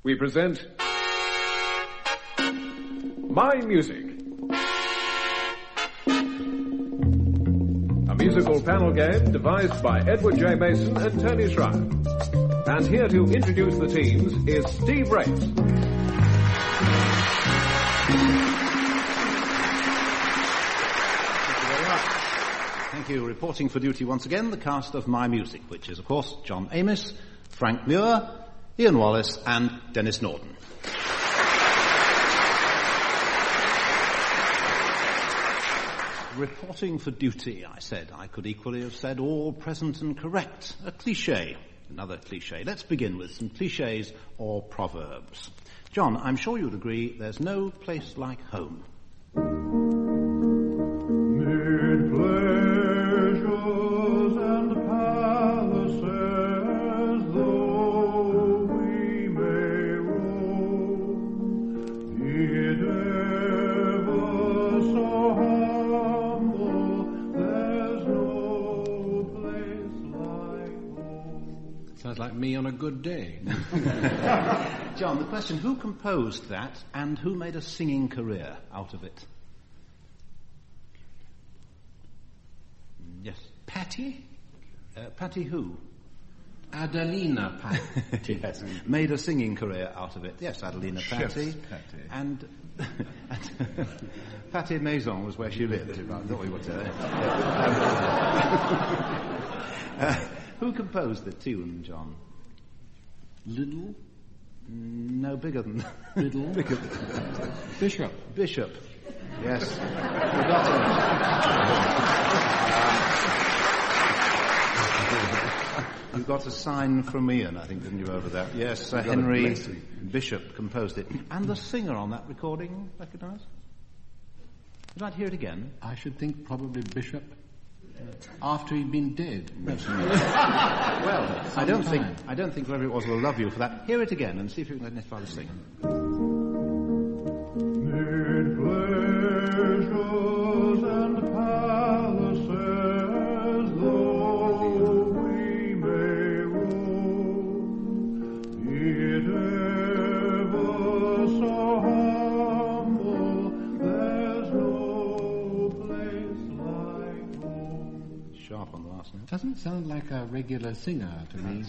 we present My Music, a musical panel game devised by Edward J. Mason and Tony Schreier. And here to introduce the teams is Steve Race. Thank you. Reporting for duty once again, the cast of My Music, which is, of course, John Amis, Frank Muir, Ian Wallace, and Denis Norden. Reporting for duty, I said. I could equally have said all present and correct. A cliché. Another cliché. Let's begin with some clichés or proverbs. John, I'm sure you'd agree there's no place like home. Mid pleasures and palaces, though we may roam, it ever so humble, there's no place like home. Sounds like me on a good day. John, the question, who composed that and who made a singing career out of it? Yes. Patty? Patty who? Adelina Patty. Yes. Made a singing career out of it. Yes, Adelina Patty. Patty. And Patty Maison was where she lived. I thought we would say. Who composed the tune, John? Little? No, bigger than Little? Bigger than Bishop. Bishop. Yes. Forgotten. You got a sign from Ian, I think, didn't you, over there? Yes, Sir Henry Bishop composed it. And the singer on that recording, recognised? Would you like to hear it again? I should think probably Bishop. After he'd been dead. Well, I don't think whoever it was will love you for that. Hear it again and see if you can identify the singer. Mid pleasures and palaces, though we may roam, it ever so humble, there's no place like home. Sharp on the last note. Doesn't sound like a regular singer to me.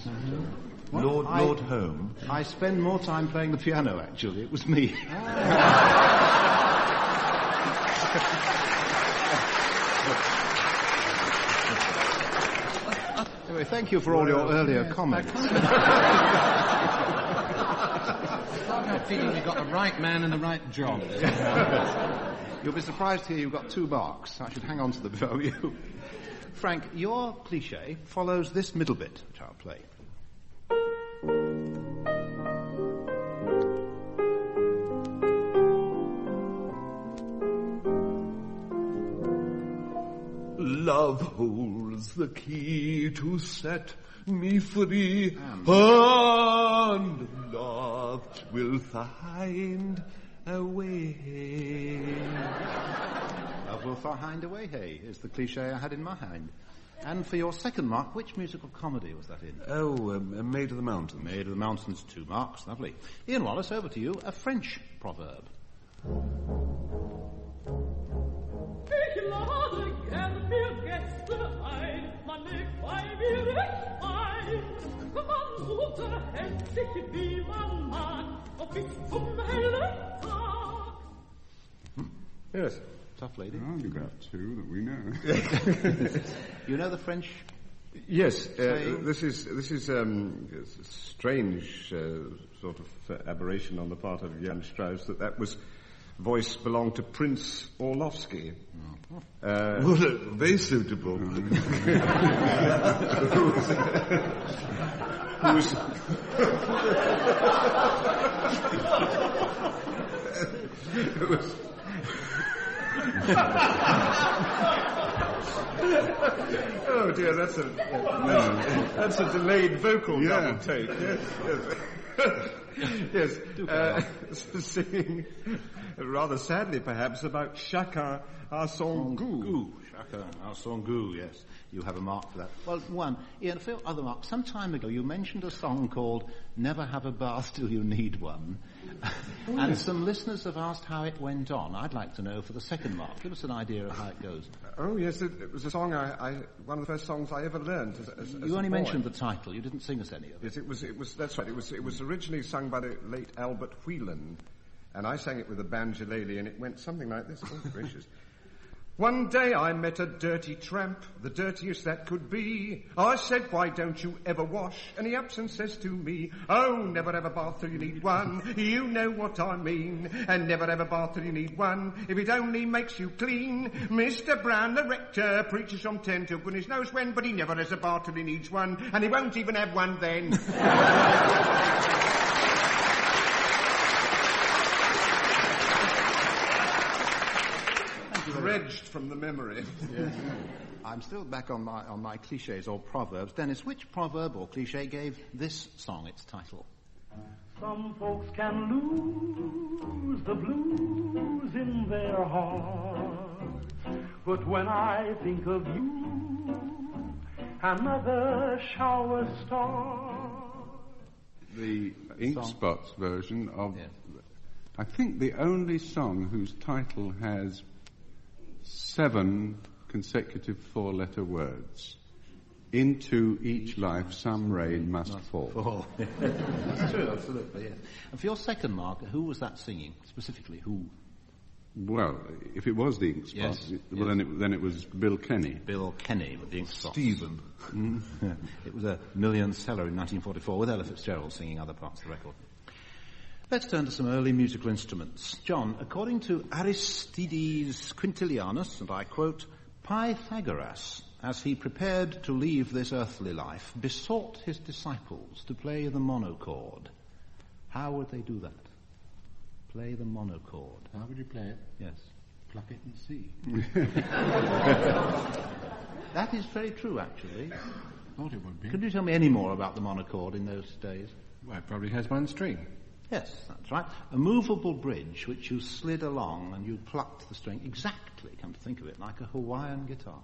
Lord Home. I spend more time playing the piano, actually. It was me. Anyway, thank you for all your earlier comments. I'm feeling we got the right man in the right job. You'll be surprised here you've got 2 marks. I should hang on to them for you. Frank, your cliché follows this middle bit, which I'll play. Love holds the key to set me free, and love will find a way. Love will find a way, hey, is the cliché I had in my mind. And for your second mark, which musical comedy was that in? Maid of the Mountains. Maid of the Mountains, 2 marks, lovely. Ian Wallace, over to you, a French proverb. Ich lade gern für Gäste ein, man legt bei mir recht ein. Man unterhält sich wie man mag, und bis zum hellen Tag. Yes. Tough lady. Oh, you've got 2 that we know. You know the French? Yes, this is a strange sort of aberration on the part of Jan Strauss that was voice belonged to Prince Orlovsky. Very suitable. Who's oh dear, that's a delayed vocal double take. Yes. Yes, singing, rather sadly perhaps, about chacun à son goût. Chacun à son goût, yes. You have a mark for that. Well, one. Ian, for your other mark, some time ago you mentioned a song called Never Have a Bath Till You Need One. And some listeners have asked how it went on. I'd like to know for the second mark. Give us an idea of how it goes. Oh, yes, it was a song one of the first songs I ever learned as you only mentioned the title. You didn't sing us any of it. Yes, it was, that's right. It was originally sung by the late Albert Whelan, and I sang it with a banjolele, and it went something like this. Oh, gracious. One day I met a dirty tramp, the dirtiest that could be. I said, why don't you ever wash? And he ups and says to me, oh, never have a bath till you need one. You know what I mean. And never have a bath till you need one. If it only makes you clean. Mr. Brown, the rector, preaches from 10 till goodness knows when, but he never has a bath till he needs one. And he won't even have one then. Dredged from the memory. Yes. I'm still back on my clichés or proverbs. Dennis, which proverb or cliché gave this song its title? Some folks can lose the blues in their hearts, but when I think of you, another shower starts. The Ink Spots version of, yes. I think, the only song whose title has 7 consecutive 4-letter words. Into each life some rain must fall. That's true, absolutely, yes. And for your second mark, who was that singing? Specifically, who? Well, if it was the Ink Spots, well, then it was Bill Kenny. Bill Kenny with the Ink Spots. Stephen. It was a million seller in 1944 with Ella Fitzgerald singing other parts of the record. Let's turn to some early musical instruments. John, according to Aristides Quintilianus, and I quote, Pythagoras, as he prepared to leave this earthly life, besought his disciples to play the monochord. How would they do that? Play the monochord. How would you play it? Yes. Pluck it and see. That is very true, actually. Thought it would be. Could you tell me any more about the monochord in those days? Well, it probably has one string. Yes, that's right. A movable bridge which you slid along and you plucked the string exactly, come to think of it, like a Hawaiian guitar.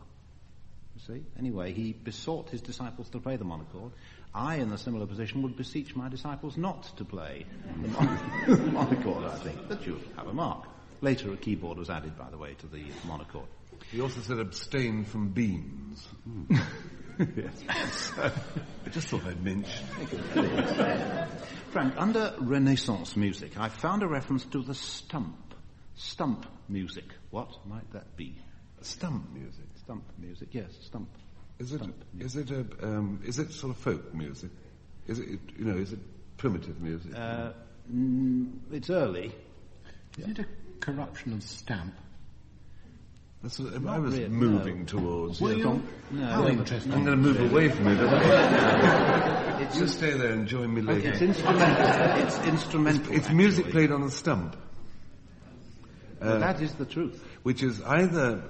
You see? Anyway, he besought his disciples to play the monochord. I, in a similar position, would beseech my disciples not to play the monochord, I think. But you have a mark. Later, a keyboard was added, by the way, to the monochord. He also said abstain from beans. Yes. I just thought I'd mention. Frank, under Renaissance music, I found a reference to the stump. Stump music. What might that be? Stump music. Stump music. Yes, stump. Is it sort of folk music? Is it is it primitive music? It's early. Is it a corruption of stamp? That's what I was moving towards. Well, yeah. How interesting. I'm going to move away from it. You stay there and join me later. It's instrumental. It's instrumental. It's music played on a stump. Well, that is the truth. Which is either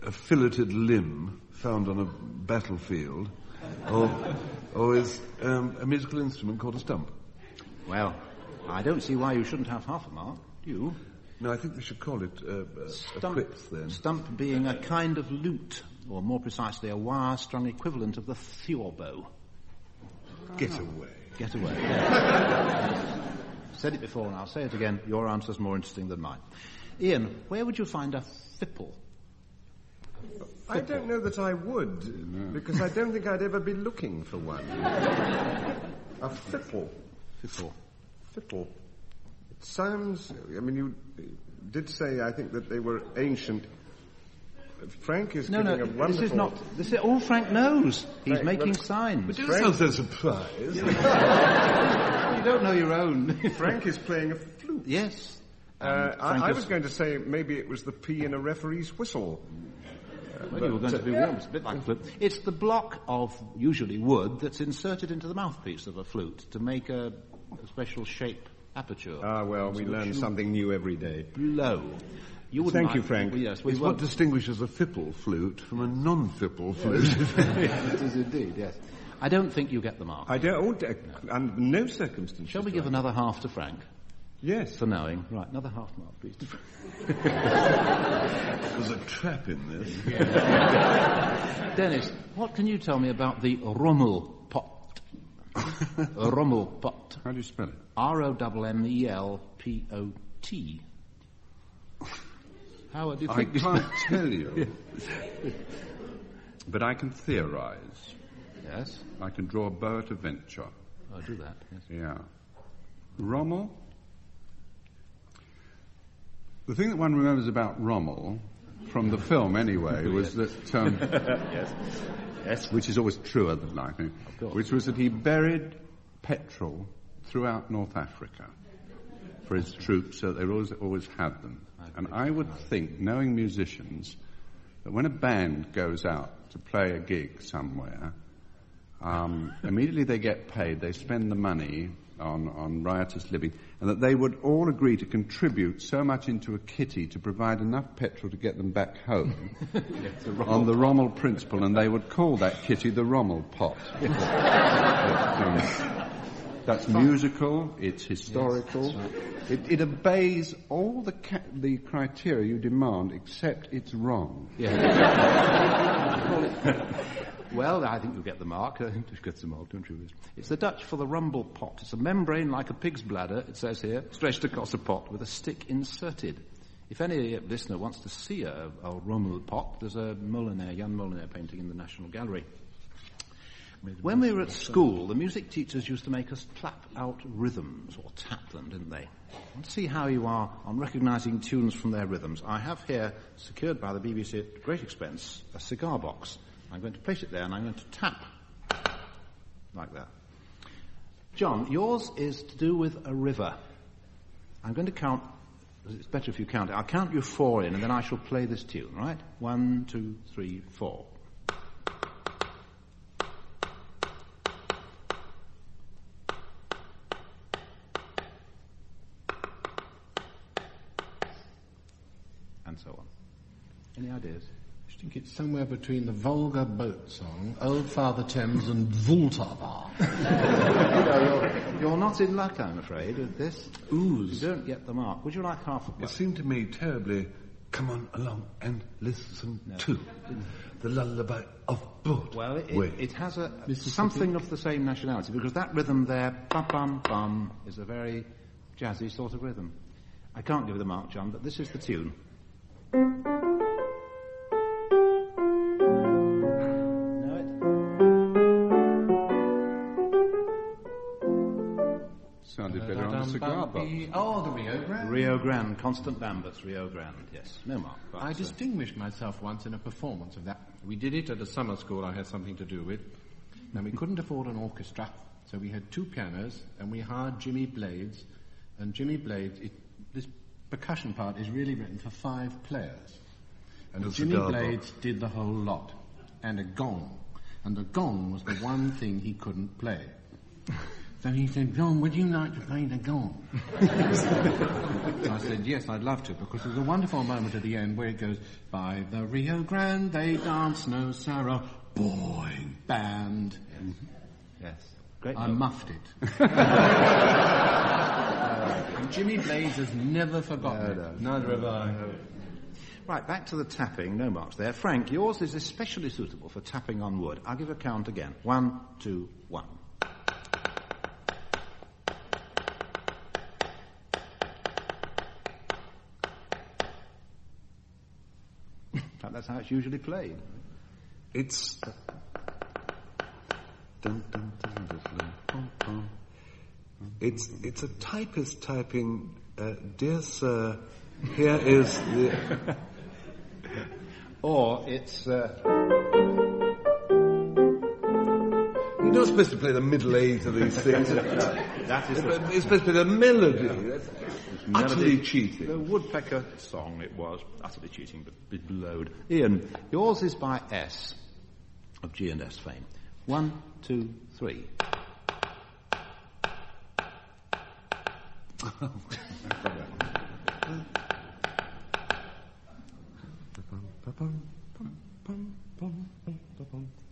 a filleted limb found on a battlefield, or is a musical instrument called a stump. Well, I don't see why you shouldn't have half a mark. Do you? No, I think they should call it a quipth then. Stump being a kind of lute, or more precisely a wire-strung equivalent of the theorbo. Get away. Get away. Said it before and I'll say it again. Your answer's more interesting than mine. Ian, where would you find a fipple? I don't know that I would, because I don't think I'd ever be looking for one. A fipple. Fipple. It sounds... I mean, you did say, I think, that they were ancient. Frank is giving a wonderful... this is not... all Frank knows. He's making signs. But don't sound so surprised. You don't know your own. Frank is playing a flute. Yes. I was going to say maybe it was the P in a referee's whistle. Well, you were going to be warm. It's a bit like a flute. It's the block of, usually wood, that's inserted into the mouthpiece of a flute to make a special shape aperture. Ah, well, we learn something new every day. Blow. Thank you, Frank. Yes, it's what distinguishes a fipple flute from a non-fipple flute. It is indeed, yes. I don't think you get the mark. I don't. Under no circumstances. Shall we give another half to Frank? Yes. For knowing. Right, another half mark, please. There's a trap in this. Dennis, what can you tell me about the Rommel pot? Rommel pot. How do you spell it? Rommelpot. How do you think? I can't tell you. But I can theorise. Yes. I can draw a bow at a venture. I'll do that, yes. Yeah. Rommel. The thing that one remembers about Rommel, from the film anyway, was that... Yes. Which is always truer than I think. Which was that he buried petrol throughout North Africa for his troops, so they always had them. And I would think, knowing musicians, that when a band goes out to play a gig somewhere, immediately they get paid, they spend the money on riotous living, and that they would all agree to contribute so much into a kitty to provide enough petrol to get them back home on the Rommel principle, and they would call that kitty the Rommel pot. That's musical, it's historical, yes, right. it obeys all the criteria you demand, except it's wrong. Yeah. Well, I think you'll get the mark. I think you get the mark, don't you? It's the Dutch for the rumble pot. It's a membrane like a pig's bladder, it says here, stretched across a pot with a stick inserted. If any listener wants to see a Rommel pot, there's a Jan Molenaar painting in the National Gallery. When we were at school, the music teachers used to make us clap out rhythms, or tap them, didn't they? Let's see how you are on recognising tunes from their rhythms. I have here, secured by the BBC at great expense, a cigar box. I'm going to place it there and I'm going to tap like that. John, yours is to do with a river. I'm going to count, it's better if you count it. I'll count you 4 in and then I shall play this tune, right? 1, 2, 3, 4. And so on. Any ideas? I think it's somewhere between the Volga boat song, Old Father Thames, and Vultava. You're not in luck, I'm afraid, with this. Ooze. You don't get the mark. Would you like half a point? It seemed to me terribly, come on along and listen to the lullaby of Broadway. Well, it has something of the same nationality, because that rhythm there, bum-bum-bum, is a very jazzy sort of rhythm. I can't give you the mark, John, but this is the tune. Sounded better on the cigar box. Oh, the Rio Grande. Rio Grande, Constant Lambert's Rio Grande, yes. No mark. I distinguished myself once in a performance of that. We did it at a summer school I had something to do with. Now, we couldn't afford an orchestra, so we had 2 pianos, and we hired Jimmy Blades. And Jimmy Blades, this percussion part is really written for 5 players. And Jimmy Blades did the whole lot. And a gong. And the gong was the one thing he couldn't play. So he said, John, would you like to play the gong? I said, yes, I'd love to, because there's a wonderful moment at the end where it goes, by the Rio Grande they dance no sorrow, boing, band. Yes. Great. I muffed it. And Jimmy Blades has never forgotten it. Neither have I. Right, back to the tapping. No marks there. Frank, yours is especially suitable for tapping on wood. I'll give a count again. 1, 2, 1. That's how it's usually played. It's... It's a typist typing, dear sir, here is the... Or it's... You're not supposed to play the middle A to these things. That is it's supposed to be the melody. That's utterly cheating. The Woodpecker song, it was. Utterly cheating, but blowed. Ian, yours is by S, of G&S fame. 1, 2, 3.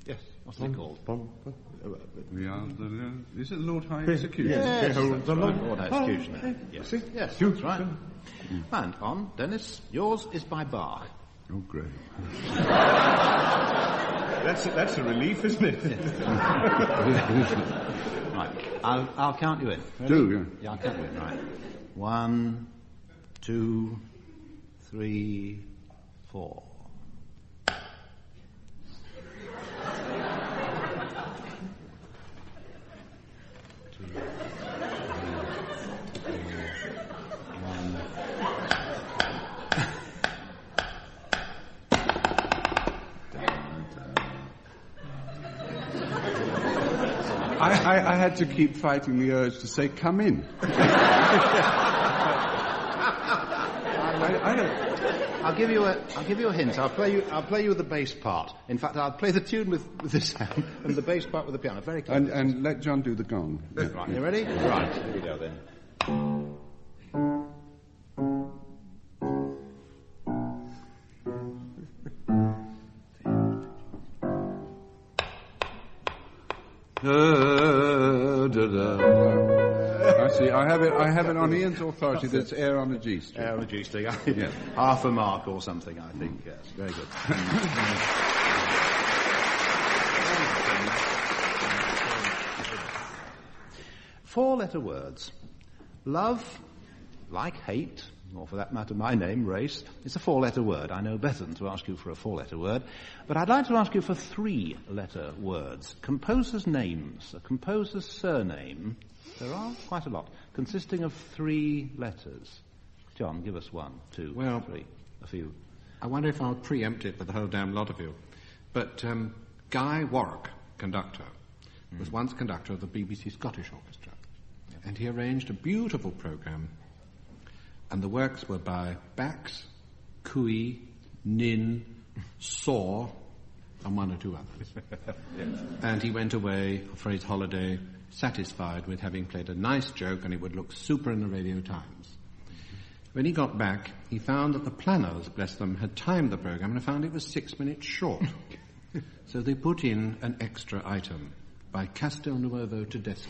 Yes, what's it called? We are the... Is it Lord High Executioner? Yes, Behold the Lord. Lord High Executioner. Yes, yes, that's right. And on, Dennis, yours is by Bach. Oh, great. That's a relief, isn't it? Right, I'll count you in. Ready? Do, yeah. Yeah, I'll count you in, right. 1, 2, 3, 4. I had to keep fighting the urge to say, come in. I'll give you a hint. I'll play you the bass part. In fact, I'll play the tune with this hand and the bass part with the piano. Very clever. And let John do the gong. Yeah. Right, you ready? Right, here we go then. I see. I have it on Ian's authority. That's air on a G string. Air on a G string. Yeah. Half a mark or something, I think. Yes, very good. 4-letter words. Love, like hate, or for that matter my name, race, it's a 4-letter word. I know better than to ask you for a 4-letter word. But I'd like to ask you for 3-letter words. Composers' names, a composer's surname, there are quite a lot, consisting of 3 letters. John, give us 1, 2, 3, a few. I wonder if I'll preempt it with the whole damn lot of you. But Guy Warwick, conductor, was once conductor of the BBC Scottish Orchestra. And he arranged a beautiful programme. And the works were by Bax, Cooey, Nin, Saw, and 1 or 2 others. Yes. And he went away for his holiday satisfied with having played a nice joke, and it would look super in the Radio Times. When he got back, he found that the planners, bless them, had timed the programme and found it was 6 minutes short. So they put in an extra item by Castelnuovo Tedesco.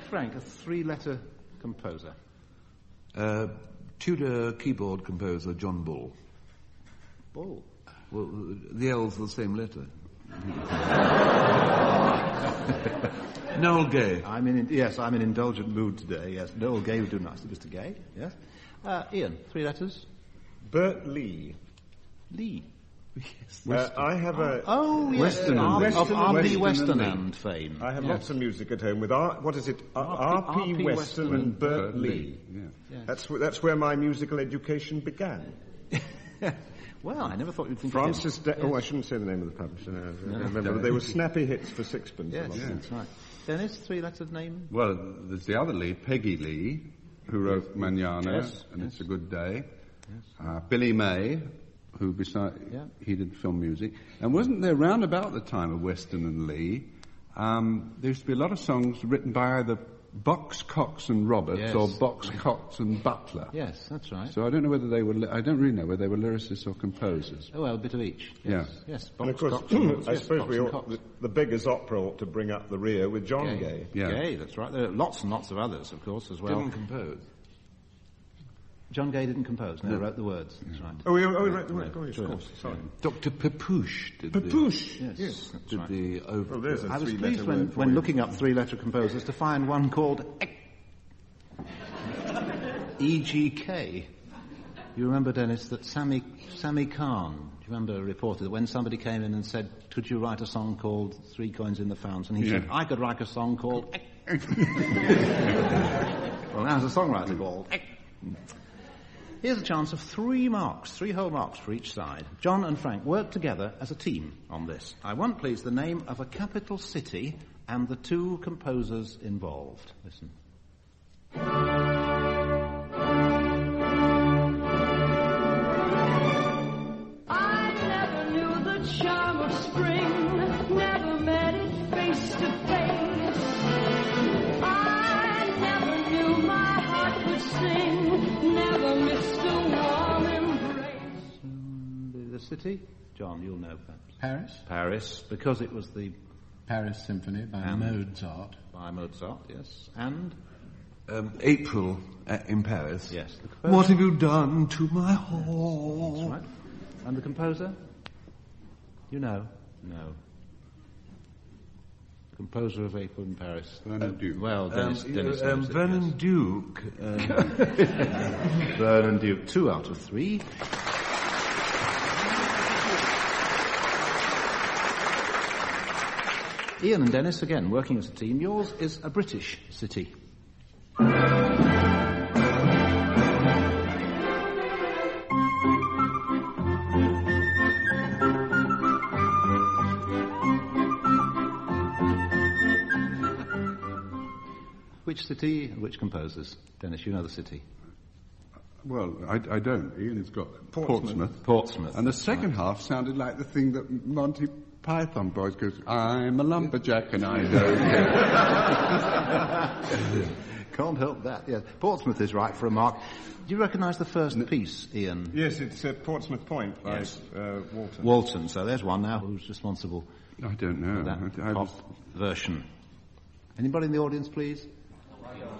Frank, a 3-letter composer. Tudor keyboard composer John Bull. Bull? Well, the L's are the same letter. Noel Gay. I'm in indulgent mood today, yes. Noel Gay would do nicely, Mr. Gay, yes. Ian, 3 letters? Bert Lee. Lee. Yes. I have a... Oh, yes. Of R.P. Westerland fame. I have lots of music at home with R.P. Western and Bert Lee. Yeah. Yes. That's where my musical education began. Well, I never thought you'd think Francis... I shouldn't say the name of the publisher. I remember they were snappy hits for 6pence. Yes, that's right. Dennis, 3-lettered name? Well, there's the other Lee, Peggy Lee, who wrote Manana, and It's a Good Day. Yes. Billy May, who he did film music. And wasn't there, round about the time of Weston and Lee, there used to be a lot of songs written by either Box, Cox and Roberts or Box, Cox and Butler. Yes, that's right. So I don't know whether they were, I don't really know whether they were lyricists or composers. Oh, well, a bit of each. Yes. Yes. Box, and of course, Cox and Roberts, I suppose the beggars opera ought to bring up the rear with John Gay. Yeah. Gay, that's right. There are lots and lots of others, of course, as well. Didn't compose. John Gay didn't compose, no, he wrote the words, that's right. Oh, he wrote the words, of course, sorry. Dr. Pepusch did Yes, that's right. the over. There's a I was 3-letter pleased when looking up 3-letter composers to find one called EGK. You remember, Dennis, that Sammy Khan, do you remember, reported that when somebody came in and said, could you write a song called 3 Coins in the Fountain? He said, I could write a song called Well, now there's a songwriter called Here's a chance of 3 marks, 3 whole marks for each side. John and Frank work together as a team on this. I want, please, the name of a capital city and the 2 composers involved. Listen. I never knew the charm of spring, never met it face to face. I never knew my heart could sing, never missed a warm embrace. The city? John, you'll know perhaps. Paris? Paris, because it was the... Paris Symphony by Mozart. By Mozart, yes. And? April in Paris. Yes. The composer? What have you done to my heart? That's right. And the composer? You know? No. Composer of April in Paris. Vernon Duke. Well, Dennis knows it, Vernon yes. Duke. Vernon Duke, 2 out of 3. Ian and Dennis, again, working as a team. Yours is a British city. Which city and which composers? Dennis, you know the city. Well, I don't. Ian has got Portsmouth. Portsmouth. And the second half sounded like the thing that Monty Python boys goes, I'm a lumberjack and I don't. Can't help that, yes. Portsmouth is right for a mark. Do you recognise the first piece, Ian? Yes, it's Portsmouth Point by Walton. Walton, so there's one now. Who's responsible I don't know. for that pop version? Anybody in the audience, please?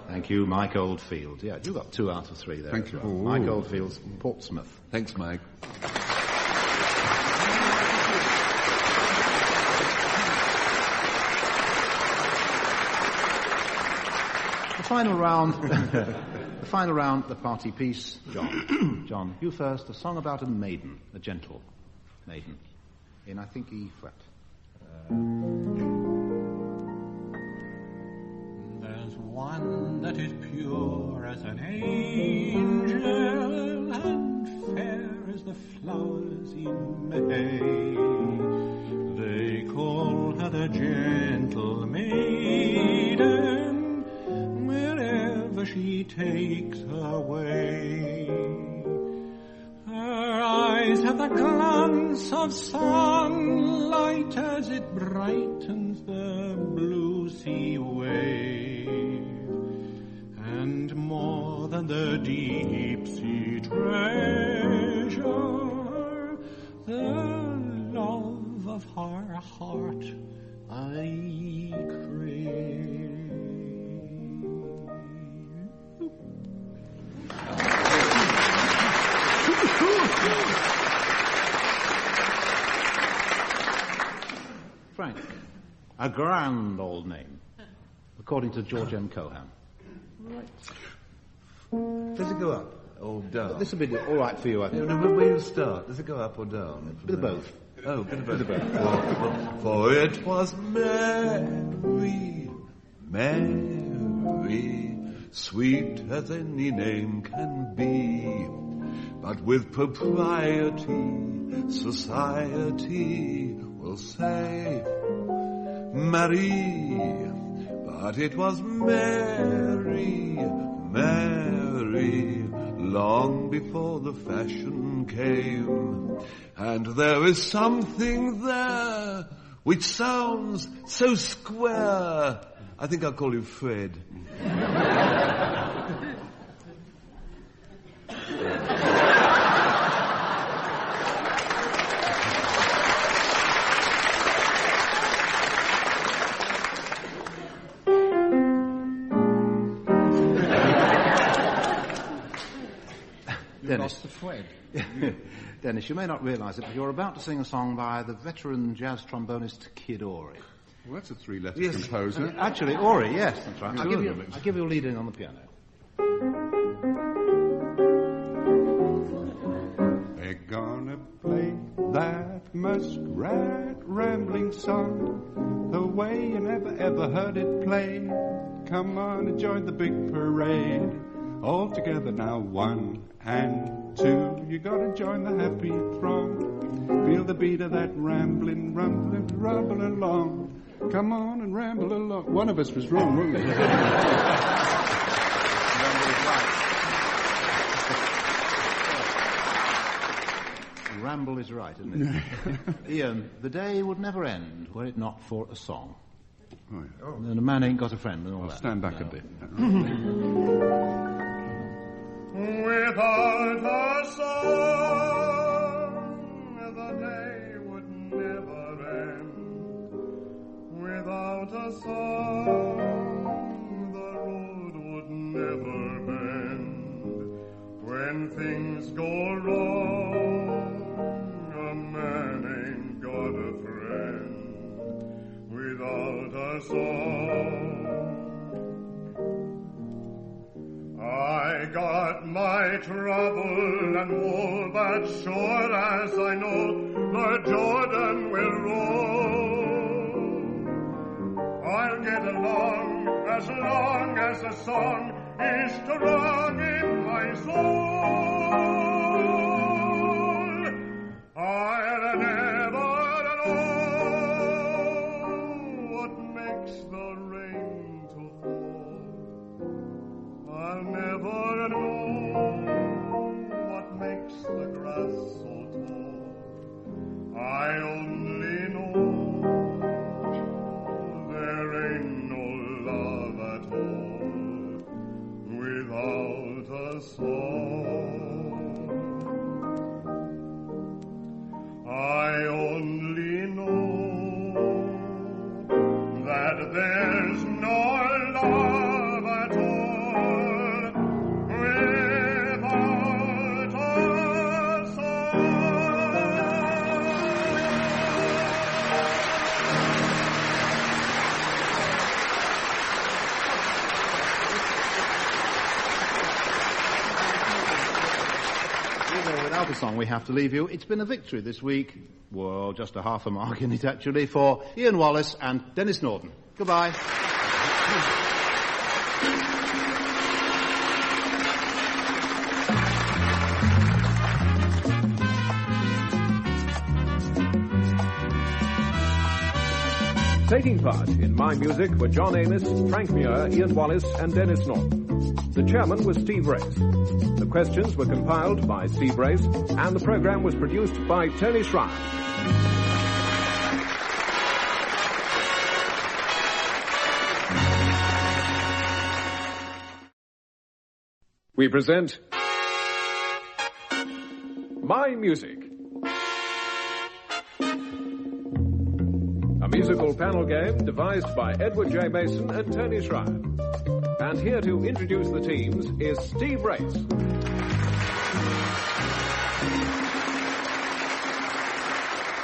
Thank you, Mike Oldfield. Yeah, you got 2 out of 3 there. Thank you. Well. Mike Oldfield's Portsmouth. Thanks, Mike. The final round, the party piece. John. John, you first. A song about a maiden, a gentle maiden, in, I think, E flat. There's one that is pure as an angel and fair as the flowers in May. They call her the gentle maiden wherever she takes her way. Her eyes have the glance of sunlight as it brightens the blue sea wave, and more than the deep sea treasure, the love of her heart I crave. Frank, a grand old name, according to George M. Cohan. Right. Does it go up or down? This will be all right for you, I think. No, but where do you start? Does it go up or down? Bit of both. Oh, bit of both. For it was Mary, Mary, sweet as any name can be, but with propriety, society will say Marie, but it was Mary, Mary, long before the fashion came. And there is something there which sounds so square. I think I'll call you Fred. Dennis. Dennis, you may not realise it, but you're about to sing a song by the veteran jazz trombonist Kid Ory. Well, that's a 3-letter composer. Actually, Ory, yes, that's right. I'll give you a lead in on the piano. They're gonna play that muskrat rambling song the way you never ever heard it played. Come on and join the big parade. All together now, 1 and 2. You gotta join the happy throng. Feel the beat of that rambling, rumbling along. Come on and ramble along. One of us was wrong, wasn't he? Ramble is right, isn't it? Ian, the day would never end were it not for a song. Oh, yeah. And a man ain't got a friend and all I'll that. stand back a bit. Without a song, the day Without a song, the road would never bend. When things go wrong, a man ain't got a friend. Without a song, I got my trouble and woe, but sure as I know the Jordan will roll, I'll get along as the song is strong in my soul. I'll never know what makes the rain to fall. I'll never know what makes the grass so tall. I only know there ain't no love at all without a song. I only know that there's no love at all without a song. Without a song, we have to leave you. It's been a victory this week. Well, just a half a mark in it, actually, for Ian Wallace and Denis Norden. Goodbye. Taking part in My Music were John Amos, Frank Muir, Ian Wallace and Denis Norden. The chairman was Steve Race. The questions were compiled by Steve Race, and the program was produced by Tony Schreier. We present My Music, a musical panel game devised by Edward J. Mason and Tony Schreier. And here to introduce the teams is Steve Race.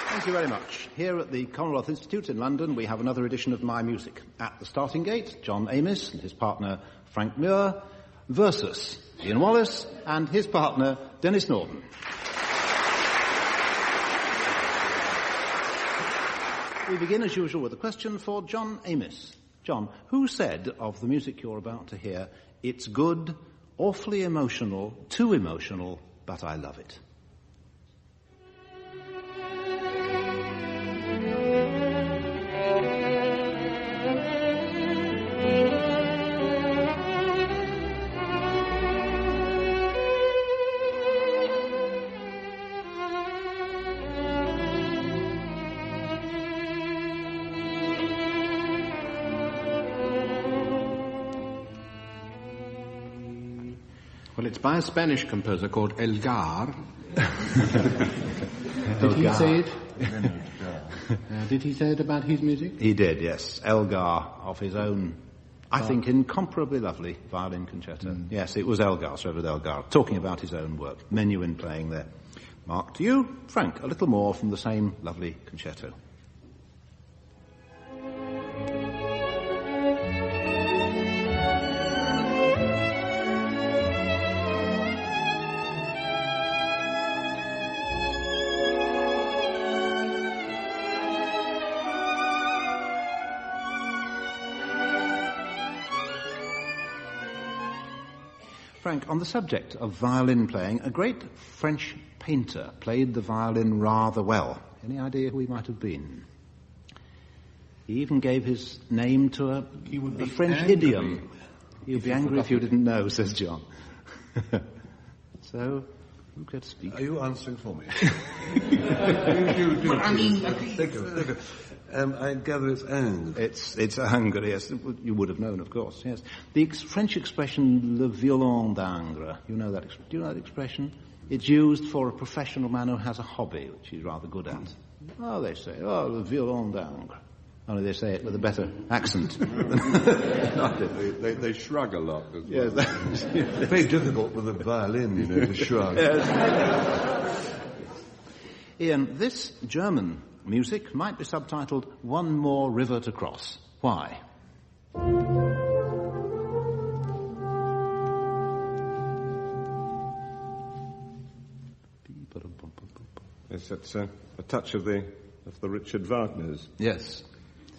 Thank you very much. Here at the Commonwealth Institute in London, we have another edition of My Music. At the starting gate, John Amos and his partner Frank Muir versus Ian Wallace and his partner Denis Norden. We begin, as usual, with a question for John Amos. John, who said of the music you're about to hear, it's good, awfully emotional, too emotional, but I love it? Well, it's by a Spanish composer called Elgar. Did he say it? Did he say it about his music? He did, yes. Elgar, of his own, I think, incomparably lovely violin concerto. Yes, it was Elgar, Sir Edward Elgar, talking about his own work. Menuhin playing there. Mark, to you, Frank, a little more from the same lovely concerto. Frank, on the subject of violin playing, a great French painter played the violin rather well. Any idea who he might have been? He even gave his name to a French idiom. He would be angry if you didn't know, says John. So, who could speak? Are you answering for me? Well, I mean, I gather it's Ingres. It's Ingres, yes. You would have known, of course, yes. The French expression, le violon d'Ingres, do you know that expression? It's used for a professional man who has a hobby, which he's rather good at. Oh, they say, le violon d'Ingres. Only they say it with a better accent. They shrug a lot as well. Yes, it's very difficult with a violin, to shrug. Yes. Ian, this German music might be subtitled One More River to Cross. Why? Yes, that's a touch of the Richard Wagner's. Yes.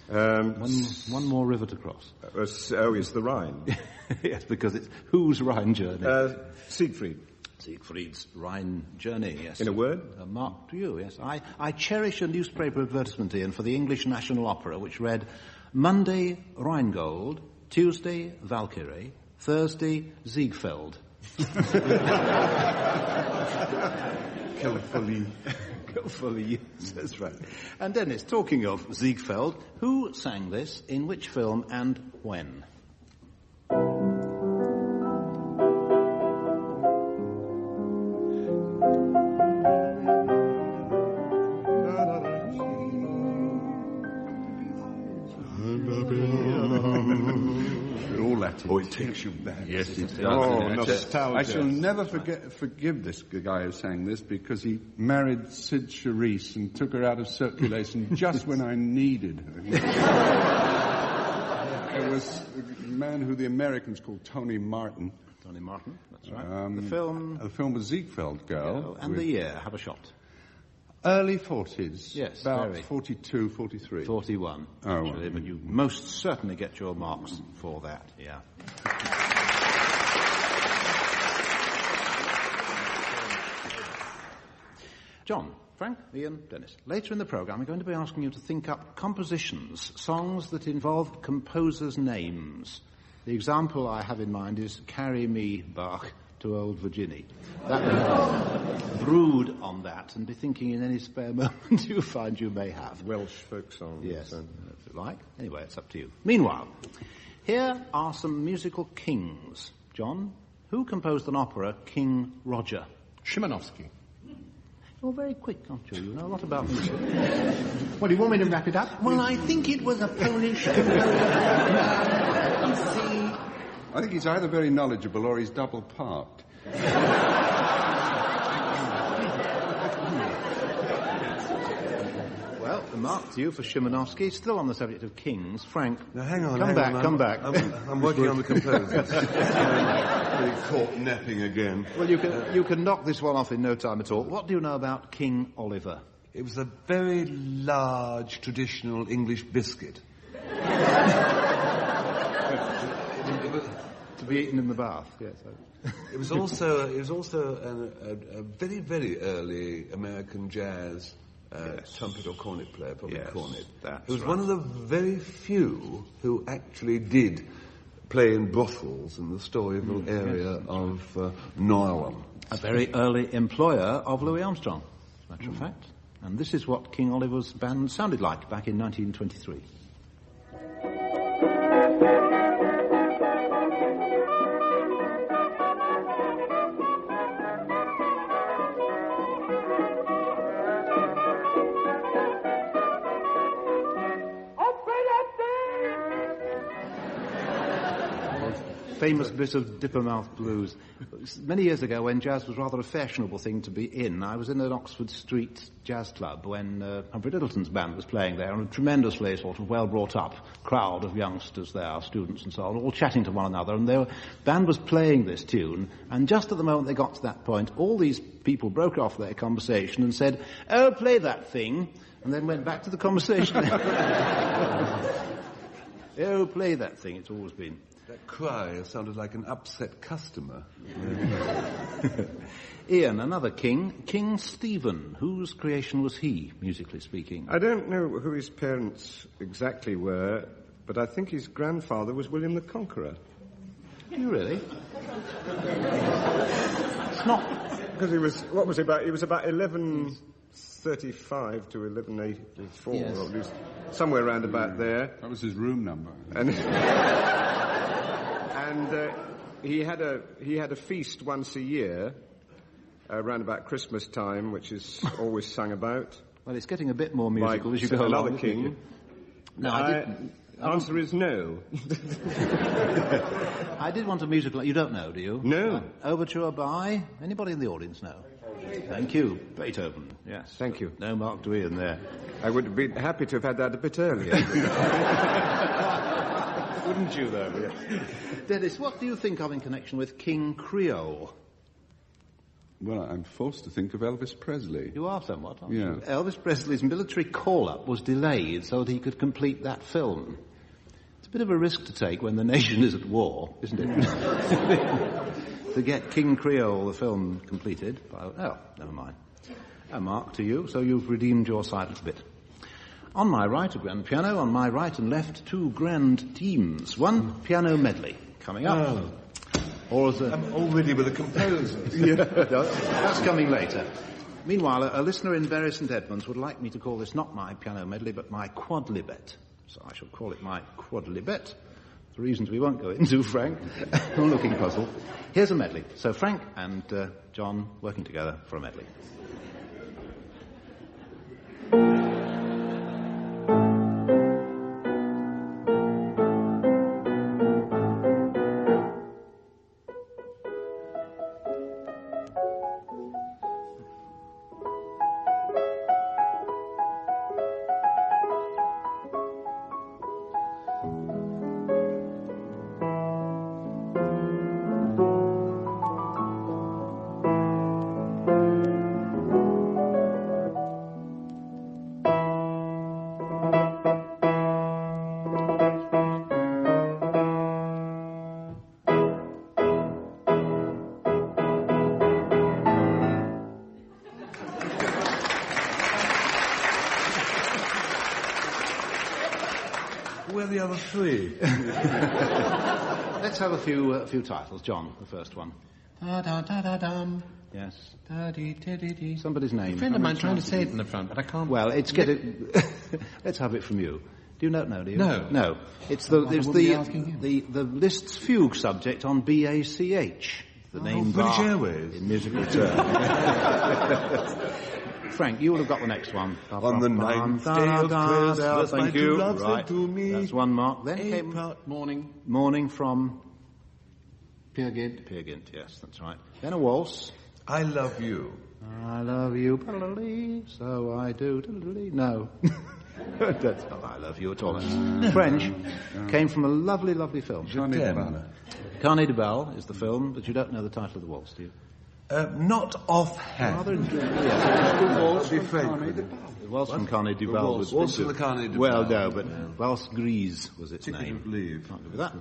One more river to cross. It's the Rhine. Yes, because it's whose Rhine journey? Siegfried. Siegfried's Rhine journey, yes. In a word? Mark to you, yes. I cherish a newspaper advertisement, Ian, for the English National Opera, which read, Monday, Rheingold, Tuesday, Valkyrie, Thursday, Ziegfeld. Fully, yes, that's right. And Dennis, talking of Ziegfeld, who sang this, in which film, and when? Oh, it takes you back. Yes, it does. Oh, nostalgia. I shall never forgive this guy who sang this because he married Sid Charisse and took her out of circulation just when I needed her. It was a man who the Americans called Tony Martin. Tony Martin, that's right. The film was Ziegfeld Girl. And the year, have a shot. Early 40s. Yes, about very. 42, 43. 41, actually, but you most certainly get your marks for that, yeah. John, Frank, Ian, Dennis, later in the programme we're going to be asking you to think up compositions, songs that involve composers' names. The example I have in mind is Carry Me, Bach, to Old Virginie. Brood on that and be thinking in any spare moment you find you may have. Welsh folk songs. Yes, if you like. Anyway, it's up to you. Meanwhile, here are some musical kings. John, who composed an opera, King Roger? Szymanowski. You're very quick, aren't you? You know a lot about music. Well, do you want me to wrap it up? Well, I think it was a Polish composer. I think he's either very knowledgeable or he's double parked. Well, a mark to you for Szymanowski. Still on the subject of kings. Frank, now, hang on. Come back. I'm working on the composers. Caught napping again. Well, you can knock this one off in no time at all. What do you know about King Oliver? It was a very large traditional English biscuit. To be eaten in the bath, yes. It was also a very, very early American jazz trumpet or cornet player, probably cornet. It was one of the very few who actually did play in brothels in the Storyville area of Norwalk. A very early employer of Louis Armstrong, as a matter of fact. And this is what King Oliver's band sounded like back in 1923. Famous bit of Dippermouth blues. Many years ago, when jazz was rather a fashionable thing to be in, I was in an Oxford Street jazz club when Humphrey Littleton's band was playing there, and a tremendously sort of well-brought-up crowd of youngsters there, students and so on, all chatting to one another, and the band was playing this tune, and just at the moment they got to that point, all these people broke off their conversation and said, "Oh, play that thing," and then went back to the conversation. Oh, play that thing, it's always been. That cry sounded like an upset customer. Ian, another king, King Stephen. Whose creation was he, musically speaking? I don't know who his parents exactly were, but I think his grandfather was William the Conqueror. You really? It's not... Because he was, what was he about? He was about 1135 to 1184, yes. Or at least somewhere around about there. That was his room number. And he had a feast once a year, around about Christmas time, which is always sung about. Well, it's getting a bit more musical as you go along. Another king. No, I didn't. Answer is no. I did want a musical. You don't know, do you? No. Overture by... Anybody in the audience know? Thank you. Beethoven, yes. Thank you. No mark to Ian there. I would be happy to have had that a bit earlier. Wouldn't you, though? Yes. Dennis, what do you think of in connection with King Creole? Well, I'm forced to think of Elvis Presley. You are somewhat, aren't Yeah. you? Elvis Presley's military call-up was delayed so that he could complete that film. It's a bit of a risk to take when the nation is at war, isn't it? To get King Creole, the film, completed. Oh, never mind. A mark to you, so you've redeemed your side a little bit. On my right, a grand piano. On my right and left, two grand teams. One piano medley coming up. Oh. Or as I'm already with the composers. Yeah, that's coming later. Meanwhile, a listener in Bury St Edmunds would like me to call this not my piano medley, but my quadlibet. So I shall call it my quadlibet. For reasons we won't go into, Frank. You're looking puzzled. Here's a medley. So Frank and John working together for a medley. Where are the other three? Let's have a few titles. John, the first one. Da-da-da-da-dum. Yes. Da-dee-dee-dee-dee. Somebody's name. A friend of mine trying to say it in the front, but I can't. Well, let's have it from you. Do you know? No, do you? No. No. It's the list's fugue subject on BACH. The name British bar Airways. in musical terms. Frank, you will have got the next one. On the ninth day of Christmas, thank my you. true love Right. said to me. That's one mark. Then A came part morning. Morning from Peer Gynt. Peer Gynt. Yes, that's right. Then a waltz. I love you. I love you, so I do. No. That's not I love you at all. French came from a lovely, lovely film. Carnet de Bal is the film, but you don't know the title of the waltz, do you? Not offhand. Rather yes, Waltz be faithful. it was from Carnet de Bal. Waltz from the Carnet de Well, Bal. no, but Valse Grise was its Ticket name. of leave. Can't go with that.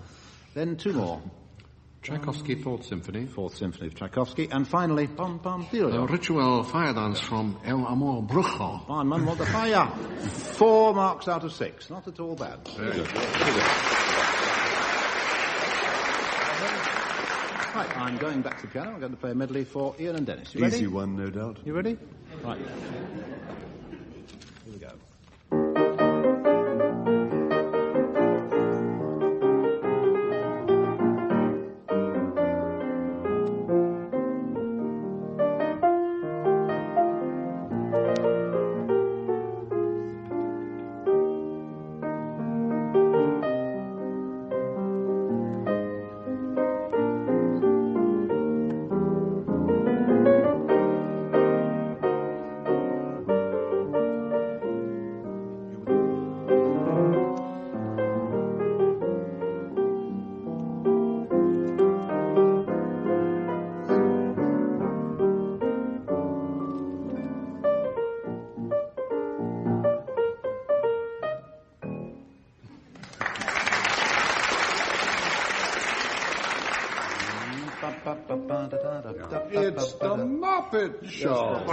Then two more. Tchaikovsky Fourth Symphony. Fourth Symphony of Tchaikovsky. And finally, Pom Pom Theodore. A ritual fire dance from El Amor Brujo. Fine, man, what the fire? 4 marks out of 6. Not at all bad. Very good. Very good. Right, I'm going back to the piano. I'm going to play a medley for Ian and Dennis. You ready? Easy one, no doubt. You ready? Right. Here we go. It's the Muppet Show.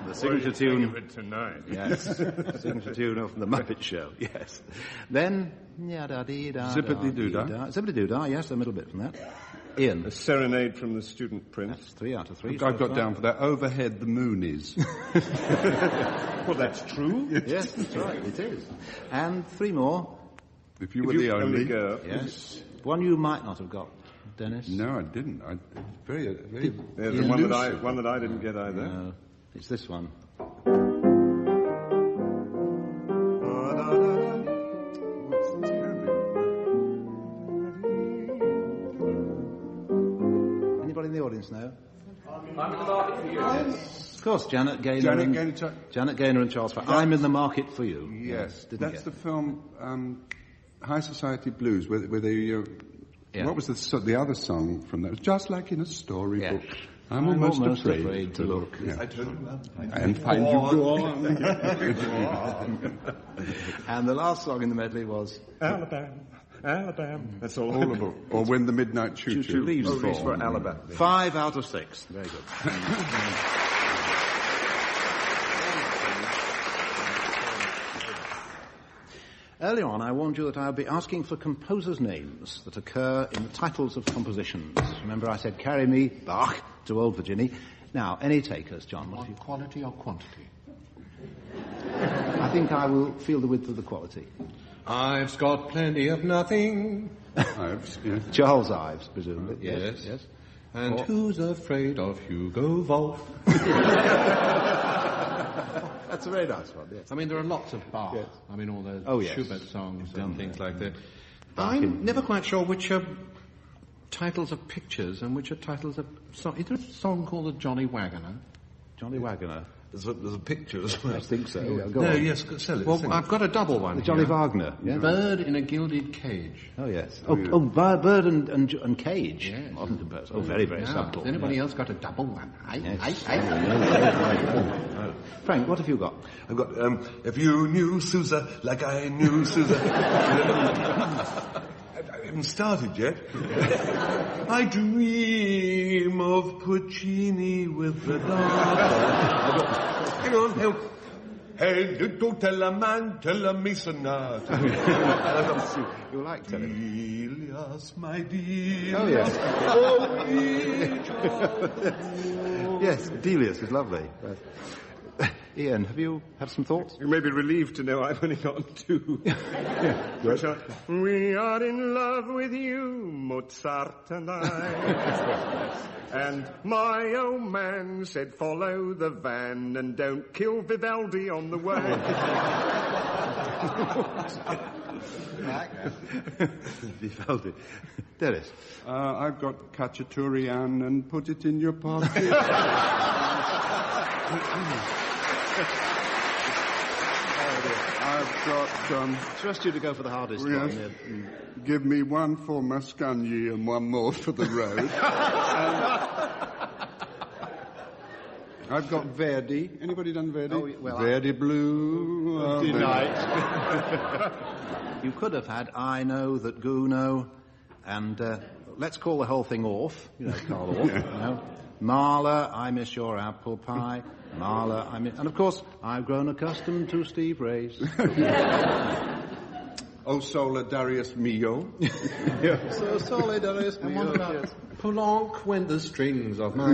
The signature tune. Tonight. Yes. Signature tune from the Muppet Show. Yes. Then, Zippity-doo-dah. Zippity-doo-dah, yes, a middle bit from that. Ian. A serenade from the student prince. That's 3 out of 3. I've got down for that. Overhead the moon is. Well, that's true. Yes, that's right, it is. And 3 more. If you were the only girl. Yes. One you might not have got, Dennis. No, I didn't. Very The one that I didn't get either. No, it's this one. audience know? I'm in the market for you. Yes. Of course, Janet Gaynor and Charles Frank. I'm in the market for you. Yes, that's the film High Society Blues with the... What was the other song from that? It was Just Like in a Storybook. Yes. I'm almost afraid to look. I don't know. And find you go on. And the last song in the medley was... Alabama. That's all. Or When the Midnight Choo-Choo leaves for Alabama. 5 out of 6. Very good. Earlier on, I warned you that I would be asking for composers' names that occur in the titles of compositions. Remember, I said, "Carry me, Bach, to Old Virginia." Now, any takers, John? Want quality or quantity? I think I will feel the width of the quality. I've got plenty of nothing. Ives, yes. Charles Ives, presumably. Yes. And who's afraid of Hugo Wolf? That's a very nice one, yes. I mean, there are lots of Bach. Yes. I mean, all those yes. Schubert songs and things like that. Bach I'm never quite sure which are titles of pictures and which are titles of songs. Is there a song called The Johnny Wagoner? Johnny Wagoner. There's a picture as well. I think so. Yeah, No, yes, sell it. Well, sing I've got a double one. Johnny here. Wagner. Yeah. Bird in a Gilded Cage. Oh, yes. Bird and Cage. Yes. Modern composer. Oh, very, very subtle. Has anybody else got a double one? Frank, what have you got? I've got, if you knew Sousa like I knew Sousa. I haven't started yet. I dream of Puccini with the dark. Hang on, help. Hey, don't tell a man, tell a sonata. You like telling me. Delias, my dear. Oh, yes. Oh, yes, Delius is lovely. Ian, have you had some thoughts? You may be relieved to know I've only got 2. We are in love with you, Mozart and I. And my old man said, follow the van and don't kill Vivaldi on the way. Vivaldi. Dennis? I've got Khachaturian and Put It in Your Pocket. I've got... Trust you to go for the hardest one. Yeah. Give me one for Mascagni and one more for the road. I've got Verdi. Anybody done Verdi? Oh, well, Verdi Blue. Night. You could have had I Know That Gounod and let's call the whole thing off. You know, Carl Orff. You know. Mahler, I Miss Your Apple Pie. Mahler, and of course, I've grown accustomed to Steve Ray's. Oh, Solidarius Mio. So Solidarius Mio. And what about Poulenc when the strings of my...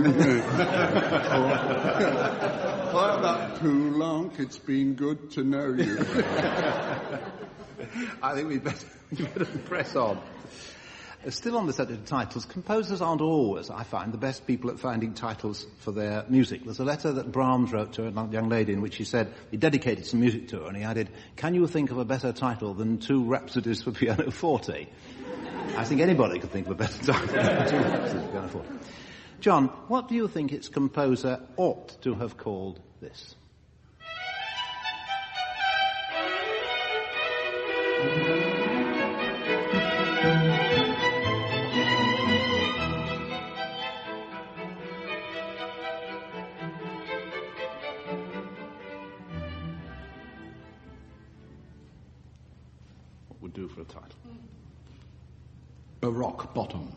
What about Poulenc? It's been good to know you. I think we better press on. Still on the subject of titles, composers aren't always, I find, the best people at finding titles for their music. There's a letter that Brahms wrote to a young lady in which he said he dedicated some music to her, and he added, "Can you think of a better title than 2 Rhapsodies for Pianoforte?" I think anybody could think of a better title than 2 Rhapsodies for Pianoforte. John, what do you think its composer ought to have called this? Would do for a title. Baroque Bottom.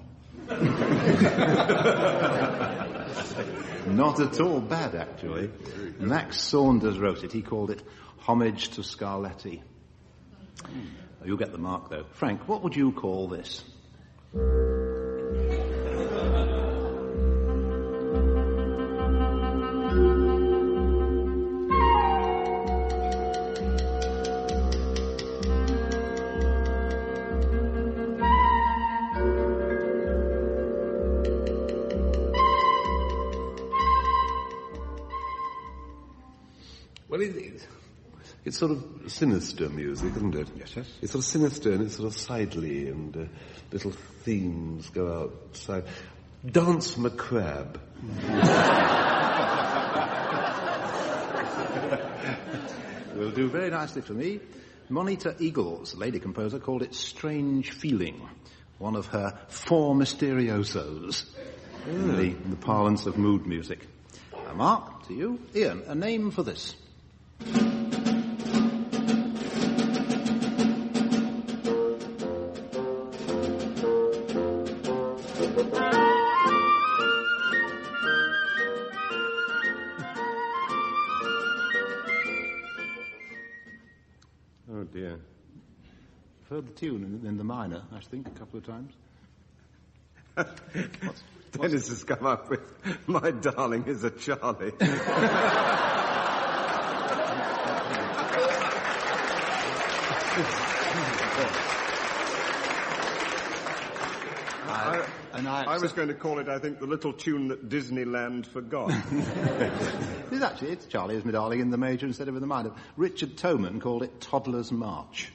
Not at all bad, actually. Max Saunders wrote it. He called it Homage to Scarlatti. You'll get the mark, though. Frank, what would you call this? Well, it's sort of sinister music, isn't it? Yes. It's sort of sinister and it's sort of sidely and little themes go outside. Dance McCrab. Will do very nicely for me. Monita Eagles, lady composer, called it Strange Feeling, one of her four mysteriosos in the parlance of mood music. Mark, to you. Ian, a name for this. Oh dear. I've heard the tune in the minor, I think, a couple of times. Dennis has come up with My Darling is a Charlie. I was going to call it, I think, the little tune that Disneyland forgot. It's Charlie is my darling in the major instead of in the minor. Richard Toman called it Toddler's March.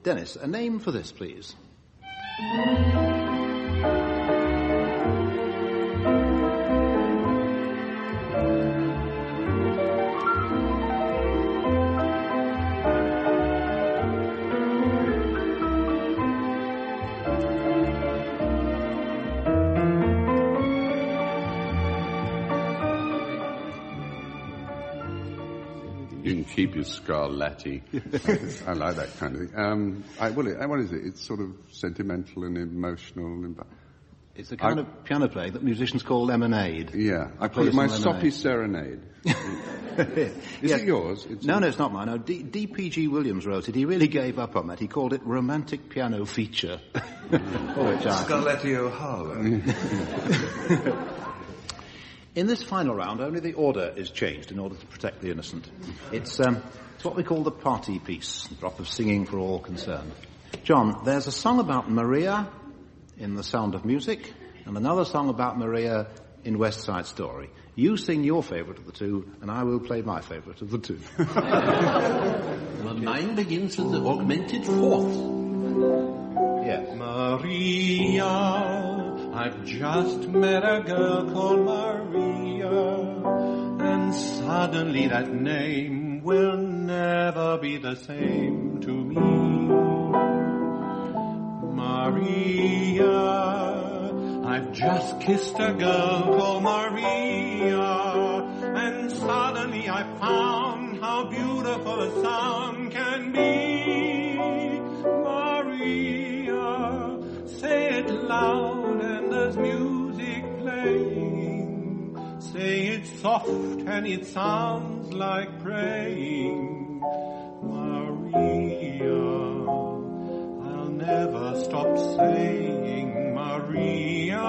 Dennis, a name for this, please. Keep your Scarlatti. I like that kind of thing. What is it? It's sort of sentimental and emotional. It's the kind of piano playing that musicians call lemonade. Yeah, I call it my soppy serenade. Is it yours? No, it's not mine. No, D.P.G. Williams wrote it. He really gave up on that. He called it romantic piano feature. Scarlatti O'Hara. In this final round, only the order is changed in order to protect the innocent. It's what we call the party piece, a drop of singing for all concerned. John, there's a song about Maria in The Sound of Music, and another song about Maria in West Side Story. You sing your favourite of the two, and I will play my favourite of the two. Well, mine begins with the augmented fourth. Yes. Maria, I've just met a girl called Maria, and suddenly that name will never be the same to me. Maria, I've just kissed a girl called Maria, and suddenly I found how beautiful a sound can be. Maria, say it loud and there's music playing. Say it soft and it sounds like praying. Maria, I'll never stop saying Maria.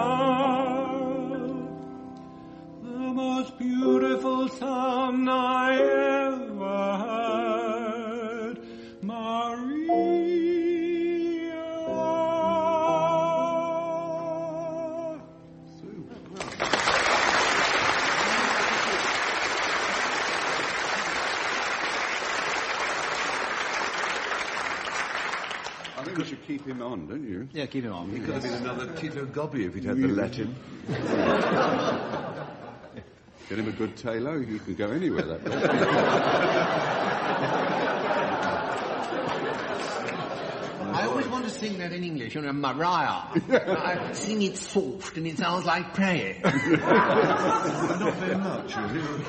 The most beautiful sound I ever heard. Maria. I think we should keep him on, don't you? Yeah, keep him on. He could have been another Tito Gobbi if he'd had the Latin. Get him a good tailor, he can go anywhere that way. I always want to sing that in English, you know, Maria. I sing it soft and it sounds like praying. Not very much, really.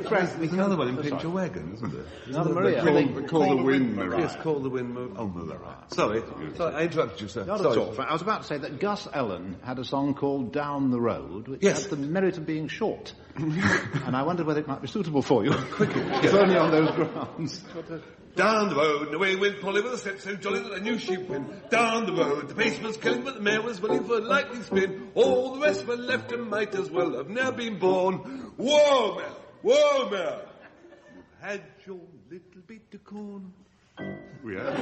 Frank, there's another one in Pincher Wagon, isn't there? Another Maria. Call the Wind Maria. Yes, Call the Wind Maria. Oh, Maria. Sorry, I interrupted you, sir. Not at all. I was about to say that Gus Ellen had a song called Down the Road, which had the merit of being short. And I wondered whether it might be suitable for you. It's only on those grounds. Down the road, and away went Polly with a step so jolly that I knew she'd win. Down the road, the pace was killing, but the mare was willing for a lightning spin. All the rest were left and might as well have now been born. Whoa, mare! Whoa, mare! You've had your little bit of corn. Yeah.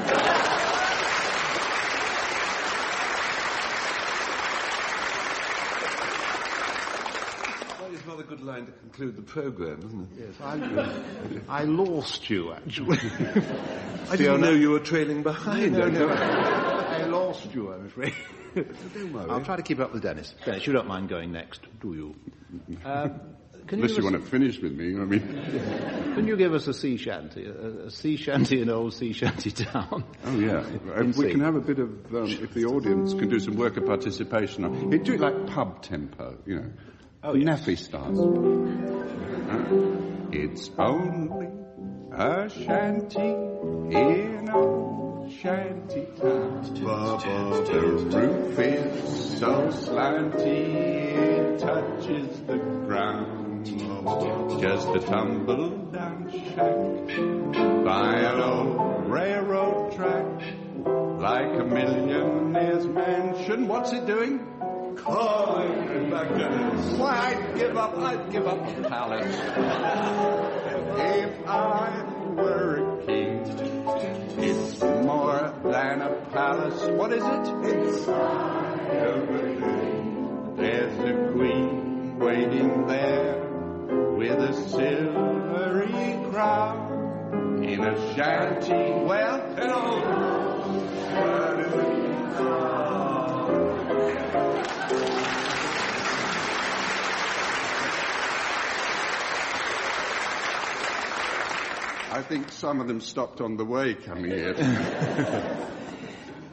It's not a good line to conclude the programme, isn't it? Yes, I lost you, actually. I didn't know you were trailing behind. No. I lost lost you, I'm afraid. Don't worry. I'll try to keep up with Dennis. Dennis, you don't mind going next, do you? Unless you want to finish with me, I mean. Can you give us a sea shanty? A sea shanty in old sea shanty town? Oh, yeah. We can have a bit of, if the audience can do some worker participation. He'd do it like pub tempo, you know. Oh, yes. Naffy style. It's only a shanty in old shanty town. The roof is so slanty it touches the ground. Just a tumble-down shack by an old railroad track, like a millionaire's mansion. What's it doing? Calling it back to us. Why, I'd give up the palace. If I were a king, it's more than a palace. What is it? Inside of a thing. There's a queen waiting there with a silvery crown in a shanty. Well, hello. I think some of them stopped on the way coming here.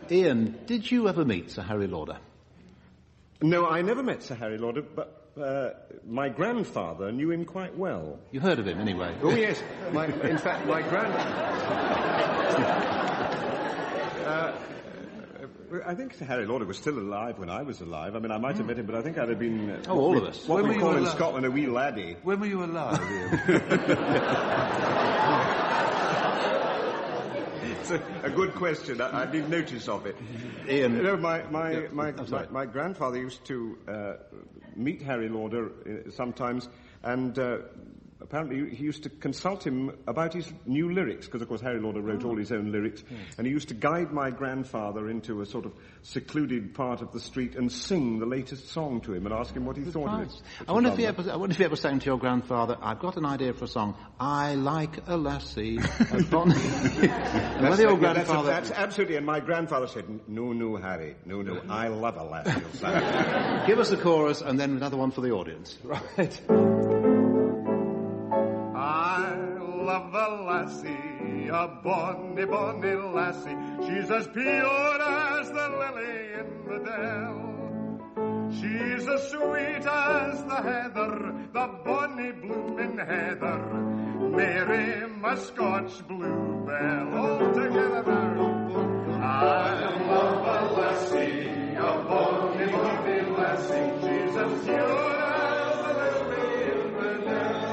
Ian, did you ever meet Sir Harry Lauder? No, I never met Sir Harry Lauder, but my grandfather knew him quite well. You heard of him, anyway? Oh, yes. In fact, my I think Sir Harry Lauder was still alive when I was alive. I mean, I might have met him, but I think I'd have been... all of us. What we call in Scotland a wee laddie. When were you alive, Ian? It's a good question. I didn't notice of it. Ian... You know, my grandfather used to meet Harry Lauder sometimes, and apparently he used to consult him about his new lyrics, because, of course, Harry Lauder wrote all his own lyrics, and he used to guide my grandfather into a sort of secluded part of the street and sing the latest song to him and ask him what he thought of it. I wonder if he ever sang to your grandfather, I've got an idea for a song, I like a lassie, a bonny... That's absolutely, and my grandfather said, no, Harry, no, I love a lassie. Give us a chorus and then another one for the audience. Right. I love a lassie, a bonny, bonny lassie. She's as pure as the lily in the dell. She's as sweet as the heather, the bonny bloomin' heather. Mary, my Scotch bluebell, all together now. I love a lassie, a bonny, bonny lassie. She's as pure as the lily in the dell.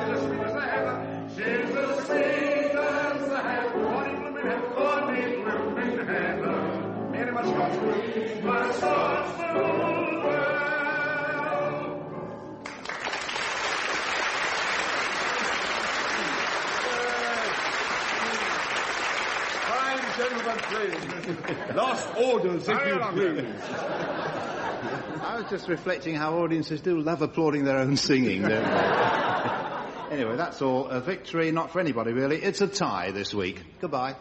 She's as sweet as the heather, bonny bloomin' heather. Mary, my Scotch bluebell, my Scotch bluebell. Gentlemen, please. Last orders, if you please. I was just reflecting how audiences do love applauding their own singing, don't they? Anyway, that's all. A victory, not for anybody, really. It's a tie this week. Goodbye.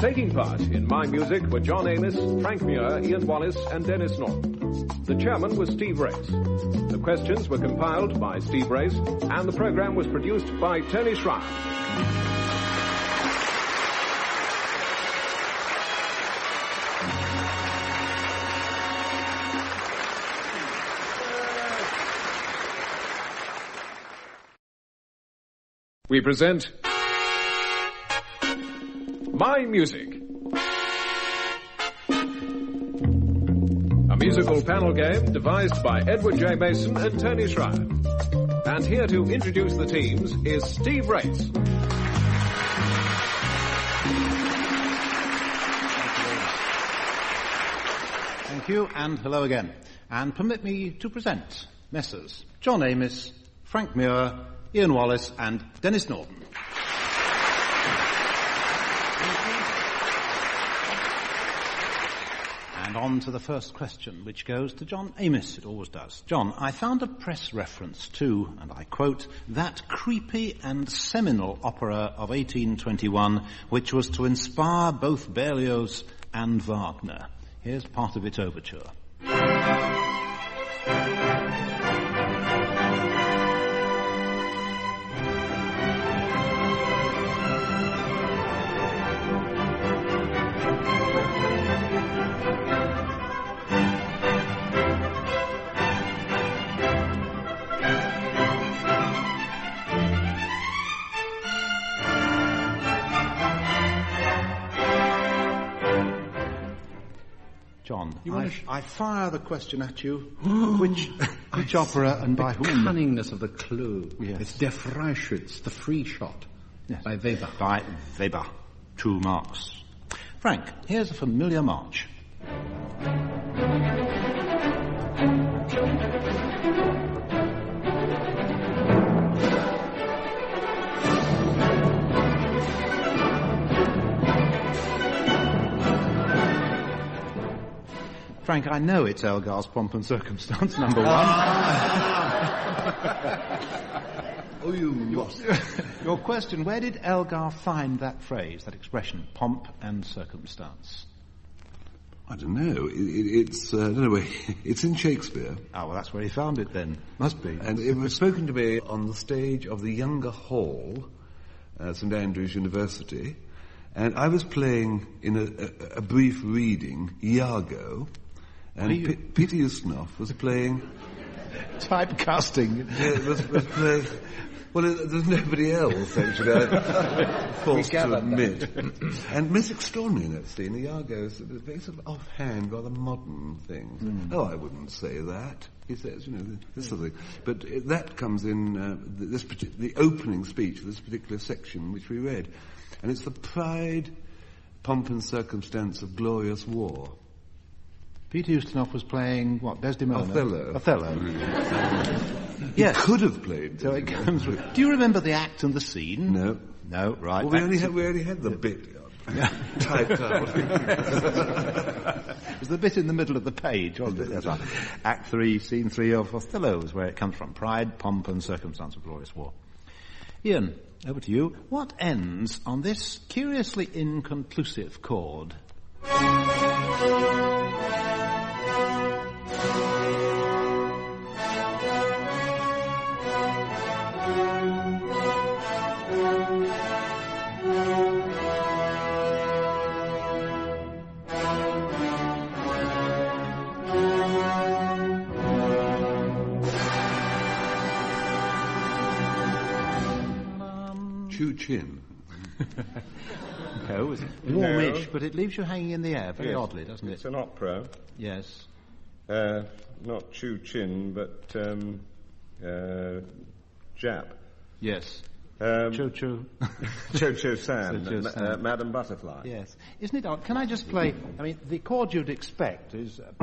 Taking part in My Music were John Amos, Frank Muir, Ian Wallace and Denis Norden. The chairman was Steve Race. The questions were compiled by Steve Race and the programme was produced by Tony Schreier. We present My Music, a musical panel game devised by Edward J. Mason and Tony Schreier. And here to introduce the teams is Steve Race. Thank you, and hello again. And permit me to present Messrs. John Amos, Frank Muir, Ian Wallace and Denis Norden. And on to the first question, which goes to John Amos. It always does. John, I found a press reference to, and I quote, that creepy and seminal opera of 1821, which was to inspire both Berlioz and Wagner. Here's part of its overture. John, I fire the question at you. Which opera and by whom? The cunningness of the clue. Yes. It's Der Freischütz, the free shot, yes. By Weber. By Weber. 2 marks. Frank, here's a familiar march. Frank, I know it's Elgar's Pomp and Circumstance, number 1. Oh, you lost. Your question, where did Elgar find that phrase, that expression, pomp and circumstance? I don't know. It's I don't know where. It's in Shakespeare. Ah, well, that's where he found it then. Must be. And it was spoken to me on the stage of the Younger Hall, St Andrews University, and I was playing in a brief reading, Iago, and Peter Ustinov was playing... Typecasting. Yeah, was playing... Well, there's nobody else, actually, I'm forced to admit. And Miss Extraordinary in that scene, Iago is a very sort of offhand, rather modern thing. Oh, I wouldn't say that, he says, this sort of thing. But that comes in the opening speech of this particular section which we read. And it's the pride, pomp and circumstance of glorious war. Peter Ustinov was playing, what, Desdemona? Othello. Yes. He could have played. So it comes with... Do you remember the act and the scene? No. No, right. Well, we only had the bit typed out. It was the bit in the middle of the page, wasn't it? That's right. Act 3, Scene 3 of Othello is where it comes from. Pride, pomp and circumstance of glorious war. Ian, over to you. What ends on this curiously inconclusive chord? Chin. No, it's warmish, but it leaves you hanging in the air very oddly, doesn't it? It's an opera. Yes. Not Chu Chin, but Jap. Yes. Cho-Cho. Cho-Cho-San. Madam Butterfly. Yes. Isn't it odd? Can I just play... I mean, the chord you'd expect is... at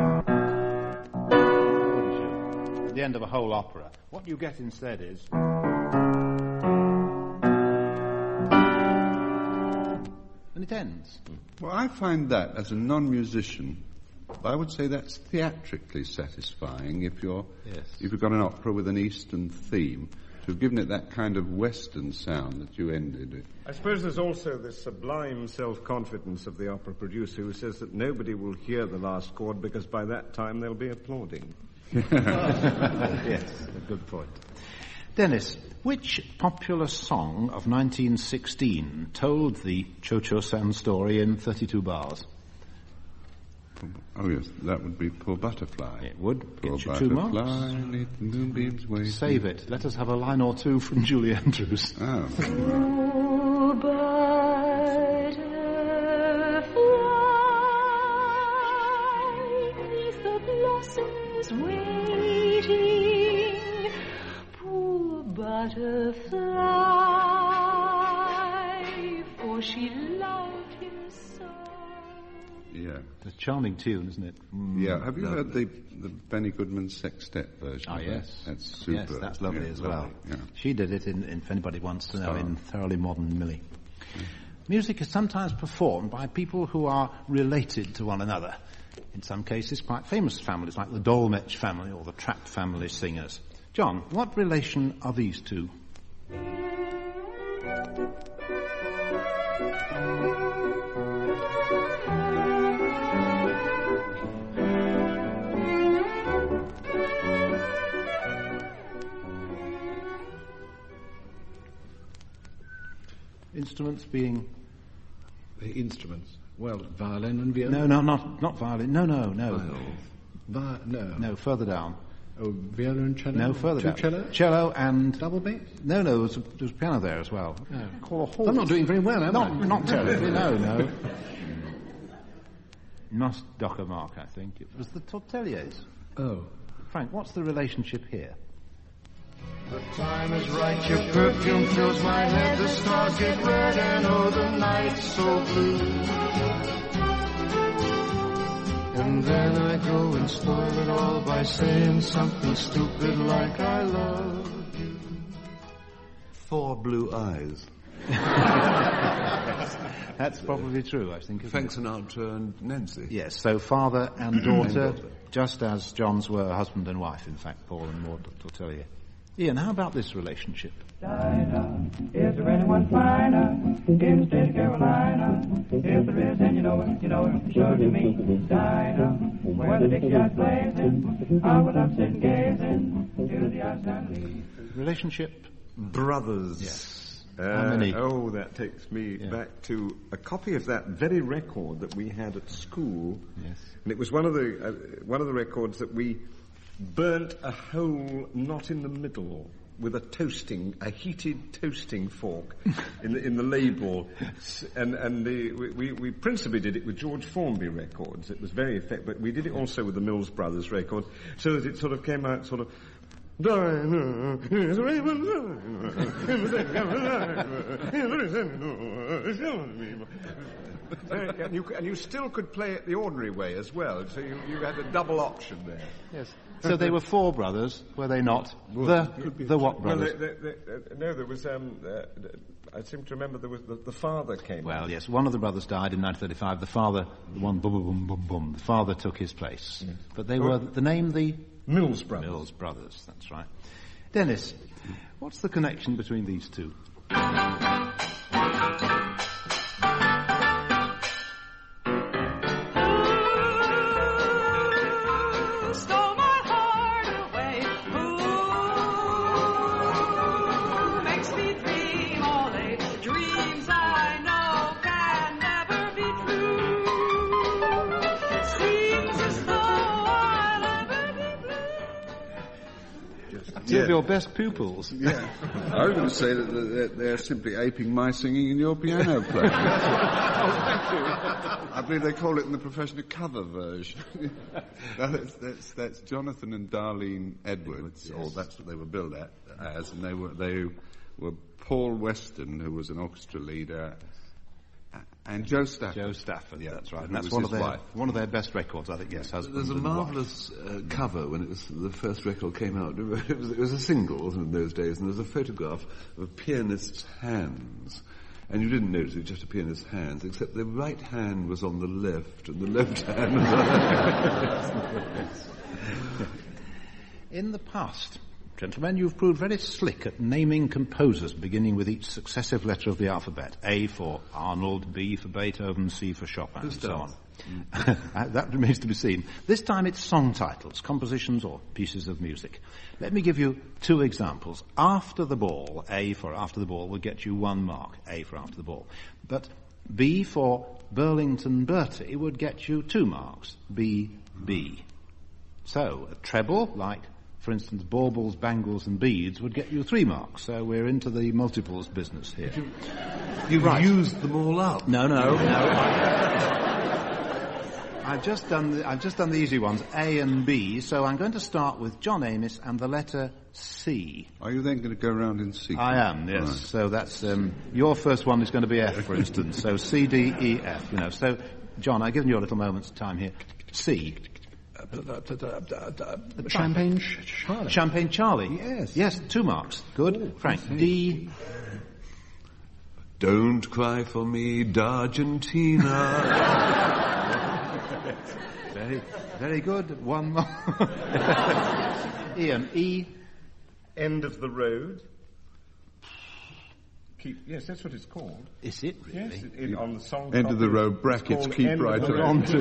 the end of a whole opera. What you get instead is... and it ends. Well, I find that, as a non-musician, I would say that's theatrically satisfying if you've got an opera with an Eastern theme, to have given it that kind of Western sound that you ended it. I suppose there's also this sublime self-confidence of the opera producer who says that nobody will hear the last chord because by that time they'll be applauding. Yes, a good point. Dennis, which popular song of 1916 told the Cho-Cho-San story in 32 bars? Oh, yes, that would be Poor Butterfly. It would. Poor Get you 2 marks. Butterfly, the moonbeams waiting. Save it. Let us have a line or two from Julie Andrews. Oh. Poor butterfly, neath the blossoms waiting. Poor butterfly, for she loved him so. Yeah. It's a charming tune, isn't it? Yeah. Have you heard the Benny Goodman sextet version? Oh, yes. That's super. Yes, that's lovely as well. Lovely, yeah. She did it in, if anybody wants to know, in Thoroughly Modern Millie. Music is sometimes performed by people who are related to one another. In some cases, quite famous families, like the Dolmetsch family or the Trapp family singers. John, what relation are these two? Instruments being... The instruments? Well, violin and viola? No, not violin. No. No, further down. Oh, viola and cello? No, further down. Cello? Cello and... Double bass? No, there was a piano there as well. Oh. Call a halt. I'm not doing very well, am I? Not terribly, no. Not Dr. Mark, I think. It was the Tortelliers. Oh. Frank, what's the relationship here? The time is right, your perfume fills my head, the stars get red, and oh, the night's so blue. And then I go and spoil it all by saying something stupid like I love you. 4 blue eyes. That's probably true, I think. Frank Sinatra and Nancy. Yes, so father and daughter, just as John's were husband and wife, in fact, Paul and Maud Tortellier. Ian, how about this relationship? Dinah, is there anyone finer in the state of Carolina? If there is, then you know it, sure to me. Dinah, where the Dixie eyes blazing, I would love sitting gazing to the outside. Relationship? Brothers. Yes. How many? Oh, that takes me back to a copy of that very record that we had at school. Yes. And it was one of the records that we burnt a hole not in the middle with a heated toasting fork in the label, and we principally did it with George Formby records. It was very effective, but we did it also with the Mills Brothers records, so that it sort of came out sort of. And you still could play it the ordinary way as well, so you had a double option there. Yes. So they were 4 brothers, were they not? The what brothers? No, there was. I seem to remember there was the father came. Well, yes, one of the brothers died in 1935. The father, the one boom boom boom boom. The father took his place, but they were the name the Mills Brothers. Mills Brothers. That's right. Dennis, what's the connection between these two? Two of your best pupils. Yeah. I was going to say that they're simply aping my singing in your piano playing. I believe they call it in the profession a cover version. No, that's Jonathan and Darlene Edwards, or that's what they were billed as, and they were Paul Weston, who was an orchestra leader, and Joe Stafford. Joe Stafford, yeah, that's right. And that's one of their best records, I think, yes. There's a marvellous cover when the first record came out. It was a single, wasn't it, in those days, and there was a photograph of a pianist's hands. And you didn't notice it was just a pianist's hands, except the right hand was on the left, and the left hand was on the left. In the past, gentlemen, you've proved very slick at naming composers beginning with each successive letter of the alphabet. A for Arnold, B for Beethoven, C for Chopin, and so on. That remains to be seen. This time it's song titles, compositions or pieces of music. Let me give you 2 examples. After the Ball, A for After the Ball will get you 1 mark, A for After the Ball. But B for Burlington Bertie would get you 2 marks, B, B. So, a treble, like, for instance, baubles, bangles and beads would get you 3 marks. So we're into the multiples business here. You've used them all up. No. I've just done the easy ones, A and B, so I'm going to start with John Amos and the letter C. Are you then going to go around in sequence? I am, yes. Right. So that's, your first one is going to be F, for instance. So C, D, E, F, So, John, I've given you a little moment's time here. C. Champagne Charlie. Champagne Charlie. Yes. Yes, 2 marks. Good. Ooh, Frank. D. Don't cry for me, D'Argentina. Very, very good. One more. Ian, E. End of the road. Yes, that's what it's called. Is it really? Yes, on the song. End of the road, brackets, keep right on to.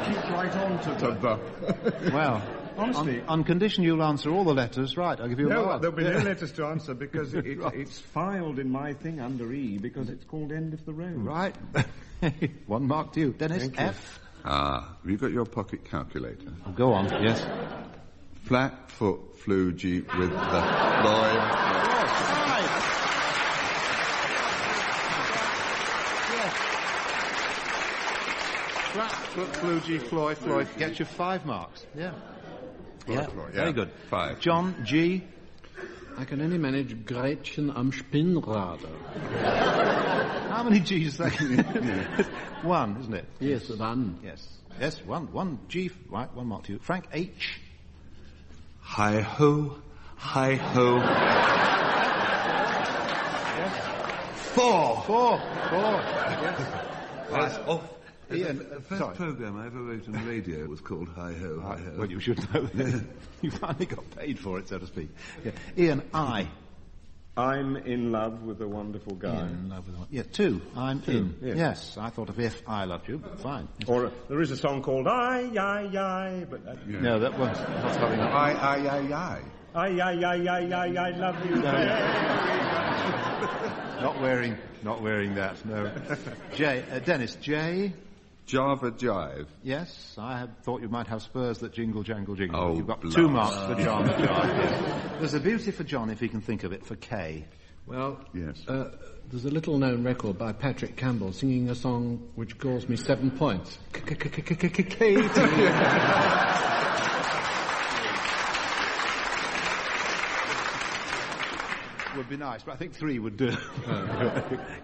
Keep right on to. Well, honestly, on condition you'll answer all the letters right, I'll give you a mark. There'll be no letters to answer because it's filed in my thing under E because it's called End of the Road. Right. 1 mark to you. Dennis, F. Have you got your pocket calculator? Go on, yes. Flat foot flew Jeep with the Floyd. Flat foot flew G Floyd gets you 5 marks. Yeah. Floyd, Very good. 5. John, G. I can only manage Gretchen am Spinnrad. How many G's is that? 1, isn't it? Yes, 1. Yes. Yes, 1. 1 G. Right, 1 mark to you. Frank, H. Hi ho, hi ho. Yes. 4. 4. That's off. Ian, the first programme I ever wrote on radio was called Hi Ho, Hi Ho. Well, you should know that. You finally got paid for it, so to speak. Yeah. Ian, I. I'm in love with a wonderful guy. In love with 2. I'm 2, in. yes. Yes, I thought of If I Loved You, but fine. Yes. Or there is a song called I, but no, that was not having I. I love you. Not wearing that. No. Dennis, J. Java Jive. Yes, I had thought you might have Spurs that jingle, jangle, jingle. Oh, you've got 2 marks for Java Jive. Yes. There's a beauty for John if he can think of it for K. Well, yes. There's a little-known record by Patrick Campbell singing a song which scores me 7 points. Katie. Would be nice, but I think 3 would do.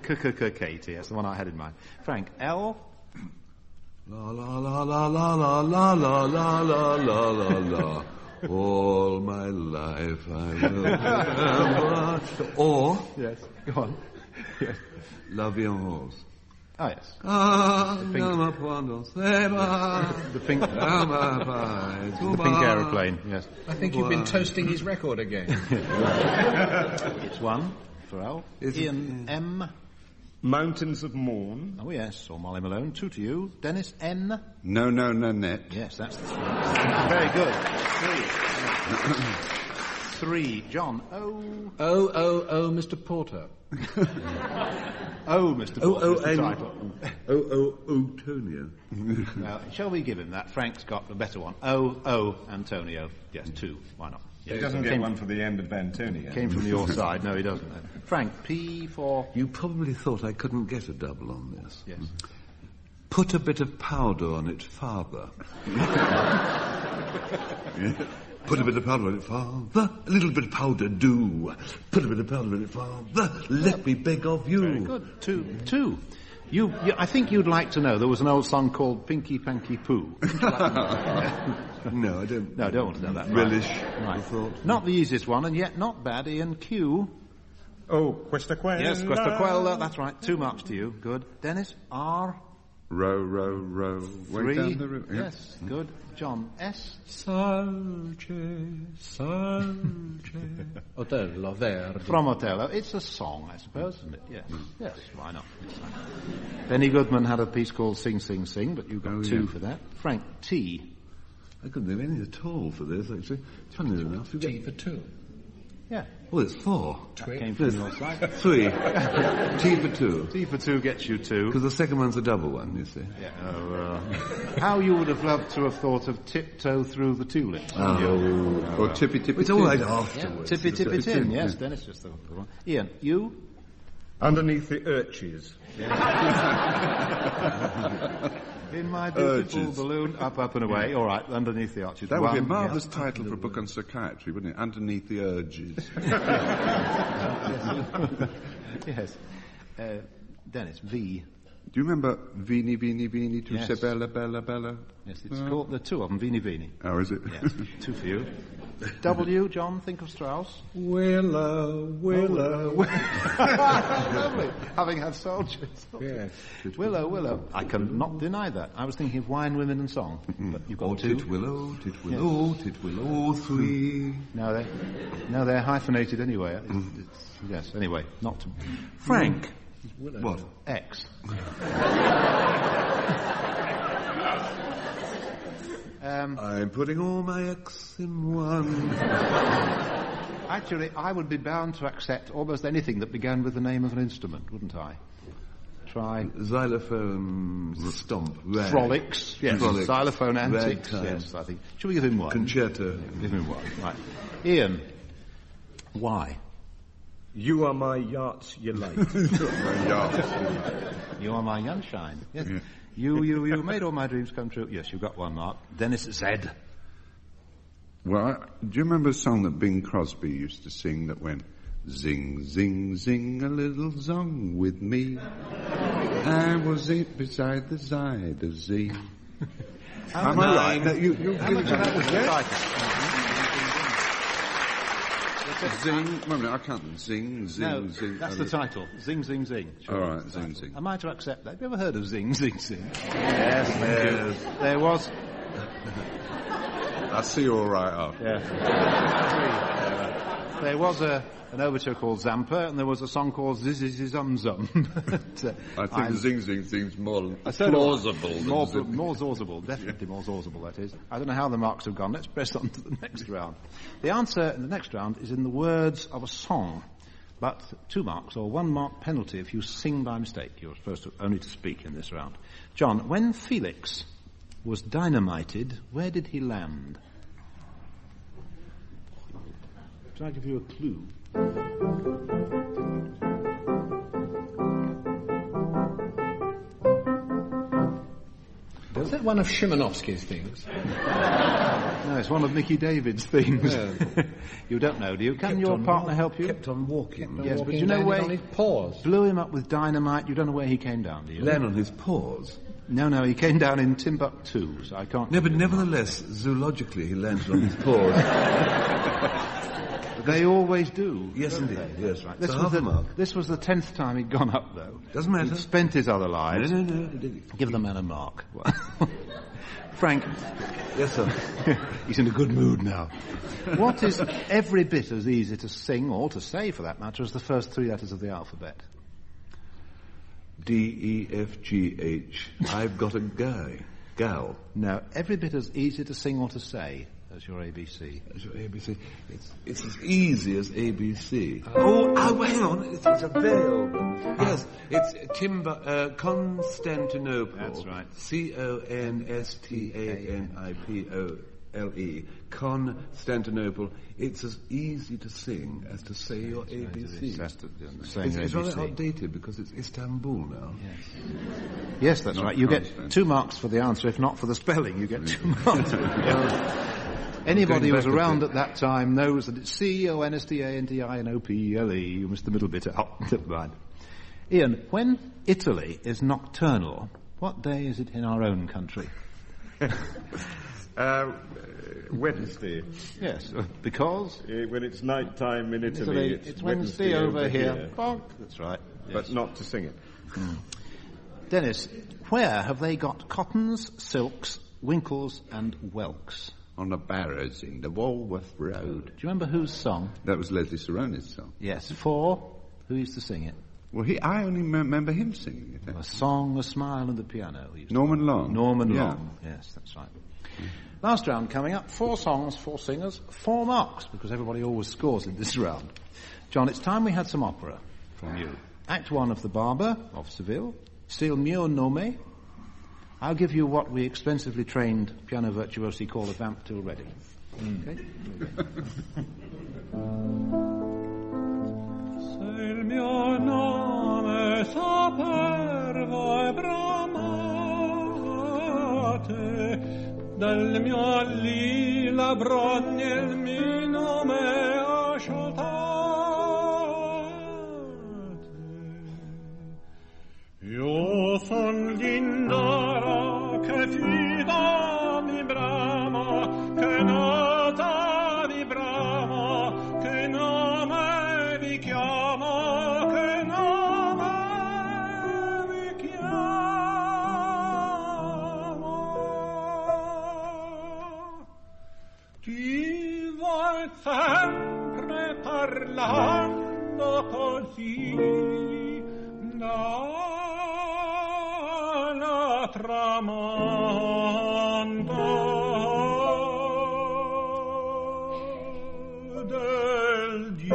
Katie, that's the one I had in mind. Frank, L. La la la la la la la la la la la la la. All my life I will remember. Or yes, go on. Yes. La Vie en Rose. Oh yes. The pink aeroplane. Yes. I think you've been toasting his record again. It's 1 for L. Ian, M. Mountains of Morn. Oh yes, or Molly Malone. 2 to you. Dennis, N. No, net. Yes, that's the 3. Very good. 3. John, O. Oh, Mr. Porter. Mr. Porter. Antonio. Well, shall we give him that? Frank's got the better one. Antonio. Yes, 2. Why not? He doesn't get one for the end of Antonio. Came from your side. No, he doesn't. Frank, P for... You probably thought I couldn't get a double on this. Yes. Put a bit of powder on it, father. Put a bit of powder on it, father. A little bit of powder, do. Put a bit of powder on it, father. Let me beg of you. Very good. 2. You, I think you'd like to know there was an old song called Pinky Panky Poo. No, I don't. No, I don't want to know that. Relish. Right. Not the easiest one, and yet not bad. Ian, Q. Oh, Questa Quella. Yes, Questa Quella. That's right. 2 marks to you. Good. Dennis, R. Row. 3. Way down the river. Yes, good. John, S. Salce. Otello Verde. From Otello. It's a song, I suppose, isn't it? Yes. Yes, why not? Benny Goodman had a piece called Sing, Sing, Sing, but you got 2 for that. Frank, T. I couldn't think of any at all for this, actually. Funny enough. T for 2. Yeah. Well, it's 4. That came from your side. 3. T for 2. T for 2 gets you 2. Because the second one's a double one, you see. Yeah. How you would have loved to have thought of Tiptoe Through the Tulips. Or Tippy Tippy It's all right afterwards. Yeah. Tippy Tin, yes. Dennis just thought of one. Ian, you? Underneath the Urches. In my beautiful balloon, up and away. All right, underneath the arches. That would be a marvellous title for a book on psychiatry, wouldn't it? Underneath the Urges. Yes. Dennis, V. Do you remember Vini, Vini, Vini, tu sei bella, bella, bella? Yes, it's called, the 2 of them, Vini Vini. Oh, is it? Yes, 2 for you. W, John, think of Strauss. Willow, willow. Lovely. Having had soldiers. Yes. Willow, willow. I cannot deny that. I was thinking of wine, women and song. But you've got two. Titwillow, three. No, they're hyphenated anyway. Yes, anyway, not to... Frank. What? X. I'm putting all my X in one. Actually, I would be bound to accept almost anything that began with the name of an instrument, wouldn't I? Try... Xylophone stomp. Rag. Frolics. Yes. Frolics. Xylophone antics. Ragtime. Yes, I think. Shall we give him one? Concerto. Give him one. Right. Ian. Why? You are my yachts, you like. You are my sunshine. Yes. Yeah. You made all my dreams come true. Yes, you got one, Mark. Dennis Z. Well, do you remember a song that Bing Crosby used to sing that went, zing, zing, zing, a little song with me. I was it beside the side of Z. Am I right? That you give it that was Zing, wait a minute, I can't. Zing, zing, no, zing. That's the title. Zing, zing, zing. Sure, all right, zing, zing. Am I to accept that? Have you ever heard of Zing, Zing, Zing? Yes, there was... I see you all right up. Yeah. There was an overture called Zampa, and there was a song called Zizizizum Zum. I think Zing Zing seems more plausible. More plausible, definitely more plausible, that is. I don't know how the marks have gone. Let's press on to the next round. The answer in the next round is in the words of a song, but 2 marks or 1 mark penalty if you sing by mistake. You're supposed to only to speak in this round. John, when Felix was dynamited, where did he land? Shall I give you a clue? Is that one of Szymanowski's things? No, it's one of Mickey David's themes. Yeah. You don't know, do you? Can your partner help you? Kept on walking. Yes, but you know where... On his paws. Blew him up with dynamite. You don't know where he came down, do you? Land on his paws? No, he came down in Timbuktu, so I can't... No, but nevertheless, zoologically, he landed on his paws. They always do. Yes, indeed. Yes, right. This was the 10th time he'd gone up, though. Doesn't matter. He'd spent his other lives. No. Give the man a mark. Frank. Yes, sir. He's in a good mood now. What is every bit as easy to sing, or to say for that matter, as the first 3 letters of the alphabet? D-E-F-G-H. I've got a gal. No, every bit as easy to sing or to say as your ABC. As your ABC. It's as easy as ABC. Oh, hang on. It's a veil. Yes, it's Constantinople. That's right. C-O-N-S-T-A-N-I-P-O-L-E. Constantinople. It's as easy to sing as to say your ABC. It's rather outdated because it's Istanbul now. Yes, that's right. You get 2 marks for the answer. If not for the spelling, you get 2 marks. Anybody who was around at that time knows that it's C-O-N-S-T-A-N-T-I-N-O-P-L-E. You missed the middle bit out. Never mind. Ian, when Italy is nocturnal, what day is it in our own country? Wednesday. Yes, because? When it's night time in Italy, it's Wednesday over here. Bonk. That's right. But yes. Not to sing it. Dennis, where have they got cottons, silks, winkles and whelks? On the barrows in the Walworth Road. Do you remember whose song? That was Leslie Sarone's song. Yes, for? Who used to sing it? Well, I only remember him singing it. A Song, a Smile and the Piano. Norman Long. Long, yes, that's right. Last round coming up. 4 songs, 4 singers, 4 marks, because everybody always scores in this round. John, it's time we had some opera from you. Act 1 of The Barber of Seville, Sil mio nome. I'll give you what we expensively trained piano virtuosi call a vamp till ready. Okay? Il mio nome sapervo e bramate, dal mio lila brogne il mio nome asciuttate. Io son l'indara che fida mi brama, che nata mi brama. parlando così dalla tramonto del dì.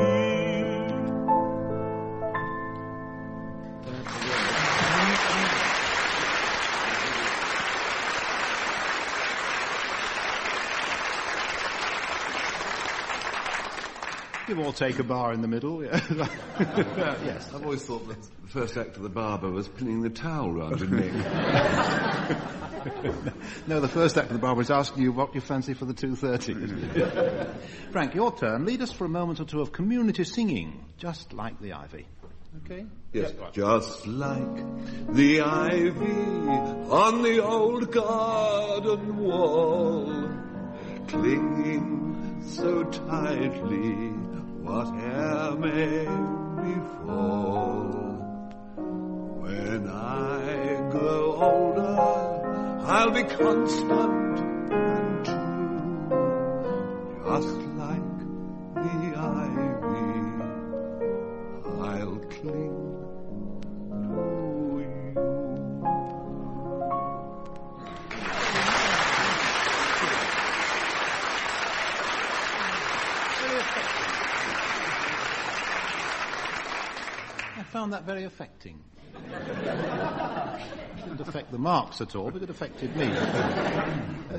You all take a bar in the middle. Yes. I've always thought that the first act of the barber was pinning the towel round your neck. No, the first act of the barber is asking you what you fancy for the 2:30. Frank, your turn. Lead us for a moment or two of community singing, just like the ivy. Okay? Yes, just like the ivy on the old garden wall, clinging so tightly, whate'er may befall. When I grow older, I'll be constant and true, just like the ivy, I'll cling to you. I found that very affecting. It didn't affect the marks at all, but it affected me.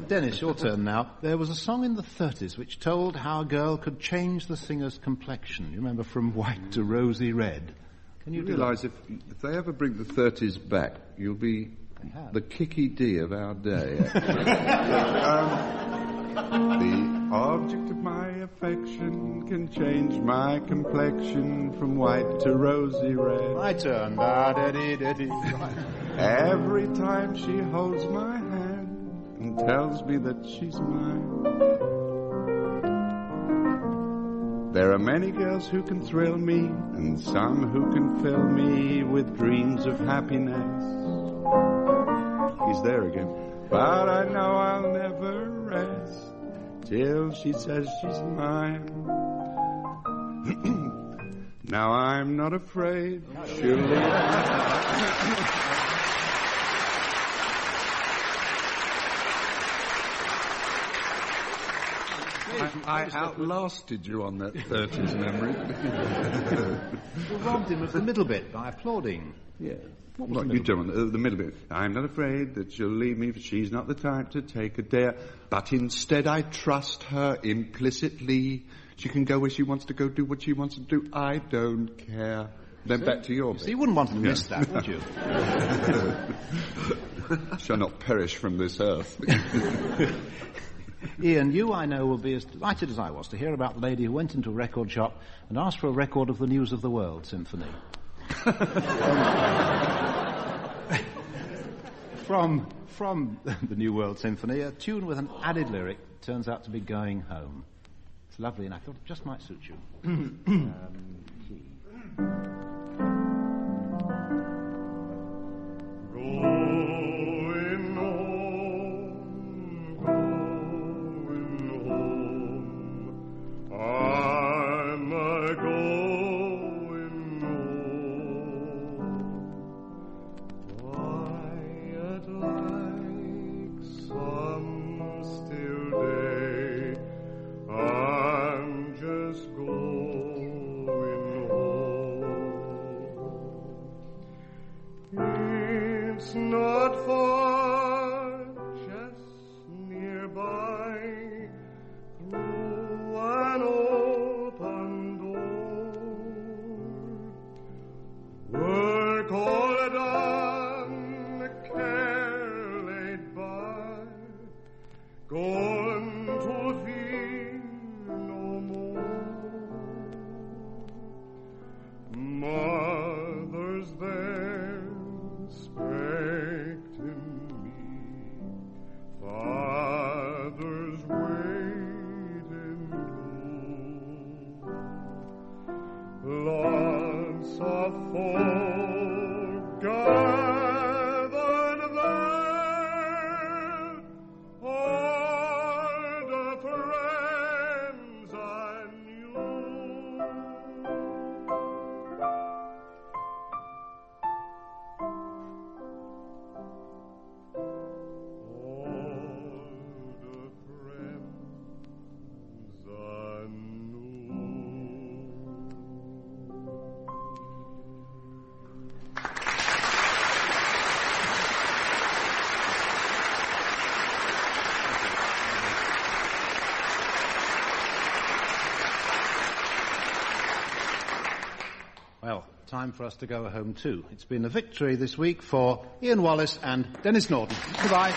Denis, your turn now. There was a song in the 30s which told how a girl could change the singer's complexion. You remember, from white to rosy red. Can you realise if they ever bring the 30s back, you'll be the Kiki D of our day. The object of my affection can change my complexion from white to rosy red. My turn. Every time she holds my hand and tells me that she's mine. There are many girls who can thrill me and some who can fill me with dreams of happiness. He's there again. But I know I'll never rest till she says she's mine. Now I'm not afraid she'll leave me. I outlasted you on that 30s memory. You robbed him of the middle bit by applauding. Yeah. What you do on the middle bit? I'm not afraid that she'll leave me, for she's not the type to take a dare. But instead I trust her implicitly. She can go where she wants to go, do what she wants to do. I don't care. Then back to your bit. So you wouldn't want to miss that, would you? Shall not perish from this earth. Ian, you, I know, will be as delighted as I was to hear about the lady who went into a record shop and asked for a record of the News of the World Symphony. From the New World Symphony, a tune with an added lyric turns out to be Going Home. It's lovely, and I thought it just might suit you. It's time for us to go home too. It's been a victory this week for Ian Wallace and Denis Norden. Goodbye.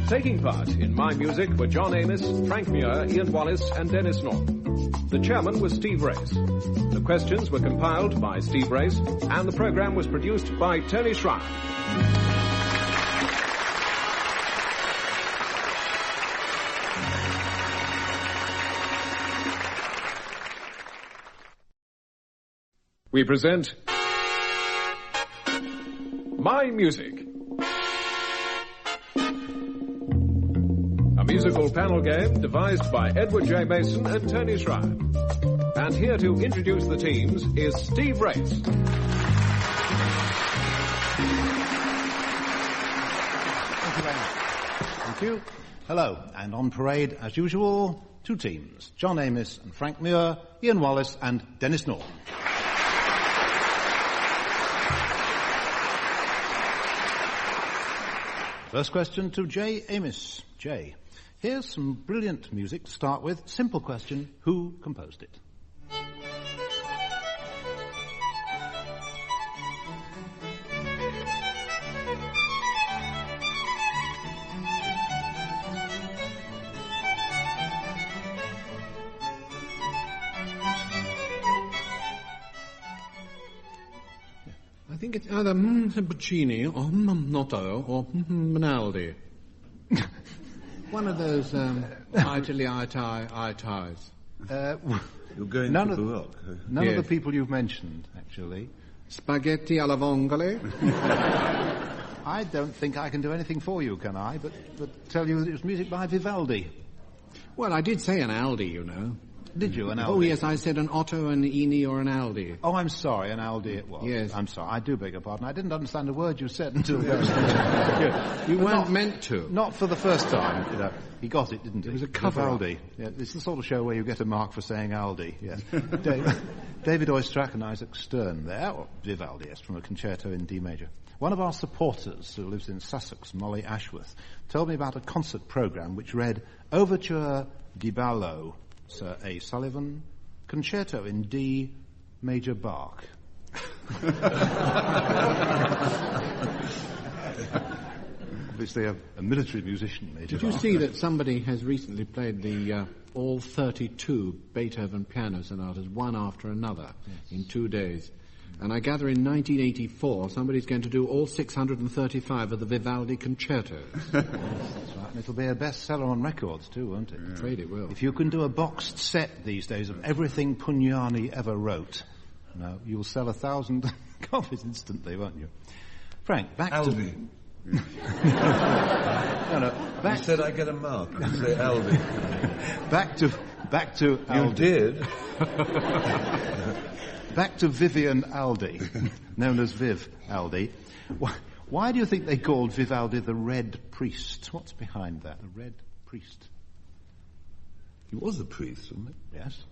Taking part in My Music were John Amos, Frank Muir, Ian Wallace and Denis Norden. The chairman was Steve Race. The questions were compiled by Steve Race and the programme was produced by Tony Schreier. We present My Music, a musical panel game devised by Edward J. Mason and Tony Schreier. And here to introduce the teams is Steve Race. Thank you very much. Thank you. Hello, and on parade, as usual, two teams, John Amos and Frank Muir, Ian Wallace and Denis Norden. First question to J. Amos. J. Here's some brilliant music to start with. Simple question, who composed it? I think it's either Puccini or Notto or Minaldi. One of those Italy ties. You're going none to of, Baroque. None of the people you've mentioned, actually. Spaghetti alla vongole. I don't think I can do anything for you, can I? But tell you that it was music by Vivaldi. Well, I did say an Aldi, you know. Did you, an Aldi? Oh, yes, I said an Otto, an Eni, or an Aldi. Oh, I'm sorry, an Aldi it was. Yes. I'm sorry, I do beg your pardon. I didn't understand a word you said until then. You weren't meant to. Not for the first time, you know. He got it, didn't he? It was a cover-up. Vivaldi. Yeah, it's the sort of show where you get a mark for saying Aldi, yes. David Oistrakh and Isaac Stern there, or Vivaldi, yes, from a concerto in D major. One of our supporters, who lives in Sussex, Molly Ashworth, told me about a concert programme which read Overture di Ballo, Sir A. Sullivan, Concerto in D major Bach. Obviously a military musician. Did you see that somebody has recently played the all 32 Beethoven piano sonatas one after another in 2 days? And I gather in 1984 somebody's going to do all 635 of the Vivaldi concertos. That's right. And it'll be a bestseller on records too, won't it? I'm afraid it will. If you can do a boxed set these days of everything Pugnani ever wrote, you'll sell 1,000 copies instantly, won't you? Frank, back Aldi. to... You said I get a mark. You say Aldi. Back to Aldi. You did. Back to Vivian Aldi, known as Viv Aldi. Why do you think they called Vivaldi the Red Priest? What's behind that? The Red Priest. He was a priest, wasn't he? Yes.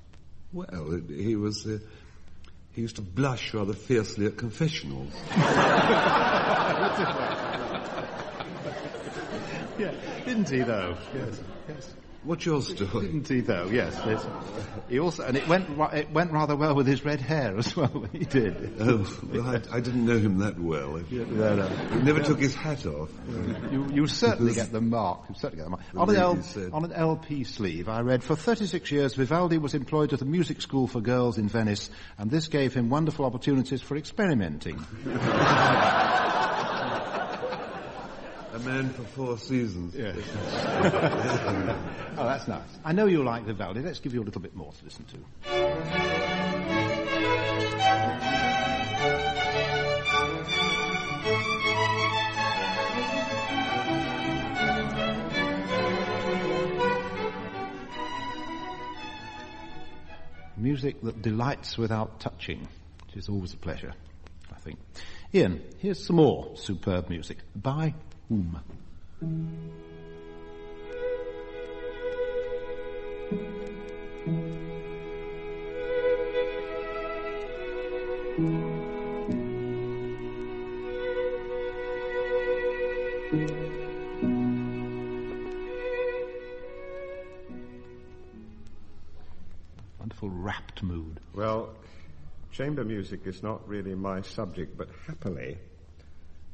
Well, he was. He used to blush rather fiercely at confessionals. Yeah, didn't he though? Yes. Yes. What's your story? Didn't he though? Yes. He also, and it went rather well with his red hair as well when he did. Oh, well, I didn't know him that well. He never took his hat off. You certainly get the mark. You certainly get the mark. On an LP sleeve, I read, for 36 years, Vivaldi was employed at a music school for girls in Venice, and this gave him wonderful opportunities for experimenting. A man for 4 seasons. Yes. Oh, that's nice. I know you like Vivaldi. Let's give you a little bit more to listen to. Music that delights without touching, which is always a pleasure, I think. Ian, here's some more superb music. By whom? wonderful rapt mood. Well, chamber music is not really my subject, but happily,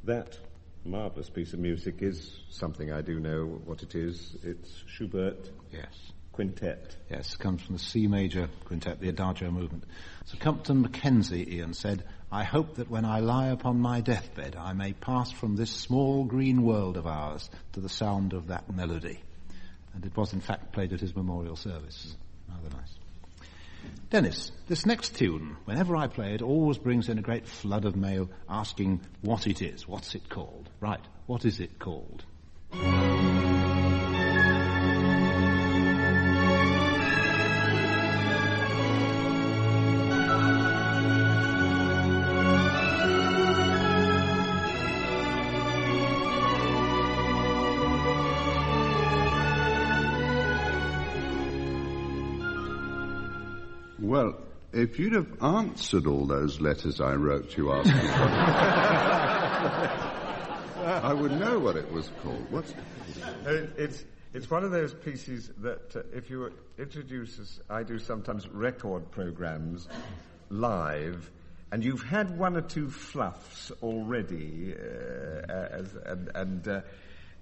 that marvellous piece of music is something I do know what it is. It's Schubert. Yes. Quintet. Yes, it comes from the C major quintet, the Adagio movement. Sir Compton Mackenzie, Ian, said, I hope that when I lie upon my deathbed I may pass from this small green world of ours to the sound of that melody. And it was in fact played at his memorial service. Rather nice. Dennis, this next tune, whenever I play it, always brings in a great flood of mail asking what it is. What's it called? Right, what is it called? Well, if you'd have answered all those letters I wrote you asking for, I would know what it was called. What's It's one of those pieces that if you introduce, as I do sometimes, record programs live, and you've had one or two fluffs already,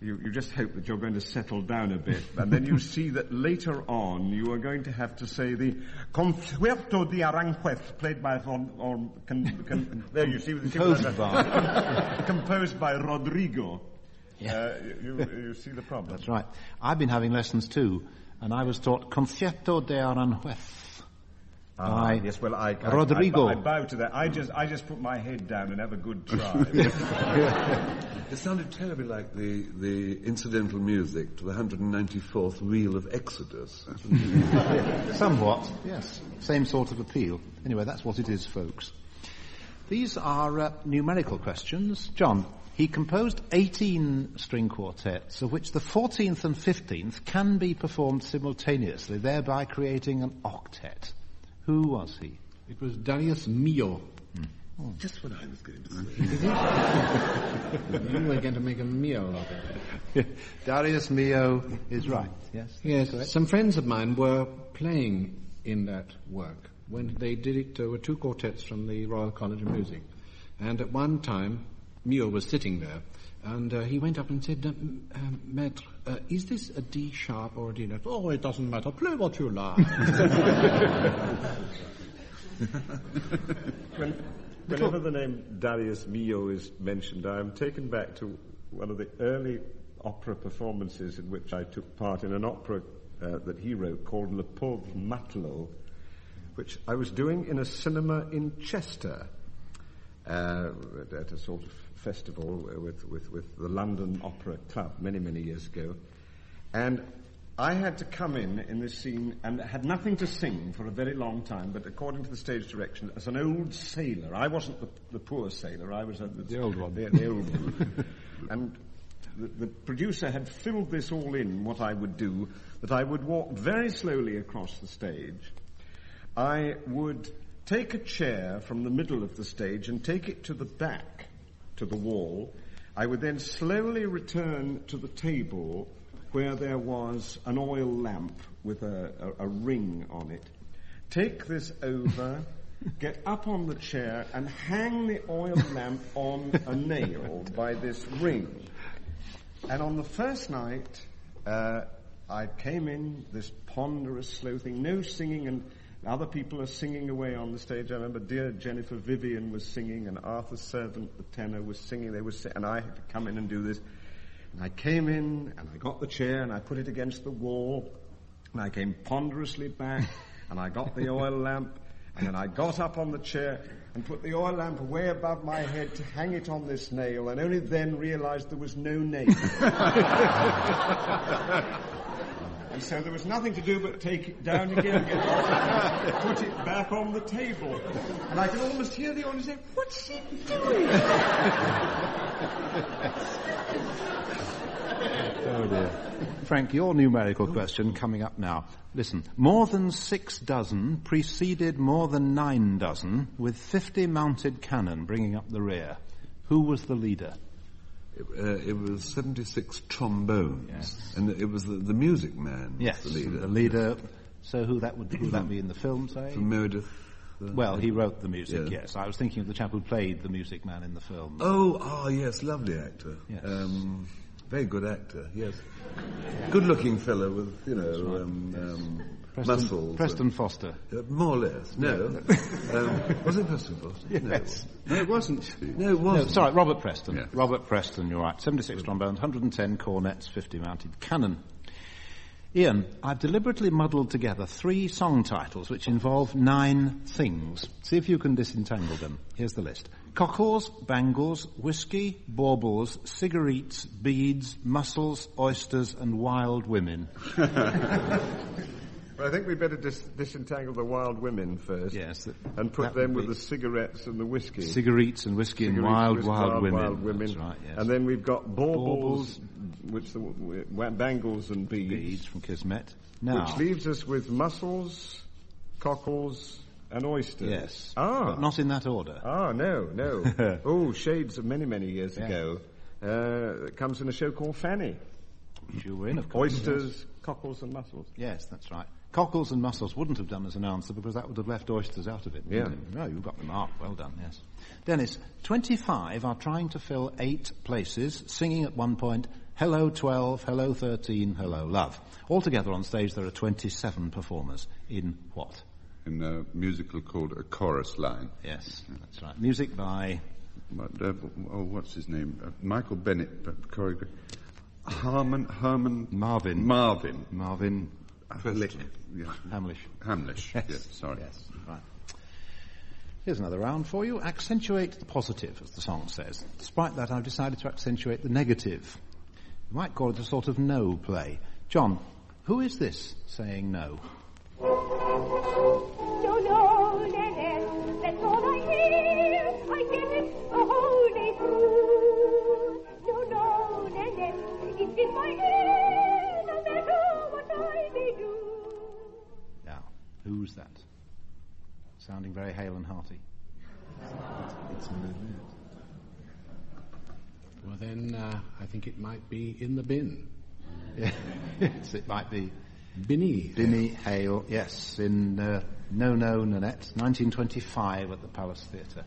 you just hope that you're going to settle down a bit, and then you see that later on you are going to have to say the Concerto di Aranjuez, played by there you see composed by Rodrigo. Yeah. You see the problem. That's right. I've been having lessons too, and I was taught Concierto de Aranjuez. Yes, well, Rodrigo. I bow to that. I just put my head down and have a good try. It sounded terribly like the incidental music to the 194th reel of Exodus. Somewhat, yes. Same sort of appeal. Anyway, that's what it is, folks. These are numerical questions. John, he composed 18 string quartets, of which the 14th and 15th can be performed simultaneously, thereby creating an octet. Who was he? It was Darius Milhaud. Oh. Just what I was going to say. You were going to make a meal of it. Darius Milhaud is right, yes? Yes, correct. Some friends of mine were playing in that work. When they did it, there were two quartets from the Royal College of Music. And at one time, Milhaud was sitting there, and he went up and said, Maître, is this a D sharp or a D? Oh, it doesn't matter. Play what you like. Whenever the name Darius Milhaud is mentioned, I am taken back to one of the early opera performances in which I took part in an opera that he wrote called Le Pauvre Matelot, which I was doing in a cinema in Chester at a sort of festival with the London Opera Club many years ago. And I had to come in this scene and had nothing to sing for a very long time, but according to the stage direction, as an old sailor. I wasn't the poor sailor, I was the old one. The old one. And the producer had filled this all in, what I would do, that I would walk very slowly across the stage. I would take a chair from the middle of the stage and take it to the back, to the wall. I would then slowly return to the table where there was an oil lamp with a ring on it. Take this over, get up on the chair and hang the oil lamp on a nail by this ring. And on the first night, I came in, this ponderous, slow thing, no singing, and other people are singing away on the stage. I remember dear Jennifer Vivian was singing, and Arthur Servant, the tenor, was singing. And I had to come in and do this. And I came in, and I got the chair, and I put it against the wall, and I came ponderously back, and I got the oil lamp, and then I got up on the chair and put the oil lamp way above my head to hang it on this nail, and only then realized there was no nail. And so there was nothing to do but take it down again, put it back on the table. And I could almost hear the audience say, "What's he doing?" Oh dear. Frank, your numerical question coming up now. Listen, more than 6 dozen preceded more than 9 dozen, with 50 mounted cannon bringing up the rear. Who was the leader? It was 76 trombones, yes. And it was the music man. Yes, the leader. The leader So who that would be in the film, say? From Meredith. Well, he wrote the music, yes. I was thinking of the chap who played the music man in the film. Oh, yes, lovely actor. Yes. Very good actor, yes. Good-looking fellow with, muscles. Preston Foster. More or less, no. Was it Preston Foster? Yes. No, it wasn't. No, it wasn't. No, sorry, Robert Preston. Yes. Robert Preston, you're right. 76 trombones, 110 cornets, 50 mounted cannon. Ian, I've deliberately muddled together 3 song titles which involve 9 things. See if you can disentangle them. Here's the list. Cockles, bangles, whiskey, baubles, cigarettes, beads, mussels, oysters and wild women. Well, I think we'd better disentangle the wild women first. Yes. And put them with the cigarettes and the whiskey. Cigarettes and whiskey and wild women. That's right, yes. And then we've got baubles, bangles and beads from Kismet. Now, which leaves us with mussels, cockles and oysters. Yes. But not in that order. No. Oh, shades of many, many years ago. It comes in a show called Fanny. Which you were in, of course. Oysters, cockles and mussels. Yes, that's right. Cockles and mussels wouldn't have done as an answer because that would have left oysters out of it. Yeah. No, you got the mark. Well done, yes. Dennis, 25 are trying to fill 8 places, singing at one point, Hello 12, Hello 13, Hello Love. Altogether on stage there are 27 performers. In what? In a musical called A Chorus Line. Yes, that's right. Music by... what's his name? Michael Bennett. Marvin. Hamlish. Yes, sorry. Yes, right. Here's another round for you. Accentuate the positive, as the song says. Despite that, I've decided to accentuate the negative. You might call it a sort of no play. John, who is this saying no? No, Nanette, that's all I hear. I get it a whole day through. No, Nanette, it's in my ear, no matter what I may do. Now, who's that? Sounding very hale and hearty. It's well, then, I think it might be In the Bin. Yes, it might be. Binny Hale, yes, in No, Nanette, 1925 at the Palace Theatre.